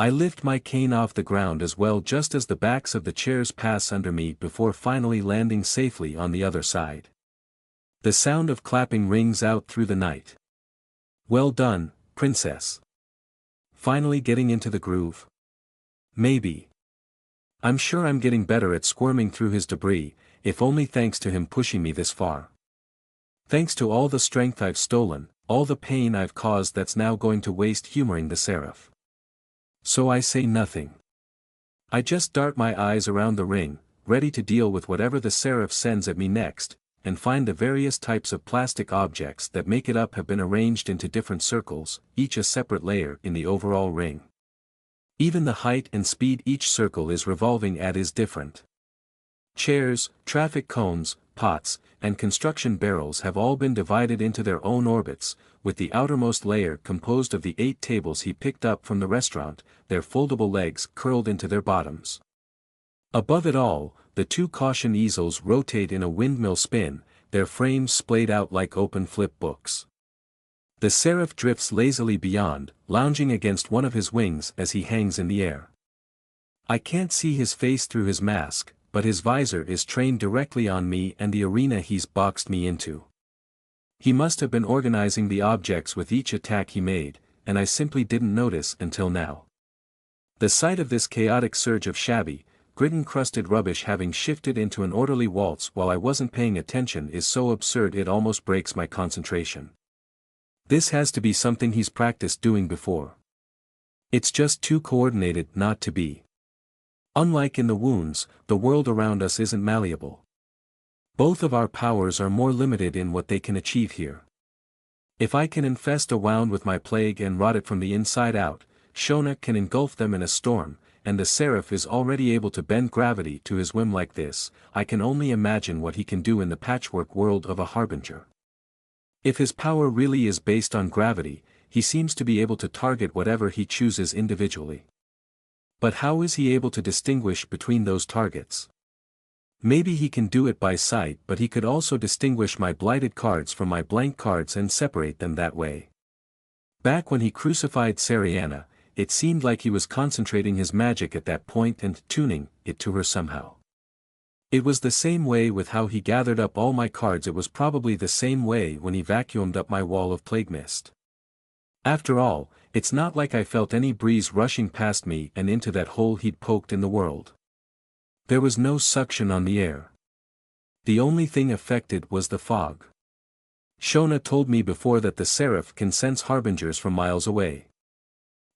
A: I lift my cane off the ground as well just as the backs of the chairs pass under me before finally landing safely on the other side. The sound of clapping rings out through the night. Well done, princess. Finally getting into the groove? Maybe. I'm sure I'm getting better at squirming through his debris, if only thanks to him pushing me this far. Thanks to all the strength I've stolen, all the pain I've caused that's now going to waste humoring the Seraph. So I say nothing. I just dart my eyes around the ring, ready to deal with whatever the Seraph sends at me next, and find the various types of plastic objects that make it up have been arranged into different circles, each a separate layer in the overall ring. Even the height and speed each circle is revolving at is different. Chairs, traffic cones, pots, and construction barrels have all been divided into their own orbits, with the outermost layer composed of the 8 tables he picked up from the restaurant, their foldable legs curled into their bottoms. Above it all, the 2 caution easels rotate in a windmill spin, their frames splayed out like open flip books. The Seraph drifts lazily beyond, lounging against one of his wings as he hangs in the air. I can't see his face through his mask, but his visor is trained directly on me and the arena he's boxed me into. He must have been organizing the objects with each attack he made, and I simply didn't notice until now. The sight of this chaotic surge of shabby, grit-encrusted rubbish having shifted into an orderly waltz while I wasn't paying attention is so absurd it almost breaks my concentration. This has to be something he's practiced doing before. It's just too coordinated not to be. Unlike in the wounds, the world around us isn't malleable. Both of our powers are more limited in what they can achieve here. If I can infest a wound with my plague and rot it from the inside out, Shona can engulf them in a storm, and the Seraph is already able to bend gravity to his whim like this. I can only imagine what he can do in the patchwork world of a harbinger. If his power really is based on gravity, he seems to be able to target whatever he chooses individually. But how is he able to distinguish between those targets? Maybe he can do it by sight, but he could also distinguish my blighted cards from my blank cards and separate them that way. Back when he crucified Sariana, it seemed like he was concentrating his magic at that point and tuning it to her somehow. It was the same way with how he gathered up all my cards. It was probably the same way when he vacuumed up my wall of plague mist. After all, it's not like I felt any breeze rushing past me and into that hole he'd poked in the world. There was no suction on the air. The only thing affected was the fog. Shona told me before that the Seraph can sense harbingers from miles away.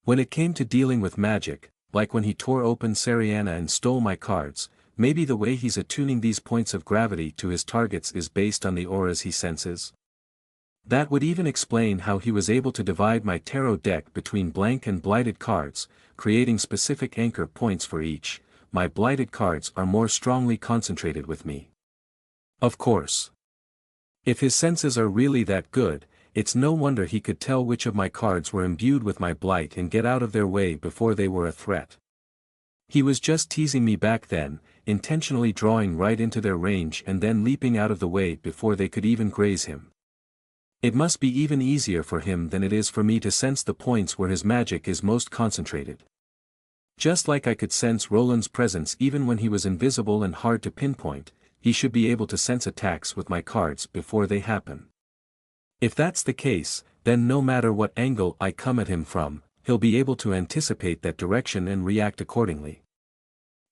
A: When it came to dealing with magic, like when he tore open Sariana and stole my cards, maybe the way he's attuning these points of gravity to his targets is based on the auras he senses. That would even explain how he was able to divide my tarot deck between blank and blighted cards, creating specific anchor points for each. My blighted cards are more strongly concentrated with me. Of course. If his senses are really that good, it's no wonder he could tell which of my cards were imbued with my blight and get out of their way before they were a threat. He was just teasing me back then, intentionally drawing right into their range and then leaping out of the way before they could even graze him. It must be even easier for him than it is for me to sense the points where his magic is most concentrated. Just like I could sense Roland's presence even when he was invisible and hard to pinpoint, he should be able to sense attacks with my cards before they happen. If that's the case, then no matter what angle I come at him from, he'll be able to anticipate that direction and react accordingly.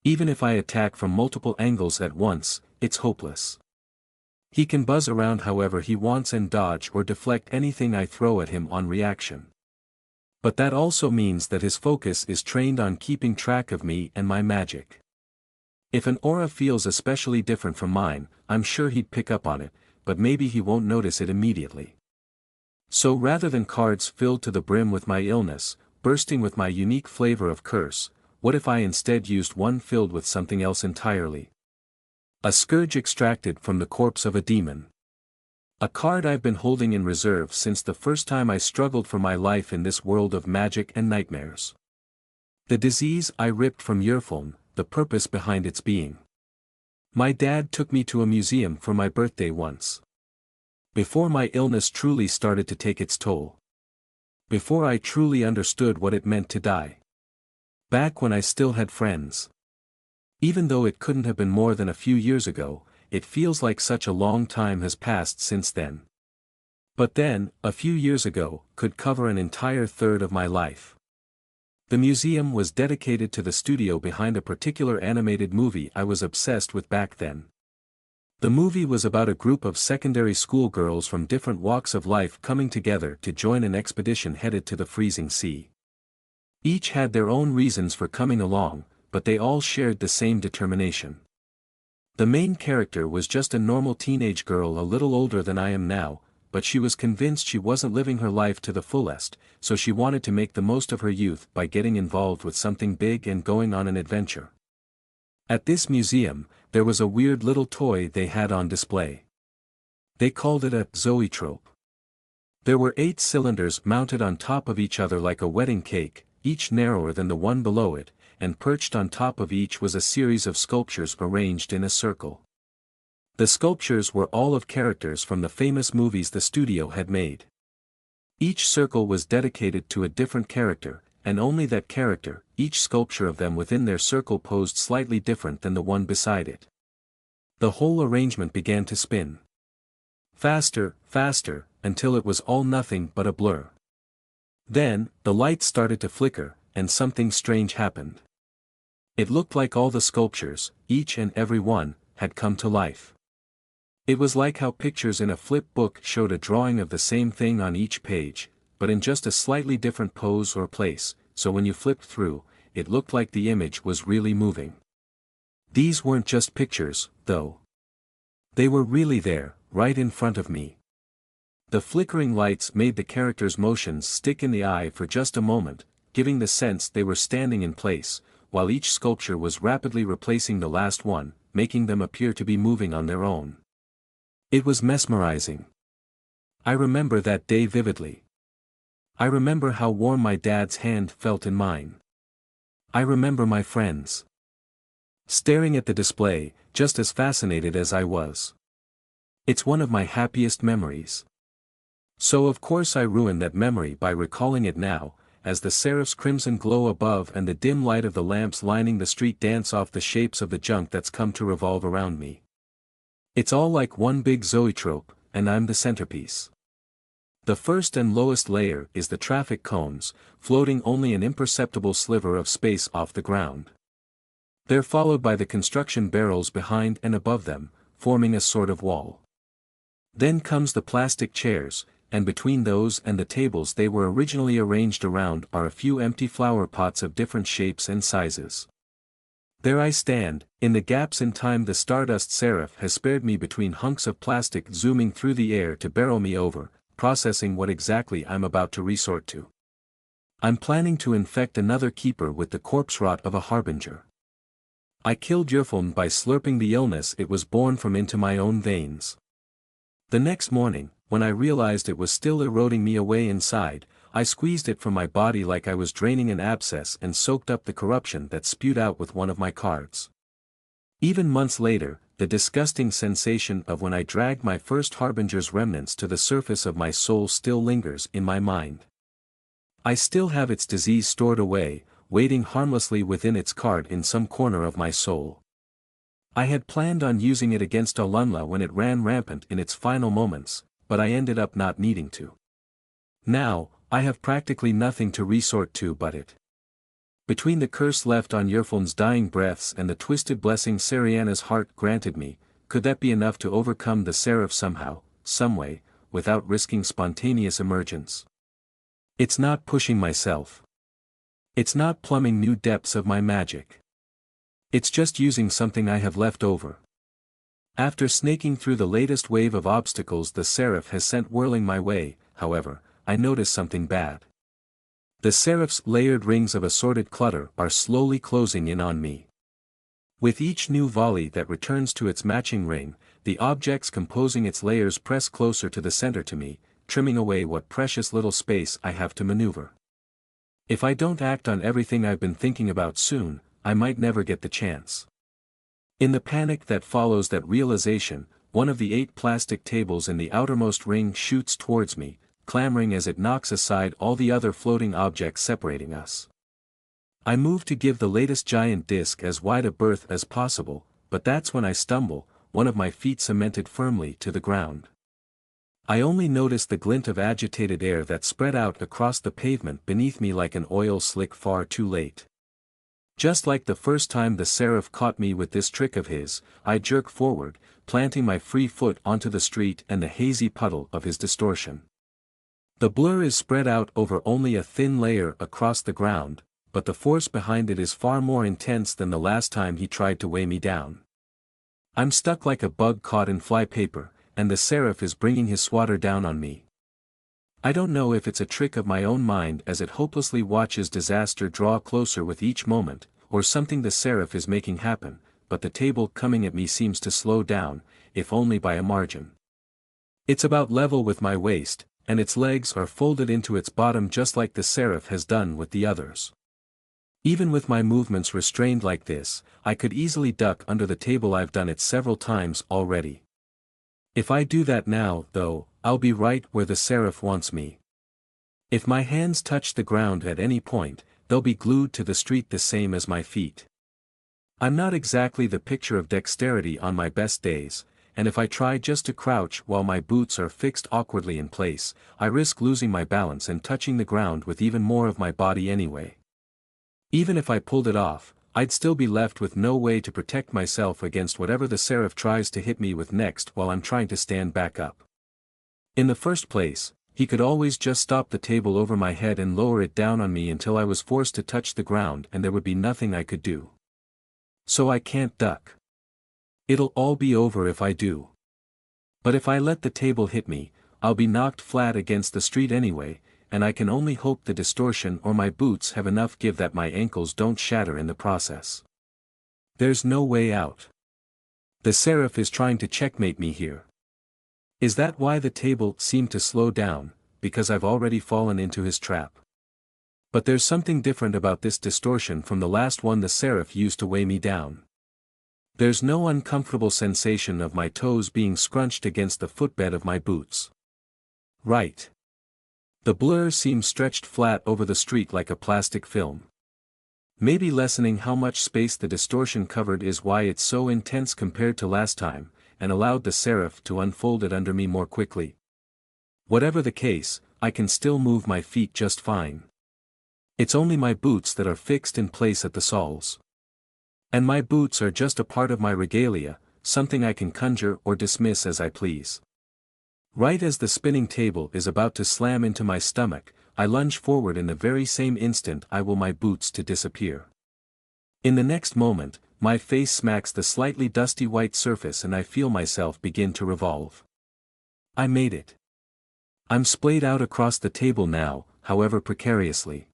A: Even if I attack from multiple angles at once, it's hopeless. He can buzz around however he wants and dodge or deflect anything I throw at him on reaction. But that also means that his focus is trained on keeping track of me and my magic. If an aura feels especially different from mine, I'm sure he'd pick up on it, but maybe he won't notice it immediately. So rather than cards filled to the brim with my illness, bursting with my unique flavor of curse, what if I instead used one filled with something else entirely? A scourge extracted from the corpse of a demon. A card I've been holding in reserve since the first time I struggled for my life in this world of magic and nightmares. The disease I ripped from Yerfilm, the purpose behind its being. My dad took me to a museum for my birthday once. Before my illness truly started to take its toll. Before I truly understood what it meant to die. Back when I still had friends. Even though it couldn't have been more than a few years ago, it feels like such a long time has passed since then. But then, a few years ago, could cover an entire third of my life. The museum was dedicated to the studio behind a particular animated movie I was obsessed with back then. The movie was about a group of secondary school girls from different walks of life coming together to join an expedition headed to the freezing sea. Each had their own reasons for coming along, but they all shared the same determination. The main character was just a normal teenage girl a little older than I am now, but she was convinced she wasn't living her life to the fullest, so she wanted to make the most of her youth by getting involved with something big and going on an adventure. At this museum, there was a weird little toy they had on display. They called it a zoetrope. There were 8 cylinders mounted on top of each other like a wedding cake, each narrower than the one below it, and perched on top of each was a series of sculptures arranged in a circle. The sculptures were all of characters from the famous movies the studio had made. Each circle was dedicated to a different character, and only that character, each sculpture of them within their circle posed slightly different than the one beside it. The whole arrangement began to spin. Faster, faster, until it was all nothing but a blur. Then, the lights started to flicker, and something strange happened. It looked like all the sculptures, each and every one, had come to life. It was like how pictures in a flip book showed a drawing of the same thing on each page, but in just a slightly different pose or place, so when you flipped through, it looked like the image was really moving. These weren't just pictures, though. They were really there, right in front of me. The flickering lights made the characters' motions stick in the eye for just a moment, giving the sense they were standing in place, while each sculpture was rapidly replacing the last one, making them appear to be moving on their own. It was mesmerizing. I remember that day vividly. I remember how warm my dad's hand felt in mine. I remember my friends staring at the display, just as fascinated as I was. It's one of my happiest memories. So of course I ruined that memory by recalling it now, as the Seraph's crimson glow above and the dim light of the lamps lining the street dance off the shapes of the junk that's come to revolve around me. It's all like one big zoetrope, and I'm the centerpiece. The first and lowest layer is the traffic cones, floating only an imperceptible sliver of space off the ground. They're followed by the construction barrels behind and above them, forming a sort of wall. Then comes the plastic chairs, and between those and the tables they were originally arranged around are a few empty flower pots of different shapes and sizes. There I stand, in the gaps in time the stardust Seraph has spared me between hunks of plastic zooming through the air to barrel me over, processing what exactly I'm about to resort to. I'm planning to infect another keeper with the corpse rot of a harbinger. I killed Yerfilm by slurping the illness it was born from into my own veins. The next morning, when I realized it was still eroding me away inside, I squeezed it from my body like I was draining an abscess and soaked up the corruption that spewed out with one of my cards. Even months later, the disgusting sensation of when I dragged my first harbinger's remnants to the surface of my soul still lingers in my mind. I still have its disease stored away, waiting harmlessly within its card in some corner of my soul. I had planned on using it against Alunla when it ran rampant in its final moments, but I ended up not needing to. Now, I have practically nothing to resort to but it. Between the curse left on Yerfilm's dying breaths and the twisted blessing Seriana's heart granted me, could that be enough to overcome the Seraph somehow, someway, without risking spontaneous emergence? It's not pushing myself. It's not plumbing new depths of my magic. It's just using something I have left over. After snaking through the latest wave of obstacles the Seraph has sent whirling my way, however, I notice something bad. The Seraph's layered rings of assorted clutter are slowly closing in on me. With each new volley that returns to its matching ring, the objects composing its layers press closer to the center to me, trimming away what precious little space I have to maneuver. If I don't act on everything I've been thinking about soon, I might never get the chance. In the panic that follows that realization, one of the 8 plastic tables in the outermost ring shoots towards me, clamoring as it knocks aside all the other floating objects separating us. I move to give the latest giant disc as wide a berth as possible, but that's when I stumble, one of my feet cemented firmly to the ground. I only notice the glint of agitated air that spread out across the pavement beneath me like an oil slick far too late. Just like the first time the Seraph caught me with this trick of his, I jerk forward, planting my free foot onto the street and the hazy puddle of his distortion. The blur is spread out over only a thin layer across the ground, but the force behind it is far more intense than the last time he tried to weigh me down. I'm stuck like a bug caught in fly paper, and the Seraph is bringing his swatter down on me. I don't know if it's a trick of my own mind as it hopelessly watches disaster draw closer with each moment, or something the Seraph is making happen, but the table coming at me seems to slow down, if only by a margin. It's about level with my waist, and its legs are folded into its bottom just like the Seraph has done with the others. Even with my movements restrained like this, I could easily duck under the table. I've done it several times already. If I do that now, though, I'll be right where the Seraph wants me. If my hands touch the ground at any point, they'll be glued to the street the same as my feet. I'm not exactly the picture of dexterity on my best days, and if I try just to crouch while my boots are fixed awkwardly in place, I risk losing my balance and touching the ground with even more of my body anyway. Even if I pulled it off, I'd still be left with no way to protect myself against whatever the Seraph tries to hit me with next while I'm trying to stand back up. In the first place, he could always just stop the table over my head and lower it down on me until I was forced to touch the ground, and there would be nothing I could do. So I can't duck. It'll all be over if I do. But if I let the table hit me, I'll be knocked flat against the street anyway, and I can only hope the distortion or my boots have enough give that my ankles don't shatter in the process. There's no way out. The Seraph is trying to checkmate me here. Is that why the table seemed to slow down, because I've already fallen into his trap? But there's something different about this distortion from the last one the Seraph used to weigh me down. There's no uncomfortable sensation of my toes being scrunched against the footbed of my boots. Right. The blur seems stretched flat over the street like a plastic film. Maybe lessening how much space the distortion covered is why it's so intense compared to last time, and allowed the Seraph to unfold it under me more quickly. Whatever the case, I can still move my feet just fine. It's only my boots that are fixed in place at the soles. And my boots are just a part of my regalia, something I can conjure or dismiss as I please. Right as the spinning table is about to slam into my stomach, I lunge forward in the very same instant I will my boots to disappear. In the next moment, my face smacks the slightly dusty white surface and I feel myself begin to revolve. I made it. I'm splayed out across the table now, however precariously.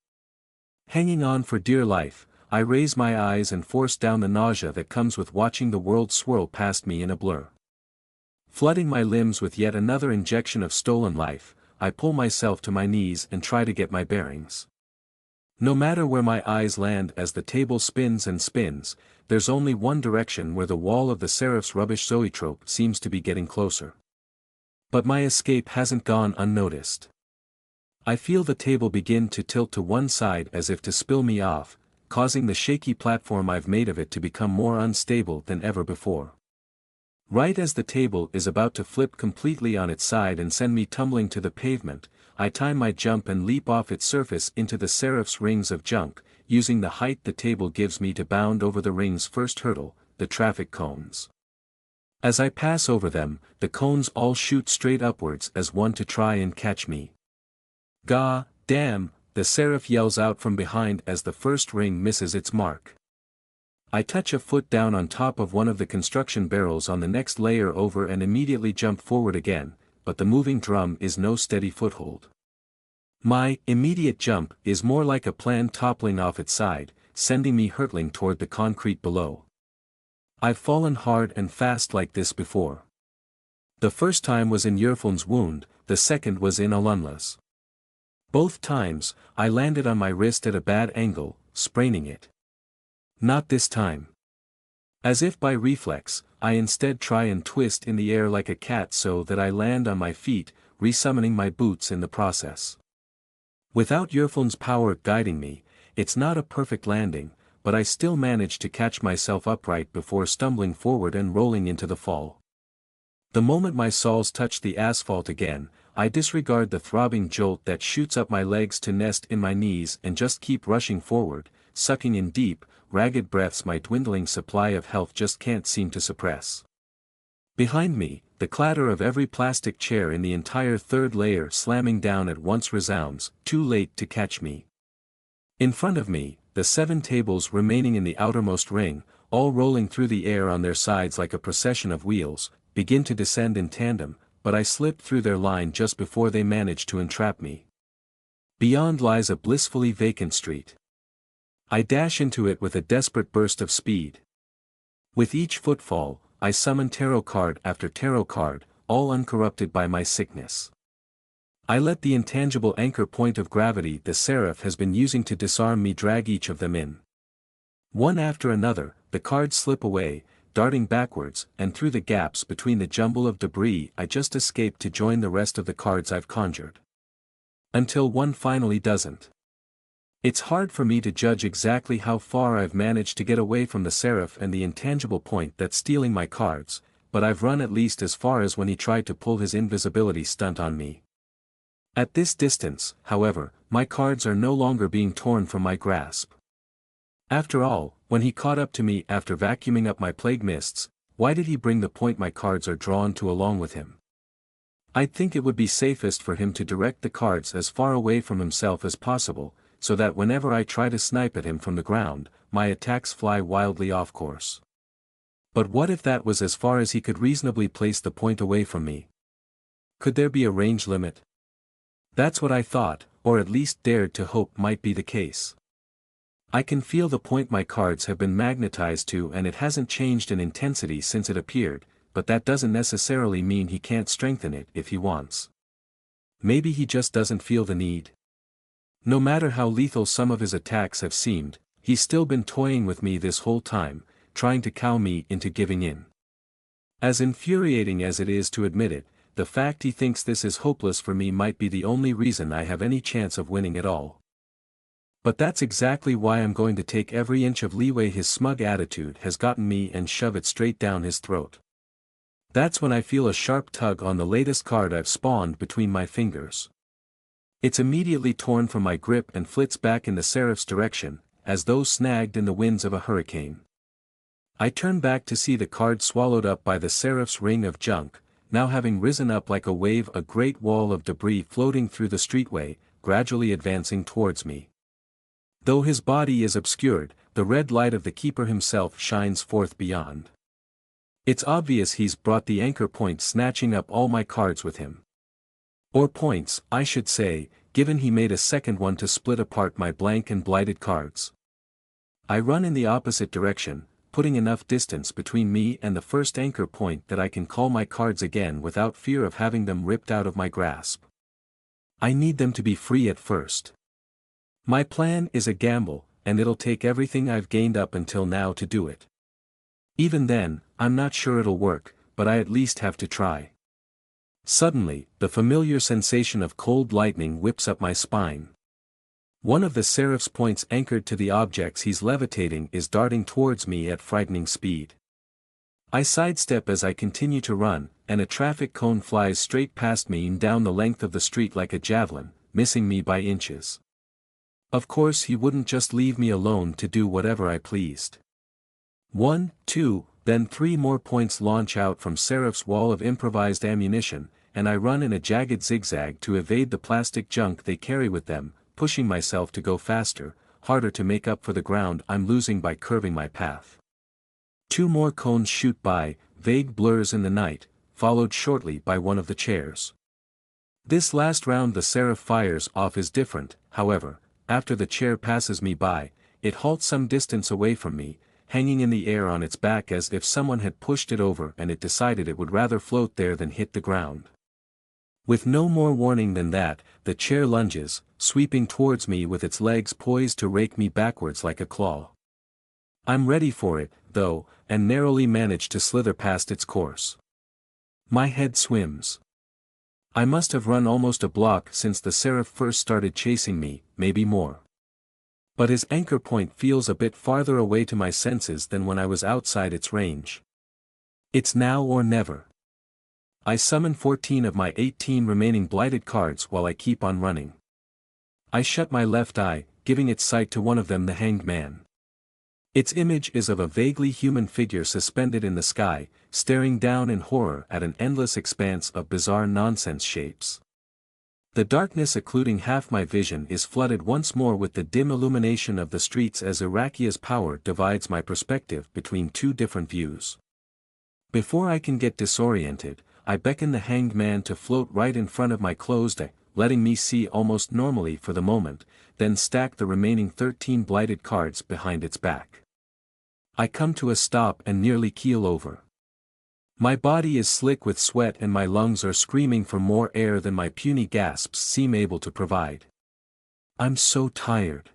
A: Hanging on for dear life, I raise my eyes and force down the nausea that comes with watching the world swirl past me in a blur. Flooding my limbs with yet another injection of stolen life, I pull myself to my knees and try to get my bearings. No matter where my eyes land as the table spins and spins, there's only one direction where the wall of the Seraph's rubbish zoetrope seems to be getting closer. But my escape hasn't gone unnoticed. I feel the table begin to tilt to one side as if to spill me off, causing the shaky platform I've made of it to become more unstable than ever before. Right as the table is about to flip completely on its side and send me tumbling to the pavement, I time my jump and leap off its surface into the Seraph's rings of junk, using the height the table gives me to bound over the ring's first hurdle, the traffic cones. As I pass over them, the cones all shoot straight upwards as one to try and catch me. "Gah, damn," the Seraph yells out from behind as the first ring misses its mark. I touch a foot down on top of one of the construction barrels on the next layer over and immediately jump forward again, but the moving drum is no steady foothold. My immediate jump is more like a planned toppling off its side, sending me hurtling toward the concrete below. I've fallen hard and fast like this before. The first time was in Yerfun's wound, the second was in Alunla's. Both times, I landed on my wrist at a bad angle, spraining it. Not this time. As if by reflex, I instead try and twist in the air like a cat so that I land on my feet, resummoning my boots in the process. Without Yerfun's power guiding me, it's not a perfect landing, but I still manage to catch myself upright before stumbling forward and rolling into the fall. The moment my soles touch the asphalt again, I disregard the throbbing jolt that shoots up my legs to nest in my knees and just keep rushing forward, sucking in deep, ragged breaths my dwindling supply of health just can't seem to suppress. Behind me, the clatter of every plastic chair in the entire third layer slamming down at once resounds, too late to catch me. In front of me, the 7 tables remaining in the outermost ring, all rolling through the air on their sides like a procession of wheels, begin to descend in tandem, but I slip through their line just before they manage to entrap me. Beyond lies a blissfully vacant street. I dash into it with a desperate burst of speed. With each footfall, I summon tarot card after tarot card, all uncorrupted by my sickness. I let the intangible anchor point of gravity the Seraph has been using to disarm me drag each of them in. One after another, the cards slip away, darting backwards and through the gaps between the jumble of debris I just escaped to join the rest of the cards I've conjured. Until one finally doesn't. It's hard for me to judge exactly how far I've managed to get away from the Seraph and the intangible point that's stealing my cards, but I've run at least as far as when he tried to pull his invisibility stunt on me. At this distance, however, my cards are no longer being torn from my grasp. After all, when he caught up to me after vacuuming up my plague mists, why did he bring the point my cards are drawn to along with him? I'd think it would be safest for him to direct the cards as far away from himself as possible, so that whenever I try to snipe at him from the ground, my attacks fly wildly off course. But what if that was as far as he could reasonably place the point away from me? Could there be a range limit? That's what I thought, or at least dared to hope might be the case. I can feel the point my cards have been magnetized to and it hasn't changed in intensity since it appeared, but that doesn't necessarily mean he can't strengthen it if he wants. Maybe he just doesn't feel the need. No matter how lethal some of his attacks have seemed, he's still been toying with me this whole time, trying to cow me into giving in. As infuriating as it is to admit it, the fact he thinks this is hopeless for me might be the only reason I have any chance of winning at all. But that's exactly why I'm going to take every inch of leeway his smug attitude has gotten me and shove it straight down his throat. That's when I feel a sharp tug on the latest card I've spawned between my fingers. It's immediately torn from my grip and flits back in the Seraph's direction, as though snagged in the winds of a hurricane. I turn back to see the card swallowed up by the Seraph's ring of junk, now having risen up like a wave, a great wall of debris floating through the streetway, gradually advancing towards me. Though his body is obscured, the red light of the keeper himself shines forth beyond. It's obvious he's brought the anchor point, snatching up all my cards with him. Or points, I should say, given he made a second one to split apart my blank and blighted cards. I run in the opposite direction, putting enough distance between me and the first anchor point that I can call my cards again without fear of having them ripped out of my grasp. I need them to be free at first. My plan is a gamble, and it'll take everything I've gained up until now to do it. Even then, I'm not sure it'll work, but I at least have to try. Suddenly, the familiar sensation of cold lightning whips up my spine. One of the Seraph's points anchored to the objects he's levitating is darting towards me at frightening speed. I sidestep as I continue to run, and a traffic cone flies straight past me and down the length of the street like a javelin, missing me by inches. Of course he wouldn't just leave me alone to do whatever I pleased. 1, 2, then 3 more points launch out from Seraph's wall of improvised ammunition, and I run in a jagged zigzag to evade the plastic junk they carry with them, pushing myself to go faster, harder to make up for the ground I'm losing by curving my path. 2 more cones shoot by, vague blurs in the night, followed shortly by one of the chairs. This last round the Seraph fires off is different, however. After the chair passes me by, it halts some distance away from me, hanging in the air on its back as if someone had pushed it over and it decided it would rather float there than hit the ground. With no more warning than that, the chair lunges, sweeping towards me with its legs poised to rake me backwards like a claw. I'm ready for it, though, and narrowly manage to slither past its course. My head swims. I must have run almost a block since the Seraph first started chasing me, maybe more. But his anchor point feels a bit farther away to my senses than when I was outside its range. It's now or never. I summon 14 of my 18 remaining blighted cards while I keep on running. I shut my left eye, giving its sight to one of them, the Hanged Man. Its image is of a vaguely human figure suspended in the sky, staring down in horror at an endless expanse of bizarre nonsense shapes. The darkness occluding half my vision is flooded once more with the dim illumination of the streets as Iraqia's power divides my perspective between 2 different views. Before I can get disoriented, I beckon the Hanged Man to float right in front of my closed eye, letting me see almost normally for the moment, then stack the remaining 13 blighted cards behind its back. I come to a stop and nearly keel over. My body is slick with sweat and my lungs are screaming for more air than my puny gasps seem able to provide. I'm so tired.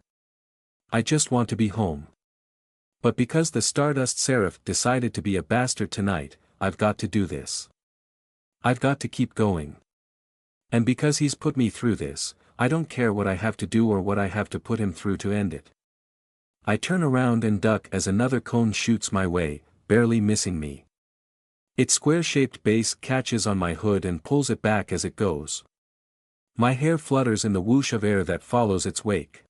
A: I just want to be home. But because the Stardust Seraph decided to be a bastard tonight, I've got to do this. I've got to keep going. And because he's put me through this, I don't care what I have to do or what I have to put him through to end it. I turn around and duck as another cone shoots my way, barely missing me. Its square-shaped base catches on my hood and pulls it back as it goes. My hair flutters in the whoosh of air that follows its wake.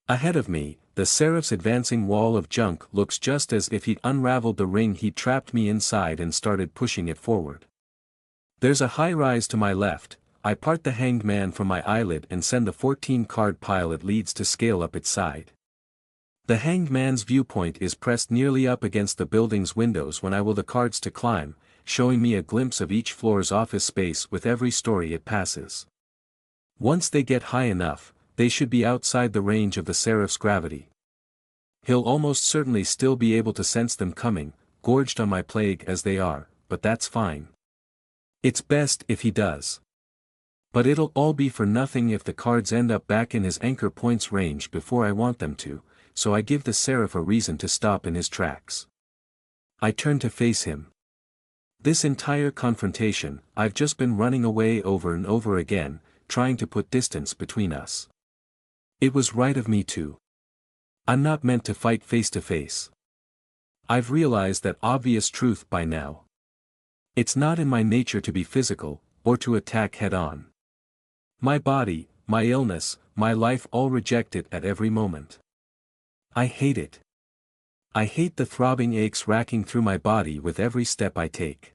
A: Ahead of me, the Seraph's advancing wall of junk looks just as if he'd unraveled the ring he'd trapped me inside and started pushing it forward. There's a high rise to my left. I part the Hanged Man from my eyelid and send the 14-card pile it leads to scale up its side. The Hanged Man's viewpoint is pressed nearly up against the building's windows when I will the cards to climb, showing me a glimpse of each floor's office space with every story it passes. Once they get high enough, they should be outside the range of the Seraph's gravity. He'll almost certainly still be able to sense them coming, gorged on my plague as they are, but that's fine. It's best if he does. But it'll all be for nothing if the cards end up back in his anchor point's range before I want them to, so I give the Seraph a reason to stop in his tracks. I turn to face him. This entire confrontation, I've just been running away over and over again, trying to put distance between us. It was right of me to. I'm not meant to fight face to face. I've realized that obvious truth by now. It's not in my nature to be physical, or to attack head-on. My body, my illness, my life all reject it at every moment. I hate it. I hate the throbbing aches racking through my body with every step I take.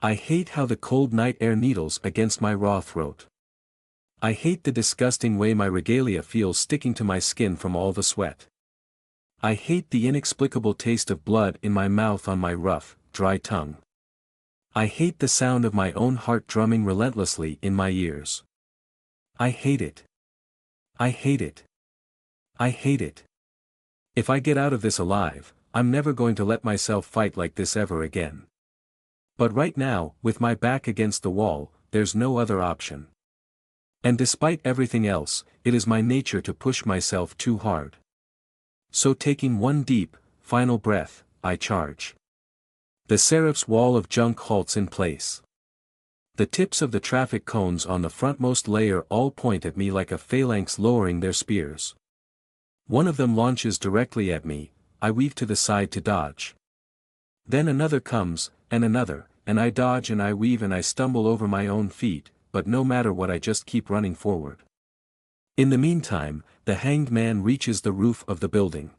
A: I hate how the cold night air needles against my raw throat. I hate the disgusting way my regalia feels sticking to my skin from all the sweat. I hate the inexplicable taste of blood in my mouth on my rough, dry tongue. I hate the sound of my own heart drumming relentlessly in my ears. I hate it. I hate it. I hate it. If I get out of this alive, I'm never going to let myself fight like this ever again. But right now, with my back against the wall, there's no other option. And despite everything else, it is my nature to push myself too hard. So taking one deep, final breath, I charge. The Seraph's wall of junk halts in place. The tips of the traffic cones on the frontmost layer all point at me like a phalanx lowering their spears. One of them launches directly at me, I weave to the side to dodge. Then another comes, and I dodge and I weave and I stumble over my own feet, but no matter what I just keep running forward. In the meantime, the hanged man reaches the roof of the building.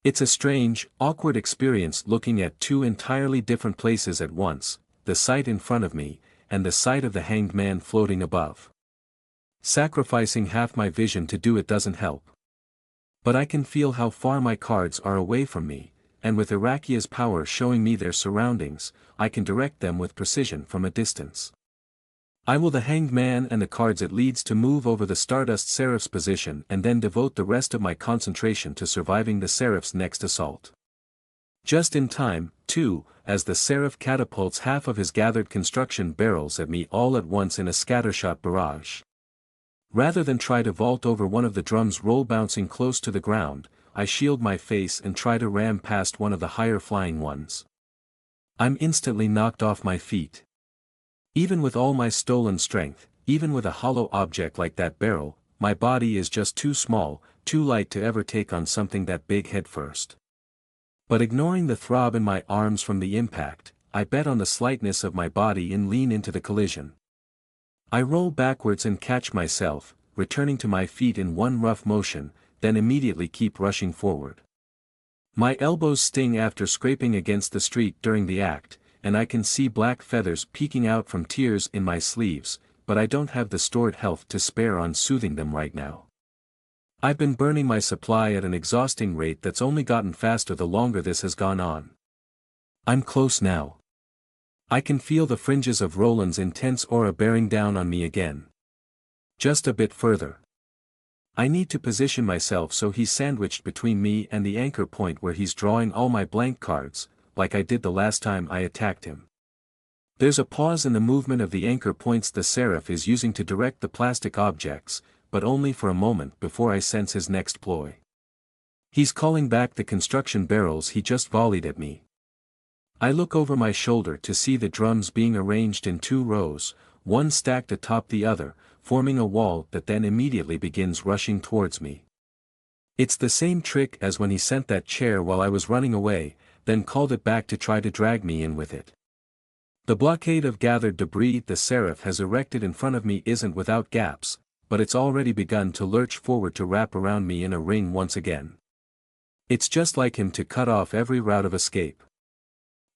A: It's a strange, awkward experience looking at two entirely different places at once, the sight in front of me, and the sight of the hanged man floating above. Sacrificing half my vision to do it doesn't help. But I can feel how far my cards are away from me, and with Irakia's power showing me their surroundings, I can direct them with precision from a distance. I will the hanged man and the cards it leads to move over the Stardust Seraph's position and then devote the rest of my concentration to surviving the Seraph's next assault. Just in time, too, as the Seraph catapults half of his gathered construction barrels at me all at once in a scattershot barrage. Rather than try to vault over one of the drums roll bouncing close to the ground, I shield my face and try to ram past one of the higher flying ones. I'm instantly knocked off my feet. Even with all my stolen strength, even with a hollow object like that barrel, my body is just too small, too light to ever take on something that big head first. But ignoring the throb in my arms from the impact, I bet on the slightness of my body and lean into the collision. I roll backwards and catch myself, returning to my feet in one rough motion, then immediately keep rushing forward. My elbows sting after scraping against the street during the act, and I can see black feathers peeking out from tears in my sleeves, but I don't have the stored health to spare on soothing them right now. I've been burning my supply at an exhausting rate that's only gotten faster the longer this has gone on. I'm close now. I can feel the fringes of Roland's intense aura bearing down on me again. Just a bit further. I need to position myself so he's sandwiched between me and the anchor point where he's drawing all my blank cards, like I did the last time I attacked him. There's a pause in the movement of the anchor points the Seraph is using to direct the plastic objects, but only for a moment before I sense his next ploy. He's calling back the construction barrels he just volleyed at me. I look over my shoulder to see the drums being arranged in two rows, one stacked atop the other, forming a wall that then immediately begins rushing towards me. It's the same trick as when he sent that chair while I was running away, then called it back to try to drag me in with it. The blockade of gathered debris the Seraph has erected in front of me isn't without gaps, but it's already begun to lurch forward to wrap around me in a ring once again. It's just like him to cut off every route of escape.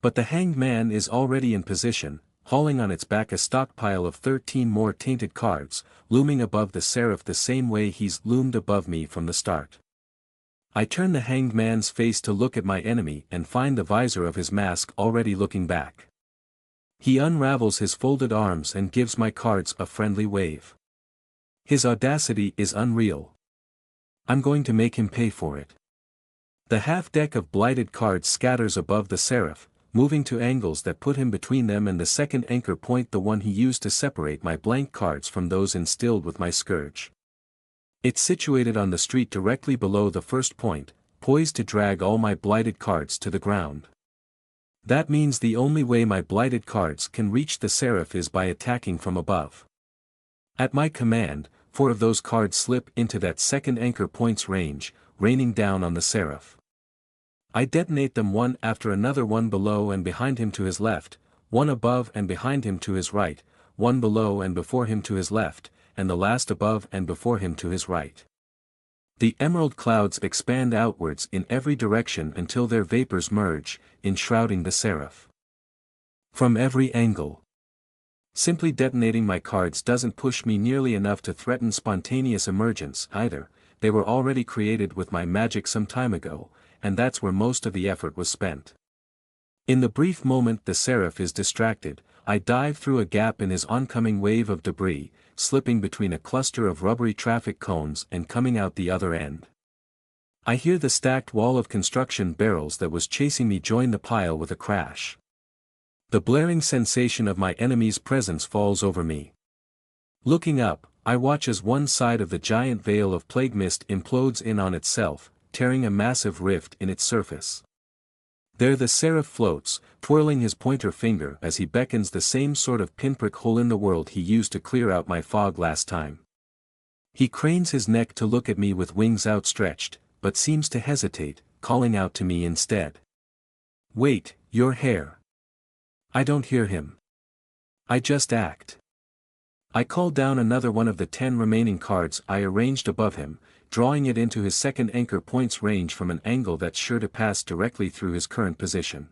A: But the hanged man is already in position, hauling on its back a stockpile of 13 more tainted cards, looming above the Seraph the same way he's loomed above me from the start. I turn the hanged man's face to look at my enemy and find the visor of his mask already looking back. He unravels his folded arms and gives my cards a friendly wave. His audacity is unreal. I'm going to make him pay for it. The half-deck of blighted cards scatters above the Seraph, moving to angles that put him between them and the second anchor point, the one he used to separate my blank cards from those instilled with my scourge. It's situated on the street directly below the first point, poised to drag all my blighted cards to the ground. That means the only way my blighted cards can reach the Seraph is by attacking from above. At my command, 4 of those cards slip into that second anchor point's range, raining down on the Seraph. I detonate them one after another, one below and behind him to his left, one above and behind him to his right, one below and before him to his left, and the last above and before him to his right. The emerald clouds expand outwards in every direction until their vapors merge, enshrouding the Seraph. From every angle. Simply detonating my cards doesn't push me nearly enough to threaten spontaneous emergence either. They were already created with my magic some time ago, and that's where most of the effort was spent. In the brief moment the Seraph is distracted, I dive through a gap in his oncoming wave of debris, slipping between a cluster of rubbery traffic cones and coming out the other end. I hear the stacked wall of construction barrels that was chasing me join the pile with a crash. The blaring sensation of my enemy's presence falls over me. Looking up, I watch as one side of the giant veil of plague mist implodes in on itself, tearing a massive rift in its surface. There the Seraph floats, twirling his pointer finger as he beckons, the same sort of pinprick hole in the world he used to clear out my fog last time. He cranes his neck to look at me with wings outstretched, but seems to hesitate, calling out to me instead. "Wait, your hair." I don't hear him. I just act. I call down another one of the 10 remaining cards I arranged above him, drawing it into his second anchor point's range from an angle that's sure to pass directly through his current position.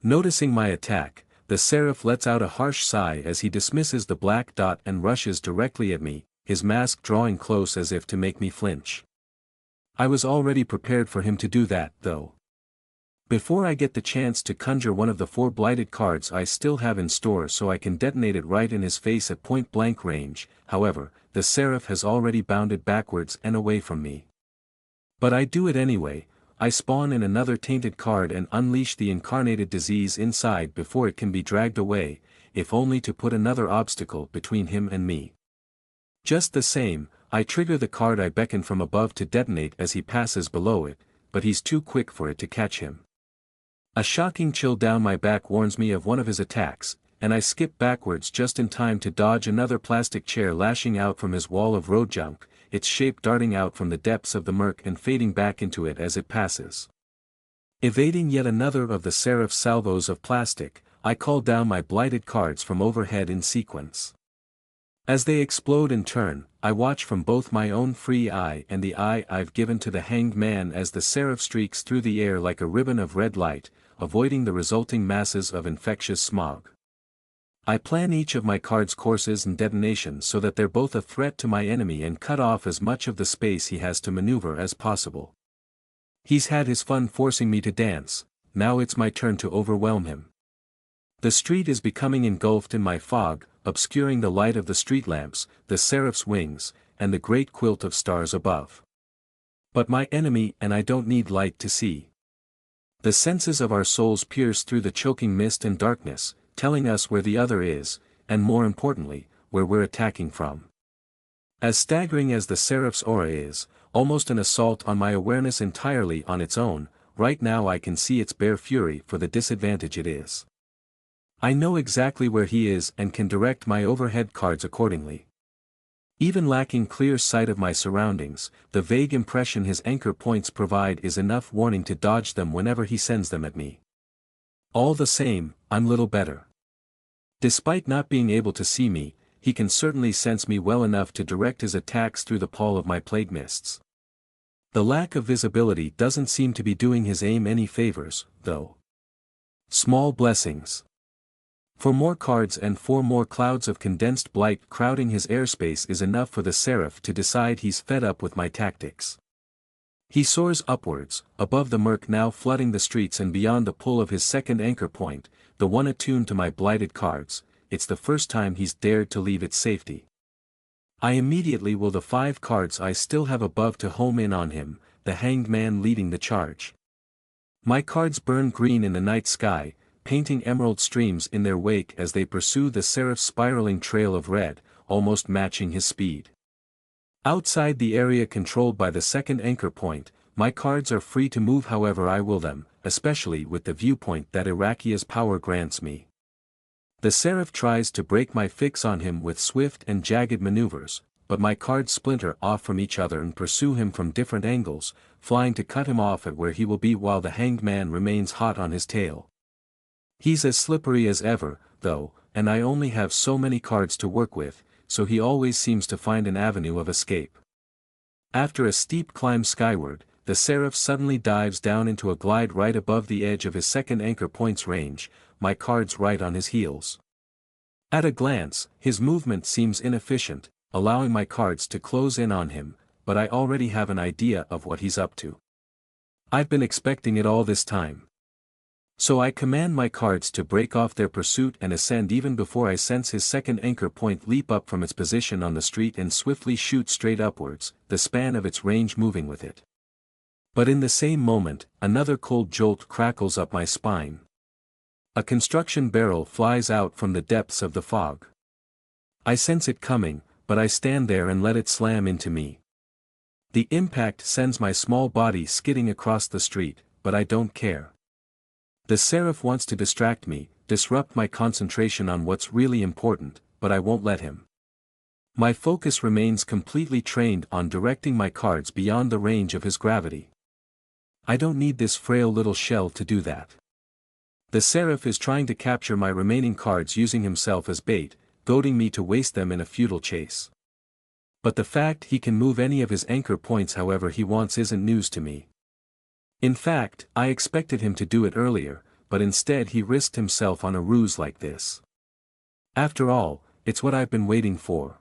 A: Noticing my attack, the Seraph lets out a harsh sigh as he dismisses the black dot and rushes directly at me, his mask drawing close as if to make me flinch. I was already prepared for him to do that, though. Before I get the chance to conjure one of the 4 blighted cards I still have in store so I can detonate it right in his face at point-blank range, however, the Seraph has already bounded backwards and away from me. But I do it anyway. I spawn in another tainted card and unleash the incarnated disease inside before it can be dragged away, if only to put another obstacle between him and me. Just the same, I trigger the card I beckon from above to detonate as he passes below it, but he's too quick for it to catch him. A shocking chill down my back warns me of one of his attacks, and I skip backwards just in time to dodge another plastic chair lashing out from his wall of road junk, its shape darting out from the depths of the murk and fading back into it as it passes. Evading yet another of the Seraph's salvos of plastic, I call down my blighted cards from overhead in sequence. As they explode in turn, I watch from both my own free eye and the eye I've given to the hanged man as the Seraph streaks through the air like a ribbon of red light, avoiding the resulting masses of infectious smog. I plan each of my cards' courses and detonations so that they're both a threat to my enemy and cut off as much of the space he has to maneuver as possible. He's had his fun forcing me to dance, now it's my turn to overwhelm him. The street is becoming engulfed in my fog, obscuring the light of the street lamps, the Seraph's wings, and the great quilt of stars above. But my enemy and I don't need light to see. The senses of our souls pierce through the choking mist and darkness, telling us where the other is, and more importantly, where we're attacking from. As staggering as the Seraph's aura is, almost an assault on my awareness entirely on its own, right now I can see its bare fury for the disadvantage it is. I know exactly where he is and can direct my overhead cards accordingly. Even lacking clear sight of my surroundings, the vague impression his anchor points provide is enough warning to dodge them whenever he sends them at me. All the same, I'm little better. Despite not being able to see me, he can certainly sense me well enough to direct his attacks through the pall of my plague mists. The lack of visibility doesn't seem to be doing his aim any favors, though. Small blessings. 4 more cards and 4 more clouds of condensed blight crowding his airspace is enough for the Seraph to decide he's fed up with my tactics. He soars upwards, above the murk now flooding the streets and beyond the pull of his second anchor point, the one attuned to my blighted cards. It's the first time he's dared to leave its safety. I immediately will the 5 cards I still have above to home in on him, the hanged man leading the charge. My cards burn green in the night sky, painting emerald streams in their wake as they pursue the Seraph's spiraling trail of red, almost matching his speed. Outside the area controlled by the second anchor point, my cards are free to move however I will them, especially with the viewpoint that Iraqia's power grants me. The Seraph tries to break my fix on him with swift and jagged maneuvers, but my cards splinter off from each other and pursue him from different angles, flying to cut him off at where he will be while the hanged man remains hot on his tail. He's as slippery as ever, though, and I only have so many cards to work with, so he always seems to find an avenue of escape. After a steep climb skyward, the Seraph suddenly dives down into a glide right above the edge of his second anchor point's range, my cards right on his heels. At a glance, his movement seems inefficient, allowing my cards to close in on him, but I already have an idea of what he's up to. I've been expecting it all this time. So I command my cards to break off their pursuit and ascend even before I sense his second anchor point leap up from its position on the street and swiftly shoot straight upwards, the span of its range moving with it. But in the same moment, another cold jolt crackles up my spine. A construction barrel flies out from the depths of the fog. I sense it coming, but I stand there and let it slam into me. The impact sends my small body skidding across the street, but I don't care. The Seraph wants to distract me, disrupt my concentration on what's really important, but I won't let him. My focus remains completely trained on directing my cards beyond the range of his gravity. I don't need this frail little shell to do that. The Seraph is trying to capture my remaining cards using himself as bait, goading me to waste them in a futile chase. But the fact he can move any of his anchor points however he wants isn't news to me. In fact, I expected him to do it earlier, but instead he risked himself on a ruse like this. After all, it's what I've been waiting for.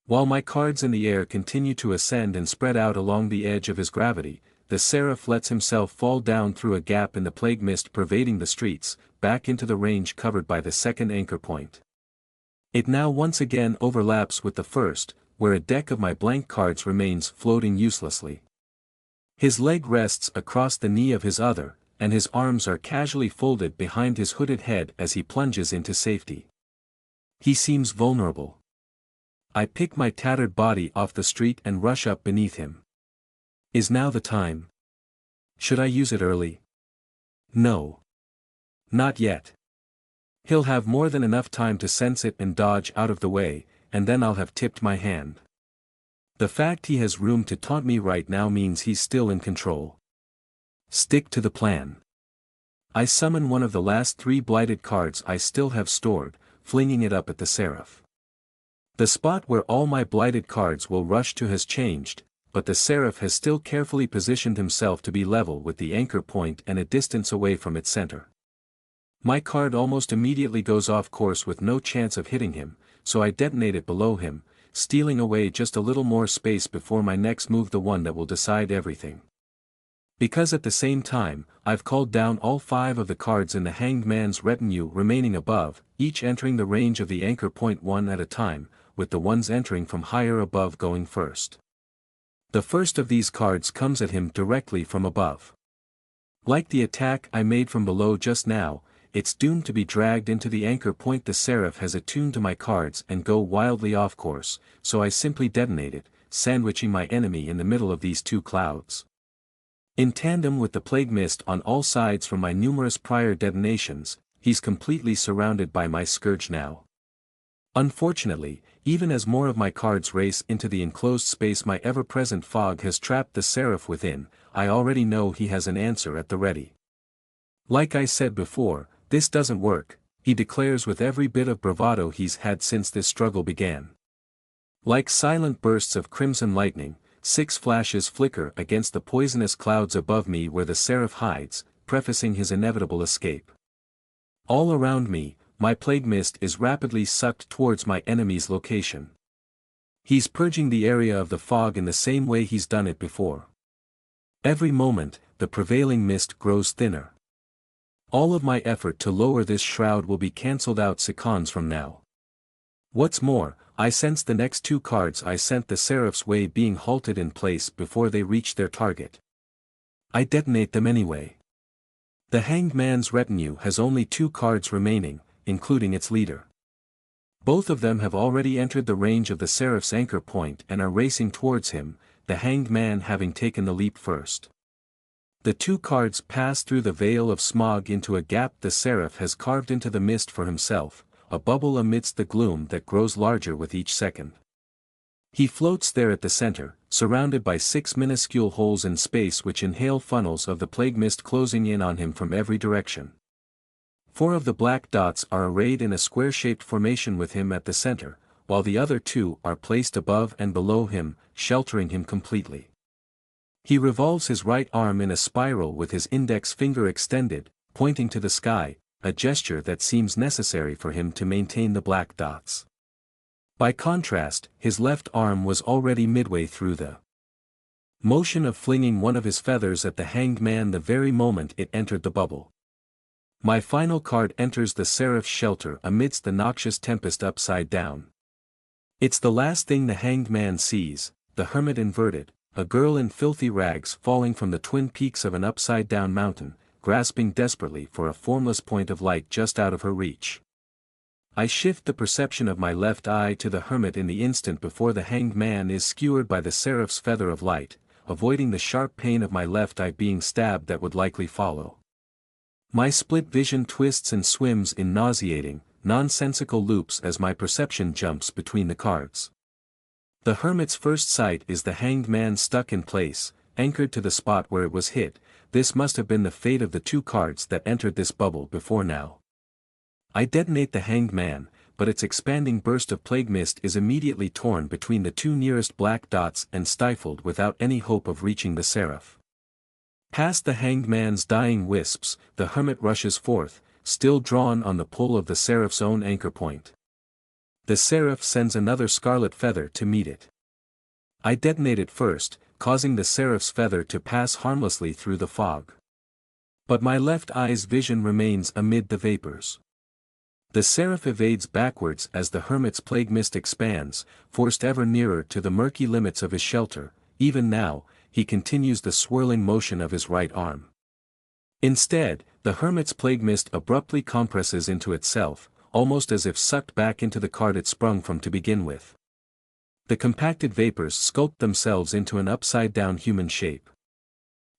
A: While my cards in the air continue to ascend and spread out along the edge of his gravity, the Seraph lets himself fall down through a gap in the plague mist pervading the streets, back into the range covered by the second anchor point. It now once again overlaps with the first, where a deck of my blank cards remains floating uselessly. His leg rests across the knee of his other, and his arms are casually folded behind his hooded head as he plunges into safety. He seems vulnerable. I pick my tattered body off the street and rush up beneath him. Is now the time? Should I use it early? No. Not yet. He'll have more than enough time to sense it and dodge out of the way, and then I'll have tipped my hand. The fact he has room to taunt me right now means he's still in control. Stick to the plan. I summon one of the last 3 blighted cards I still have stored, flinging it up at the Seraph. The spot where all my blighted cards will rush to has changed, but the Seraph has still carefully positioned himself to be level with the anchor point and a distance away from its center. My card almost immediately goes off course with no chance of hitting him, so I detonate it below him, stealing away just a little more space before my next move, the one that will decide everything. Because at the same time, I've called down all 5 of the cards in the hanged man's retinue remaining above, each entering the range of the anchor point one at a time, with the ones entering from higher above going first. The first of these cards comes at him directly from above. Like the attack I made from below just now, it's doomed to be dragged into the anchor point. The Seraph has attuned to my cards and go wildly off course, so I simply detonate it, sandwiching my enemy in the middle of these 2 clouds. In tandem with the plague mist on all sides from my numerous prior detonations, he's completely surrounded by my scourge now. Unfortunately, even as more of my cards race into the enclosed space my ever-present fog has trapped the Seraph within, I already know he has an answer at the ready. Like I said before, this doesn't work, he declares with every bit of bravado he's had since this struggle began. Like silent bursts of crimson lightning, 6 flashes flicker against the poisonous clouds above me where the Seraph hides, prefacing his inevitable escape. All around me, my plague mist is rapidly sucked towards my enemy's location. He's purging the area of the fog in the same way he's done it before. Every moment, the prevailing mist grows thinner. All of my effort to lower this shroud will be cancelled out seconds from now. What's more, I sense the next 2 cards I sent the Seraph's way being halted in place before they reach their target. I detonate them anyway. The hanged man's retinue has only 2 cards remaining, including its leader. Both of them have already entered the range of the Seraph's anchor point and are racing towards him, the hanged man having taken the leap first. The two cards pass through the veil of smog into a gap the Seraph has carved into the mist for himself, a bubble amidst the gloom that grows larger with each second. He floats there at the center, surrounded by 6 minuscule holes in space which inhale funnels of the plague mist closing in on him from every direction. 4 of the black dots are arrayed in a square-shaped formation with him at the center, while the other 2 are placed above and below him, sheltering him completely. He revolves his right arm in a spiral with his index finger extended, pointing to the sky, a gesture that seems necessary for him to maintain the black dots. By contrast, his left arm was already midway through the motion of flinging one of his feathers at the hanged man the very moment it entered the bubble. My final card enters the Seraph's shelter amidst the noxious tempest upside down. It's the last thing the hanged man sees, the hermit inverted, a girl in filthy rags falling from the twin peaks of an upside-down mountain, grasping desperately for a formless point of light just out of her reach. I shift the perception of my left eye to the hermit in the instant before the hanged man is skewered by the Seraph's feather of light, avoiding the sharp pain of my left eye being stabbed that would likely follow. My split vision twists and swims in nauseating, nonsensical loops as my perception jumps between the cards. The hermit's first sight is the hanged man stuck in place, anchored to the spot where it was hit. This must have been the fate of the 2 cards that entered this bubble before now. I detonate the hanged man, but its expanding burst of plague mist is immediately torn between the 2 nearest black dots and stifled without any hope of reaching the Seraph. Past the hanged man's dying wisps, the hermit rushes forth, still drawn on the pull of the Seraph's own anchor point. The Seraph sends another scarlet feather to meet it. I detonate it first, causing the Seraph's feather to pass harmlessly through the fog. But my left eye's vision remains amid the vapors. The Seraph evades backwards as the hermit's plague mist expands, forced ever nearer to the murky limits of his shelter. Even now, he continues the swirling motion of his right arm. Instead, the hermit's plague mist abruptly compresses into itself, almost as if sucked back into the card it sprung from to begin with. The compacted vapors sculpt themselves into an upside-down human shape.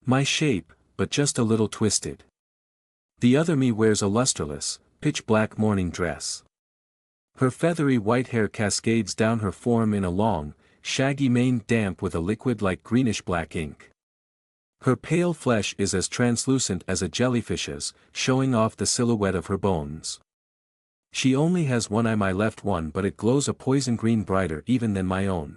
A: My shape, but just a little twisted. The other me wears a lusterless, pitch-black mourning dress. Her feathery white hair cascades down her form in a long, shaggy mane damp with a liquid like greenish-black ink. Her pale flesh is as translucent as a jellyfish's, showing off the silhouette of her bones. She only has one eye, my left one, but it glows a poison green brighter even than my own.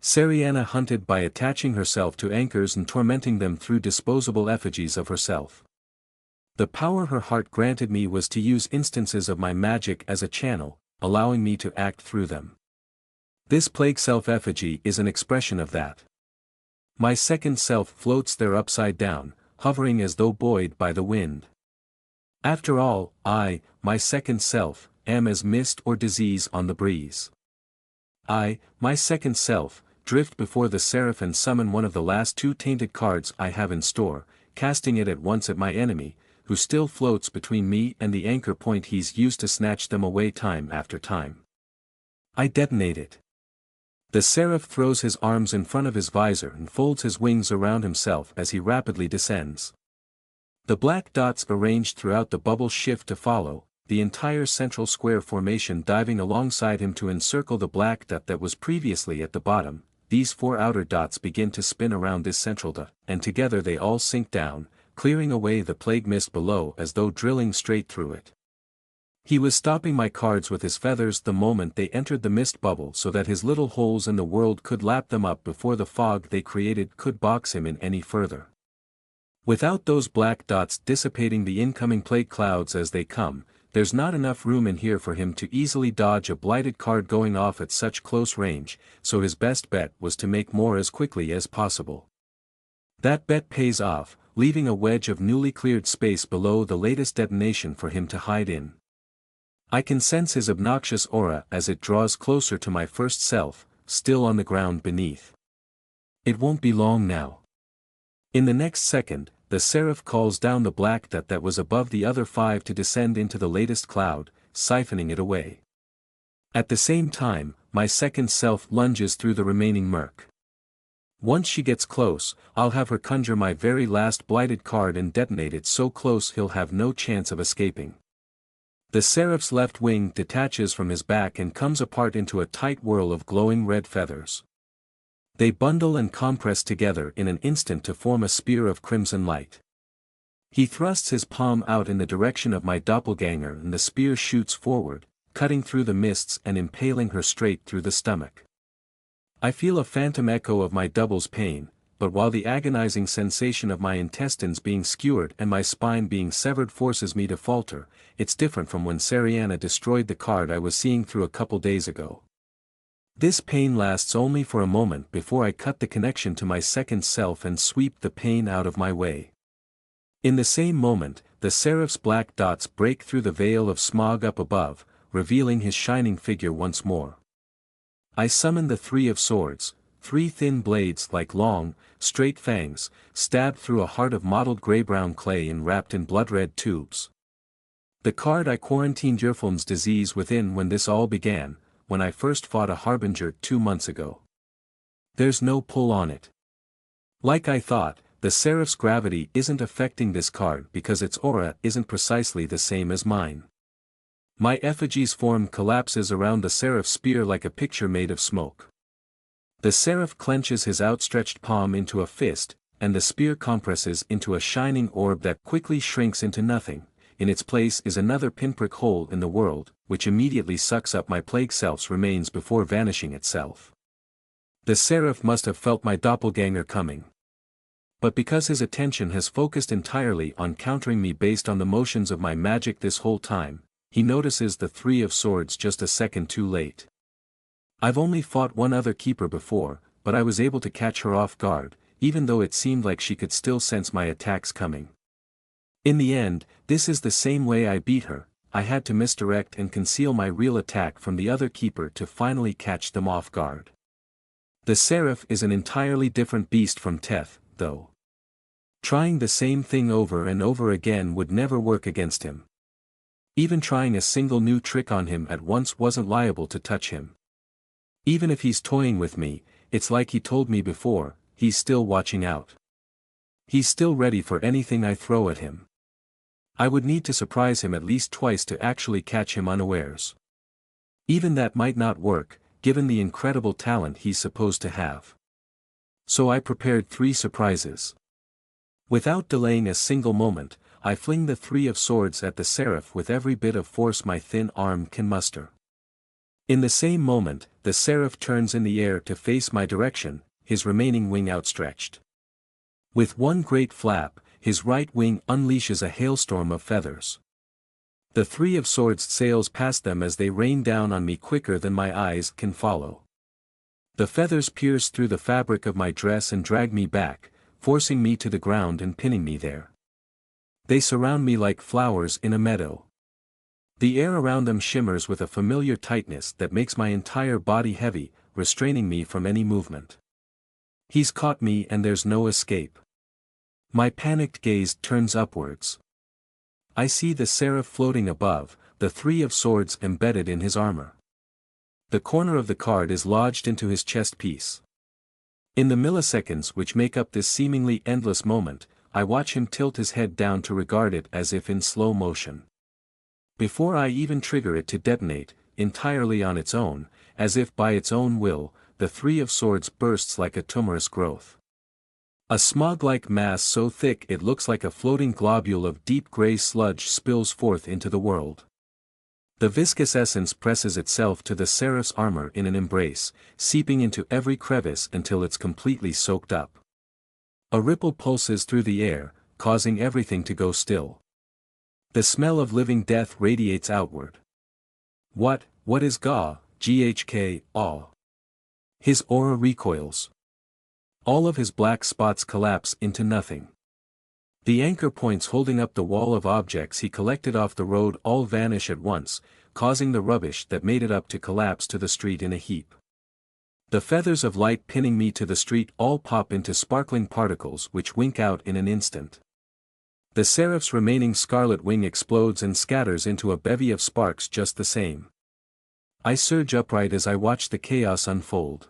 A: Seriana hunted by attaching herself to anchors and tormenting them through disposable effigies of herself. The power her heart granted me was to use instances of my magic as a channel, allowing me to act through them. This plague self-effigy is an expression of that. My second self floats there upside down, hovering as though buoyed by the wind. After all, I, my second self, am as mist or disease on the breeze. I, my second self, drift before the Seraph and summon one of the last 2 tainted cards I have in store, casting it at once at my enemy, who still floats between me and the anchor point he's used to snatch them away time after time. I detonate it. The Seraph throws his arms in front of his visor and folds his wings around himself as he rapidly descends. The black dots arranged throughout the bubble shift to follow, the entire central square formation diving alongside him to encircle the black dot that was previously at the bottom. These 4 outer dots begin to spin around this central dot, and together they all sink down, clearing away the plague mist below as though drilling straight through it. He was stopping my cards with his feathers the moment they entered the mist bubble so that his little holes in the world could lap them up before the fog they created could box him in any further. Without those black dots dissipating the incoming plague clouds as they come, there's not enough room in here for him to easily dodge a blighted card going off at such close range, so his best bet was to make more as quickly as possible. That bet pays off, leaving a wedge of newly cleared space below the latest detonation for him to hide in. I can sense his obnoxious aura as it draws closer to my first self, still on the ground beneath. It won't be long now. In the next second, the Seraph calls down the black dot that was above the other 5 to descend into the latest cloud, siphoning it away. At the same time, my second self lunges through the remaining murk. Once she gets close, I'll have her conjure my very last blighted card and detonate it so close he'll have no chance of escaping. The Seraph's left wing detaches from his back and comes apart into a tight whirl of glowing red feathers. They bundle and compress together in an instant to form a spear of crimson light. He thrusts his palm out in the direction of my doppelganger and the spear shoots forward, cutting through the mists and impaling her straight through the stomach. I feel a phantom echo of my double's pain, but while the agonizing sensation of my intestines being skewered and my spine being severed forces me to falter, it's different from when Sariana destroyed the card I was seeing through a couple days ago. This pain lasts only for a moment before I cut the connection to my second self and sweep the pain out of my way. In the same moment, the Seraph's black dots break through the veil of smog up above, revealing his shining figure once more. I summon the Three of Swords, 3 thin blades like long, straight fangs, stabbed through a heart of mottled grey-brown clay and wrapped in blood-red tubes. The card I quarantined Yerfilm's disease within when this all began, when I first fought a Harbinger 2 months ago. There's no pull on it. Like I thought, the Seraph's gravity isn't affecting this card because its aura isn't precisely the same as mine. My effigy's form collapses around the Seraph's spear like a picture made of smoke. The Seraph clenches his outstretched palm into a fist, and the spear compresses into a shining orb that quickly shrinks into nothing. In its place is another pinprick hole in the world, which immediately sucks up my plague self's remains before vanishing itself. The Seraph must have felt my doppelganger coming. But because his attention has focused entirely on countering me based on the motions of my magic this whole time, he notices the Three of Swords just a second too late. I've only fought one other keeper before, but I was able to catch her off guard, even though it seemed like she could still sense my attacks coming. In the end, this is the same way I beat her. I had to misdirect and conceal my real attack from the other keeper to finally catch them off guard. The Seraph is an entirely different beast from Teth, though. Trying the same thing over and over again would never work against him. Even trying a single new trick on him at once wasn't liable to touch him. Even if he's toying with me, it's like he told me before, he's still watching out. He's still ready for anything I throw at him. I would need to surprise him at least twice to actually catch him unawares. Even that might not work, given the incredible talent he's supposed to have. So I prepared 3 surprises. Without delaying a single moment, I fling the Three of Swords at the Seraph with every bit of force my thin arm can muster. In the same moment, the Seraph turns in the air to face my direction, his remaining wing outstretched. With one great flap, his right wing unleashes a hailstorm of feathers. The Three of Swords sails past them as they rain down on me quicker than my eyes can follow. The feathers pierce through the fabric of my dress and drag me back, forcing me to the ground and pinning me there. They surround me like flowers in a meadow. The air around them shimmers with a familiar tightness that makes my entire body heavy, restraining me from any movement. He's caught me and there's no escape. My panicked gaze turns upwards. I see the Seraph floating above, the Three of Swords embedded in his armor. The corner of the card is lodged into his chest piece. In the milliseconds which make up this seemingly endless moment, I watch him tilt his head down to regard it as if in slow motion. Before I even trigger it to detonate, entirely on its own, as if by its own will, the Three of Swords bursts like a tumorous growth. A smog-like mass so thick it looks like a floating globule of deep gray sludge spills forth into the world. The viscous essence presses itself to the Seraph's armor in an embrace, seeping into every crevice until it's completely soaked up. A ripple pulses through the air, causing everything to go still. The smell of living death radiates outward. What is GHK, awe? His aura recoils. All of his black spots collapse into nothing. The anchor points holding up the wall of objects he collected off the road all vanish at once, causing the rubbish that made it up to collapse to the street in a heap. The feathers of light pinning me to the street all pop into sparkling particles which wink out in an instant. The Seraph's remaining scarlet wing explodes and scatters into a bevy of sparks just the same. I surge upright as I watch the chaos unfold.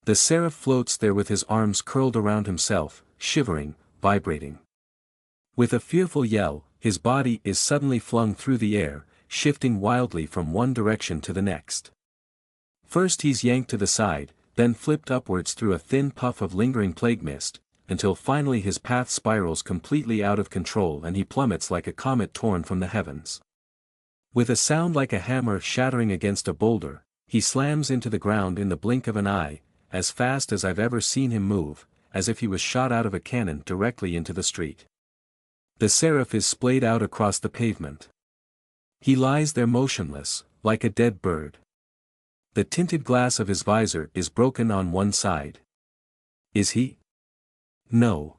A: The Seraph floats there with his arms curled around himself, shivering, vibrating. With a fearful yell, his body is suddenly flung through the air, shifting wildly from one direction to the next. First he's yanked to the side, then flipped upwards through a thin puff of lingering plague mist, until finally his path spirals completely out of control and he plummets like a comet torn from the heavens. With a sound like a hammer shattering against a boulder, he slams into the ground in the blink of an eye, as fast as I've ever seen him move, as if he was shot out of a cannon directly into the street. The Seraph is splayed out across the pavement. He lies there motionless, like a dead bird. The tinted glass of his visor is broken on one side. Is he? No.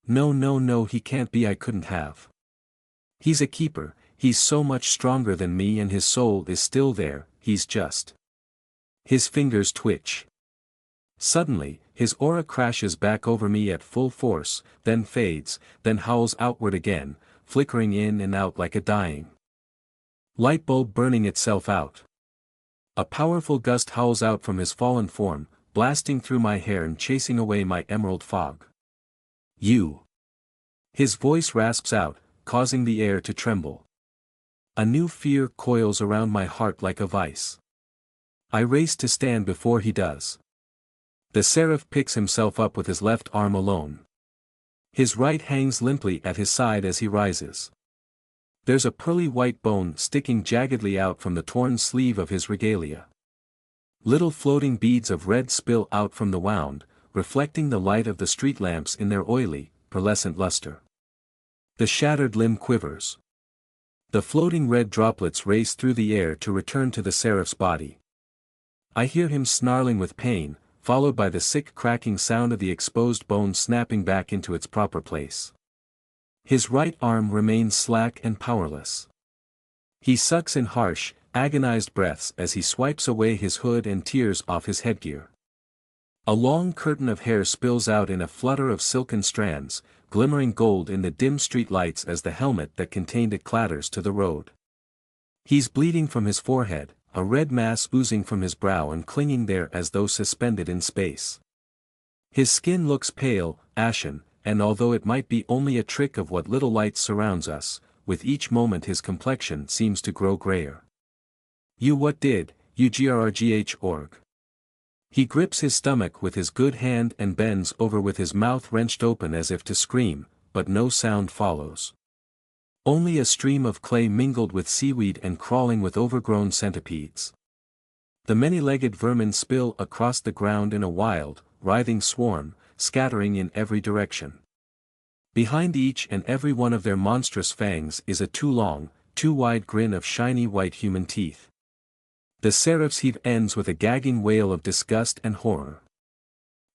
A: No, he can't be. I couldn't have. He's a keeper, he's so much stronger than me and his soul is still there, he's just. His fingers twitch. Suddenly, his aura crashes back over me at full force, then fades, then howls outward again, flickering in and out like a dying light bulb burning itself out. A powerful gust howls out from his fallen form, blasting through my hair and chasing away my emerald fog. You. His voice rasps out, causing the air to tremble. A new fear coils around my heart like a vice. I race to stand before he does. The Seraph picks himself up with his left arm alone. His right hangs limply at his side as he rises. There's a pearly white bone sticking jaggedly out from the torn sleeve of his regalia. Little floating beads of red spill out from the wound, reflecting the light of the street lamps in their oily, pearlescent luster. The shattered limb quivers. The floating red droplets race through the air to return to the Seraph's body. I hear him snarling with pain, followed by the sick cracking sound of the exposed bone snapping back into its proper place. His right arm remains slack and powerless. He sucks in harsh, agonized breaths as he swipes away his hood and tears off his headgear. A long curtain of hair spills out in a flutter of silken strands, glimmering gold in the dim street lights as the helmet that contained it clatters to the road. He's bleeding from his forehead, a red mass oozing from his brow and clinging there as though suspended in space. His skin looks pale, ashen, and although it might be only a trick of what little light surrounds us, with each moment his complexion seems to grow grayer. You what did, you grrgh. He grips his stomach with his good hand and bends over with his mouth wrenched open as if to scream, but no sound follows. Only a stream of clay mingled with seaweed and crawling with overgrown centipedes. The many-legged vermin spill across the ground in a wild, writhing swarm, scattering in every direction. Behind each and every one of their monstrous fangs is a too long, too wide grin of shiny white human teeth. The Seraph's heave ends with a gagging wail of disgust and horror.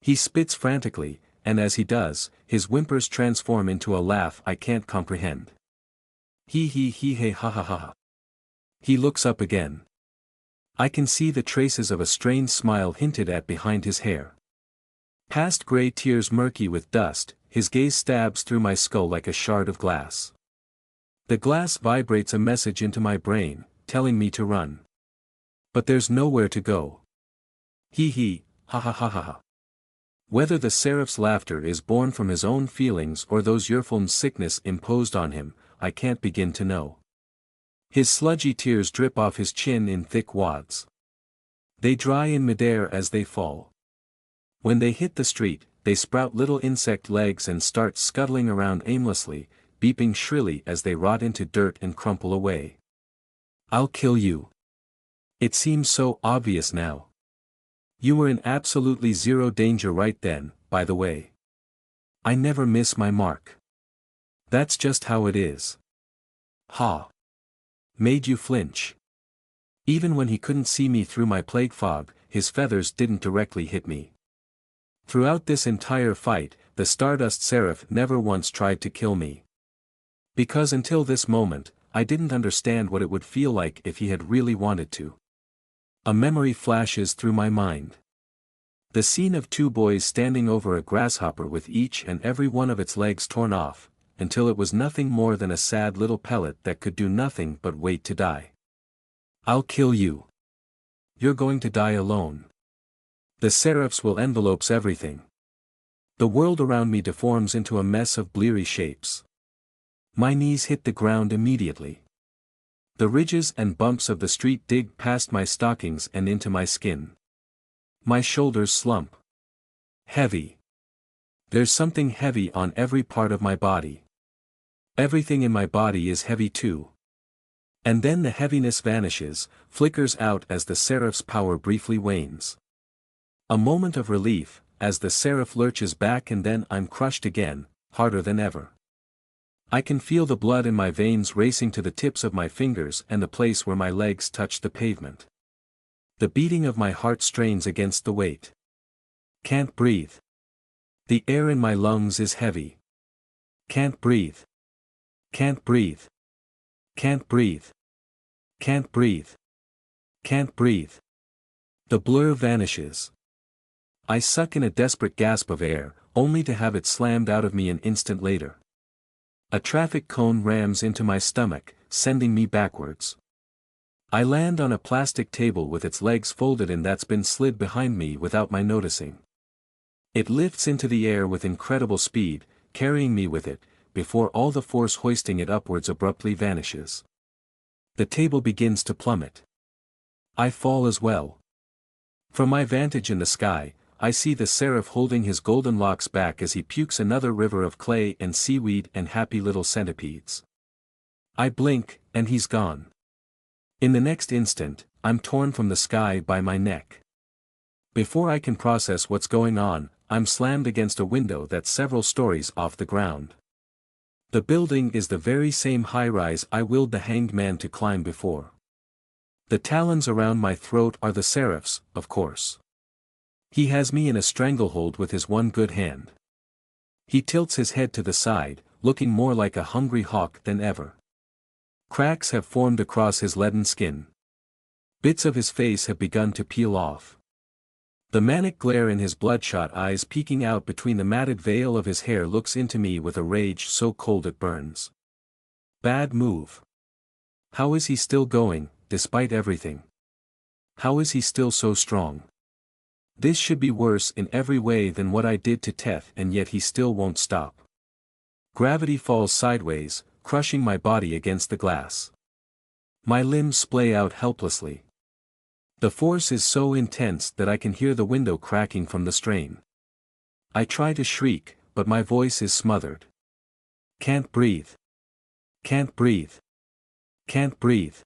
A: He spits frantically, and as he does, his whimpers transform into a laugh I can't comprehend. He hey ha ha ha. He looks up again. I can see the traces of a strained smile hinted at behind his hair. Past grey tears murky with dust, his gaze stabs through my skull like a shard of glass. The glass vibrates a message into my brain, telling me to run. But there's nowhere to go. He ha ha ha ha. Whether the Seraph's laughter is born from his own feelings or those Yerfulm's sickness imposed on him, I can't begin to know. His sludgy tears drip off his chin in thick wads. They dry in midair as they fall. When they hit the street, they sprout little insect legs and start scuttling around aimlessly, beeping shrilly as they rot into dirt and crumple away. I'll kill you. It seems so obvious now. You were in absolutely zero danger right then, by the way. I never miss my mark. That's just how it is. Ha. Made you flinch. Even when he couldn't see me through my plague fog, his feathers didn't directly hit me. Throughout this entire fight, the Stardust Seraph never once tried to kill me. Because until this moment, I didn't understand what it would feel like if he had really wanted to. A memory flashes through my mind. The scene of two boys standing over a grasshopper with each and every one of its legs torn off, until it was nothing more than a sad little pellet that could do nothing but wait to die. I'll kill you. You're going to die alone. The Seraphs will envelopes everything. The world around me deforms into a mess of bleary shapes. My knees hit the ground immediately. The ridges and bumps of the street dig past my stockings and into my skin. My shoulders slump. Heavy. There's something heavy on every part of my body. Everything in my body is heavy too. And then the heaviness vanishes, flickers out as the Seraph's power briefly wanes. A moment of relief, as the Seraph lurches back, and then I'm crushed again, harder than ever. I can feel the blood in my veins racing to the tips of my fingers and the place where my legs touch the pavement. The beating of my heart strains against the weight. Can't breathe. The air in my lungs is heavy. Can't breathe. Can't breathe. Can't breathe. Can't breathe. Can't breathe. The blur vanishes. I suck in a desperate gasp of air, only to have it slammed out of me an instant later. A traffic cone rams into my stomach, sending me backwards. I land on a plastic table with its legs folded in that's been slid behind me without my noticing. It lifts into the air with incredible speed, carrying me with it, before all the force hoisting it upwards abruptly vanishes. The table begins to plummet. I fall as well. From my vantage in the sky, I see the Seraph holding his golden locks back as he pukes another river of clay and seaweed and happy little centipedes. I blink, and he's gone. In the next instant, I'm torn from the sky by my neck. Before I can process what's going on, I'm slammed against a window that's several stories off the ground. The building is the very same high-rise I willed the hanged man to climb before. The talons around my throat are the Seraph's, of course. He has me in a stranglehold with his one good hand. He tilts his head to the side, looking more like a hungry hawk than ever. Cracks have formed across his leaden skin. Bits of his face have begun to peel off. The manic glare in his bloodshot eyes peeking out between the matted veil of his hair looks into me with a rage so cold it burns. Bad move. How is he still going, despite everything? How is he still so strong? This should be worse in every way than what I did to Teth, and yet he still won't stop. Gravity falls sideways, crushing my body against the glass. My limbs splay out helplessly. The force is so intense that I can hear the window cracking from the strain. I try to shriek, but my voice is smothered. Can't breathe. Can't breathe. Can't breathe.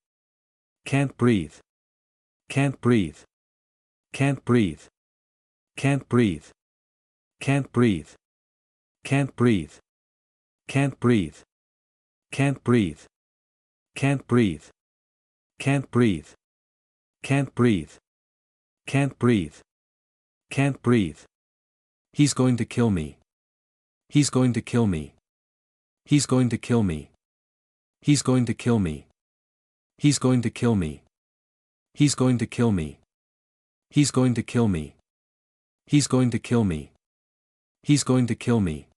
A: Can't breathe. Can't breathe. Can't breathe. Can't breathe. Can't breathe. Can't breathe. Can't breathe. Can't breathe. Can't breathe. Can't breathe. Can't breathe. Can't breathe. Can't breathe. He's going to kill me. He's going to kill me. He's going to kill me. He's going to kill me. He's going to kill me. He's going to kill me. He's going to kill me. He's going to kill me. He's going to kill me.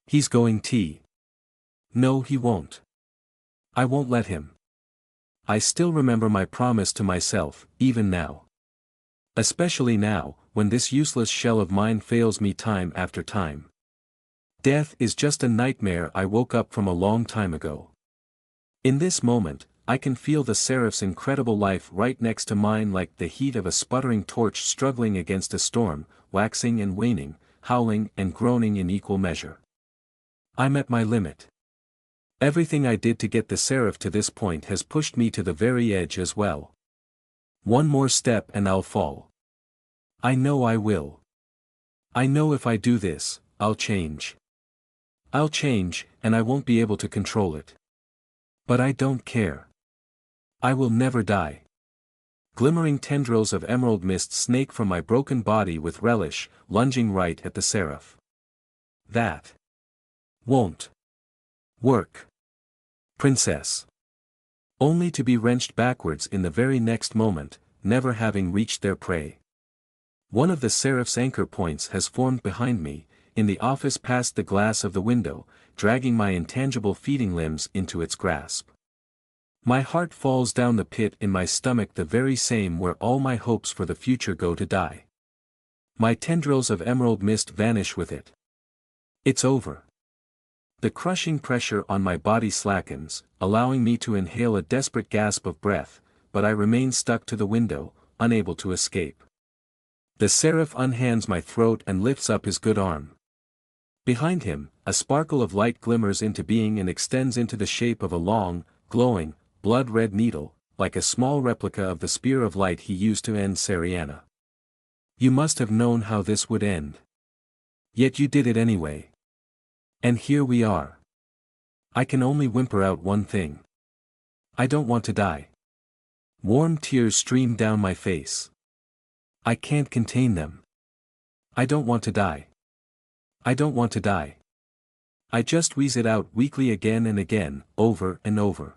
A: He's going to. No, he won't. I won't let him. I still remember my promise to myself, even now. Especially now, when this useless shell of mine fails me time after time. Death is just a nightmare I woke up from a long time ago. In this moment, I can feel the Seraph's incredible life right next to mine, like the heat of a sputtering torch struggling against a storm, waxing and waning, howling and groaning in equal measure. I'm at my limit. Everything I did to get the Seraph to this point has pushed me to the very edge as well. One more step and I'll fall. I know I will. I know if I do this, I'll change. I'll change, and I won't be able to control it. But I don't care. I will never die. Glimmering tendrils of emerald mist snake from my broken body with relish, lunging right at the Seraph. That won't work. Princess. Only to be wrenched backwards in the very next moment, never having reached their prey. One of the Seraph's anchor points has formed behind me, in the office past the glass of the window, dragging my intangible feeding limbs into its grasp. My heart falls down the pit in my stomach, the very same where all my hopes for the future go to die. My tendrils of emerald mist vanish with it. It's over. The crushing pressure on my body slackens, allowing me to inhale a desperate gasp of breath, but I remain stuck to the window, unable to escape. The Seraph unhands my throat and lifts up his good arm. Behind him, a sparkle of light glimmers into being and extends into the shape of a long, glowing, blood-red needle, like a small replica of the spear of light he used to end Sariana. You must have known how this would end. Yet you did it anyway. And here we are. I can only whimper out one thing. I don't want to die. Warm tears stream down my face. I can't contain them. I don't want to die. I don't want to die. I just wheeze it out weakly again and again, over and over.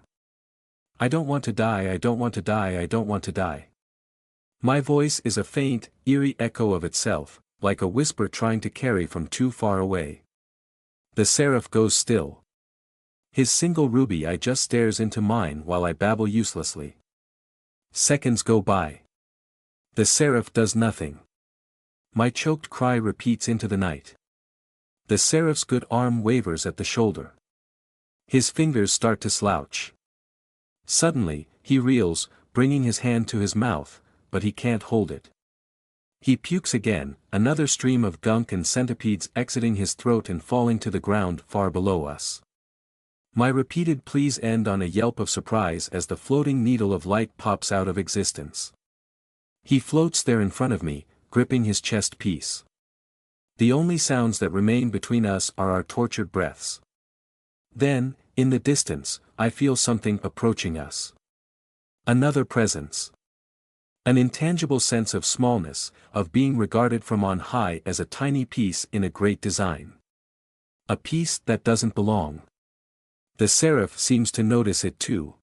A: I don't want to die, I don't want to die, I don't want to die. My voice is a faint, eerie echo of itself, like a whisper trying to carry from too far away. The Seraph goes still. His single ruby eye just stares into mine while I babble uselessly. Seconds go by. The Seraph does nothing. My choked cry repeats into the night. The Seraph's good arm wavers at the shoulder. His fingers start to slouch. Suddenly, he reels, bringing his hand to his mouth, but he can't hold it. He pukes again, another stream of gunk and centipedes exiting his throat and falling to the ground far below us. My repeated pleas end on a yelp of surprise as the floating needle of light pops out of existence. He floats there in front of me, gripping his chest piece. The only sounds that remain between us are our tortured breaths. Then, in the distance, I feel something approaching us. Another presence. An intangible sense of smallness, of being regarded from on high as a tiny piece in a great design. A piece that doesn't belong. The Seraph seems to notice it too.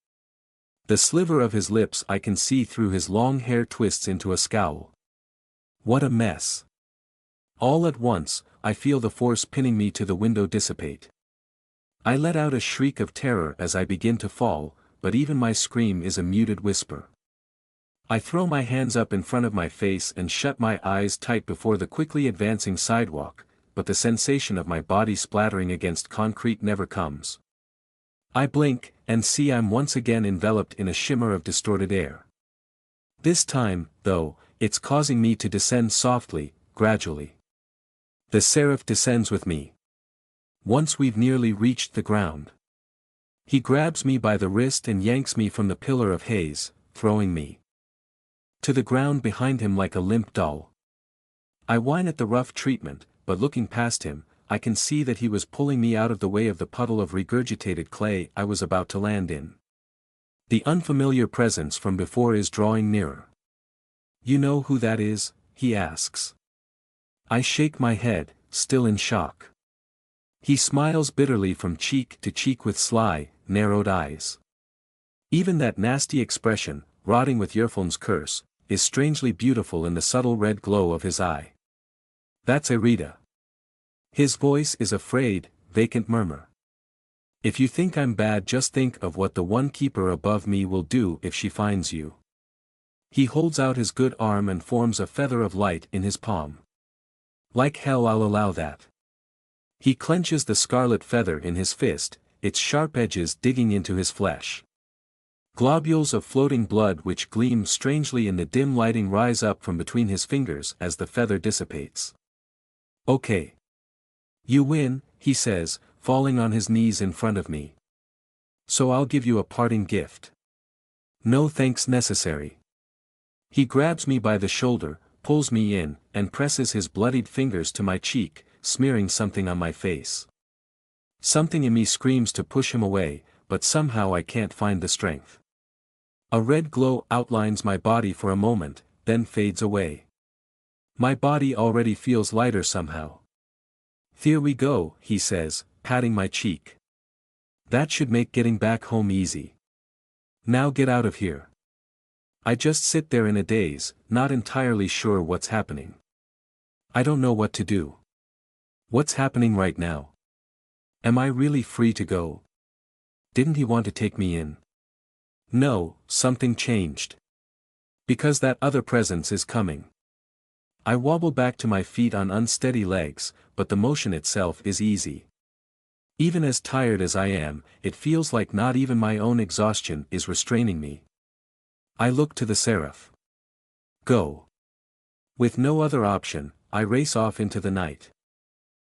A: The sliver of his lips I can see through his long hair twists into a scowl. What a mess. All at once, I feel the force pinning me to the window dissipate. I let out a shriek of terror as I begin to fall, but even my scream is a muted whisper. I throw my hands up in front of my face and shut my eyes tight before the quickly advancing sidewalk, but the sensation of my body splattering against concrete never comes. I blink, and see I'm once again enveloped in a shimmer of distorted air. This time, though, it's causing me to descend softly, gradually. The Seraph descends with me. Once we've nearly reached the ground. He grabs me by the wrist and yanks me from the pillar of haze, throwing me to the ground behind him like a limp doll. I whine at the rough treatment, but looking past him, I can see that he was pulling me out of the way of the puddle of regurgitated clay I was about to land in. The unfamiliar presence from before is drawing nearer. You know who that is? He asks. I shake my head, still in shock. He smiles bitterly from cheek to cheek with sly, narrowed eyes. Even that nasty expression, rotting with Yerfilm's curse, is strangely beautiful in the subtle red glow of his eye. That's Erida. His voice is a frayed, vacant murmur. If you think I'm bad, just think of what the one keeper above me will do if she finds you. He holds out his good arm and forms a feather of light in his palm. Like hell I'll allow that. He clenches the scarlet feather in his fist, its sharp edges digging into his flesh. Globules of floating blood which gleam strangely in the dim lighting rise up from between his fingers as the feather dissipates. Okay. You win, he says, falling on his knees in front of me. So I'll give you a parting gift. No thanks necessary. He grabs me by the shoulder, pulls me in, and presses his bloodied fingers to my cheek, smearing something on my face. Something in me screams to push him away, but somehow I can't find the strength. A red glow outlines my body for a moment, then fades away. My body already feels lighter somehow. Here we go, he says, patting my cheek. That should make getting back home easy. Now get out of here. I just sit there in a daze, not entirely sure what's happening. I don't know what to do. What's happening right now? Am I really free to go? Didn't he want to take me in? No, something changed. Because that other presence is coming. I wobble back to my feet on unsteady legs, but the motion itself is easy. Even as tired as I am, it feels like not even my own exhaustion is restraining me. I look to the Seraph. Go. With no other option, I race off into the night.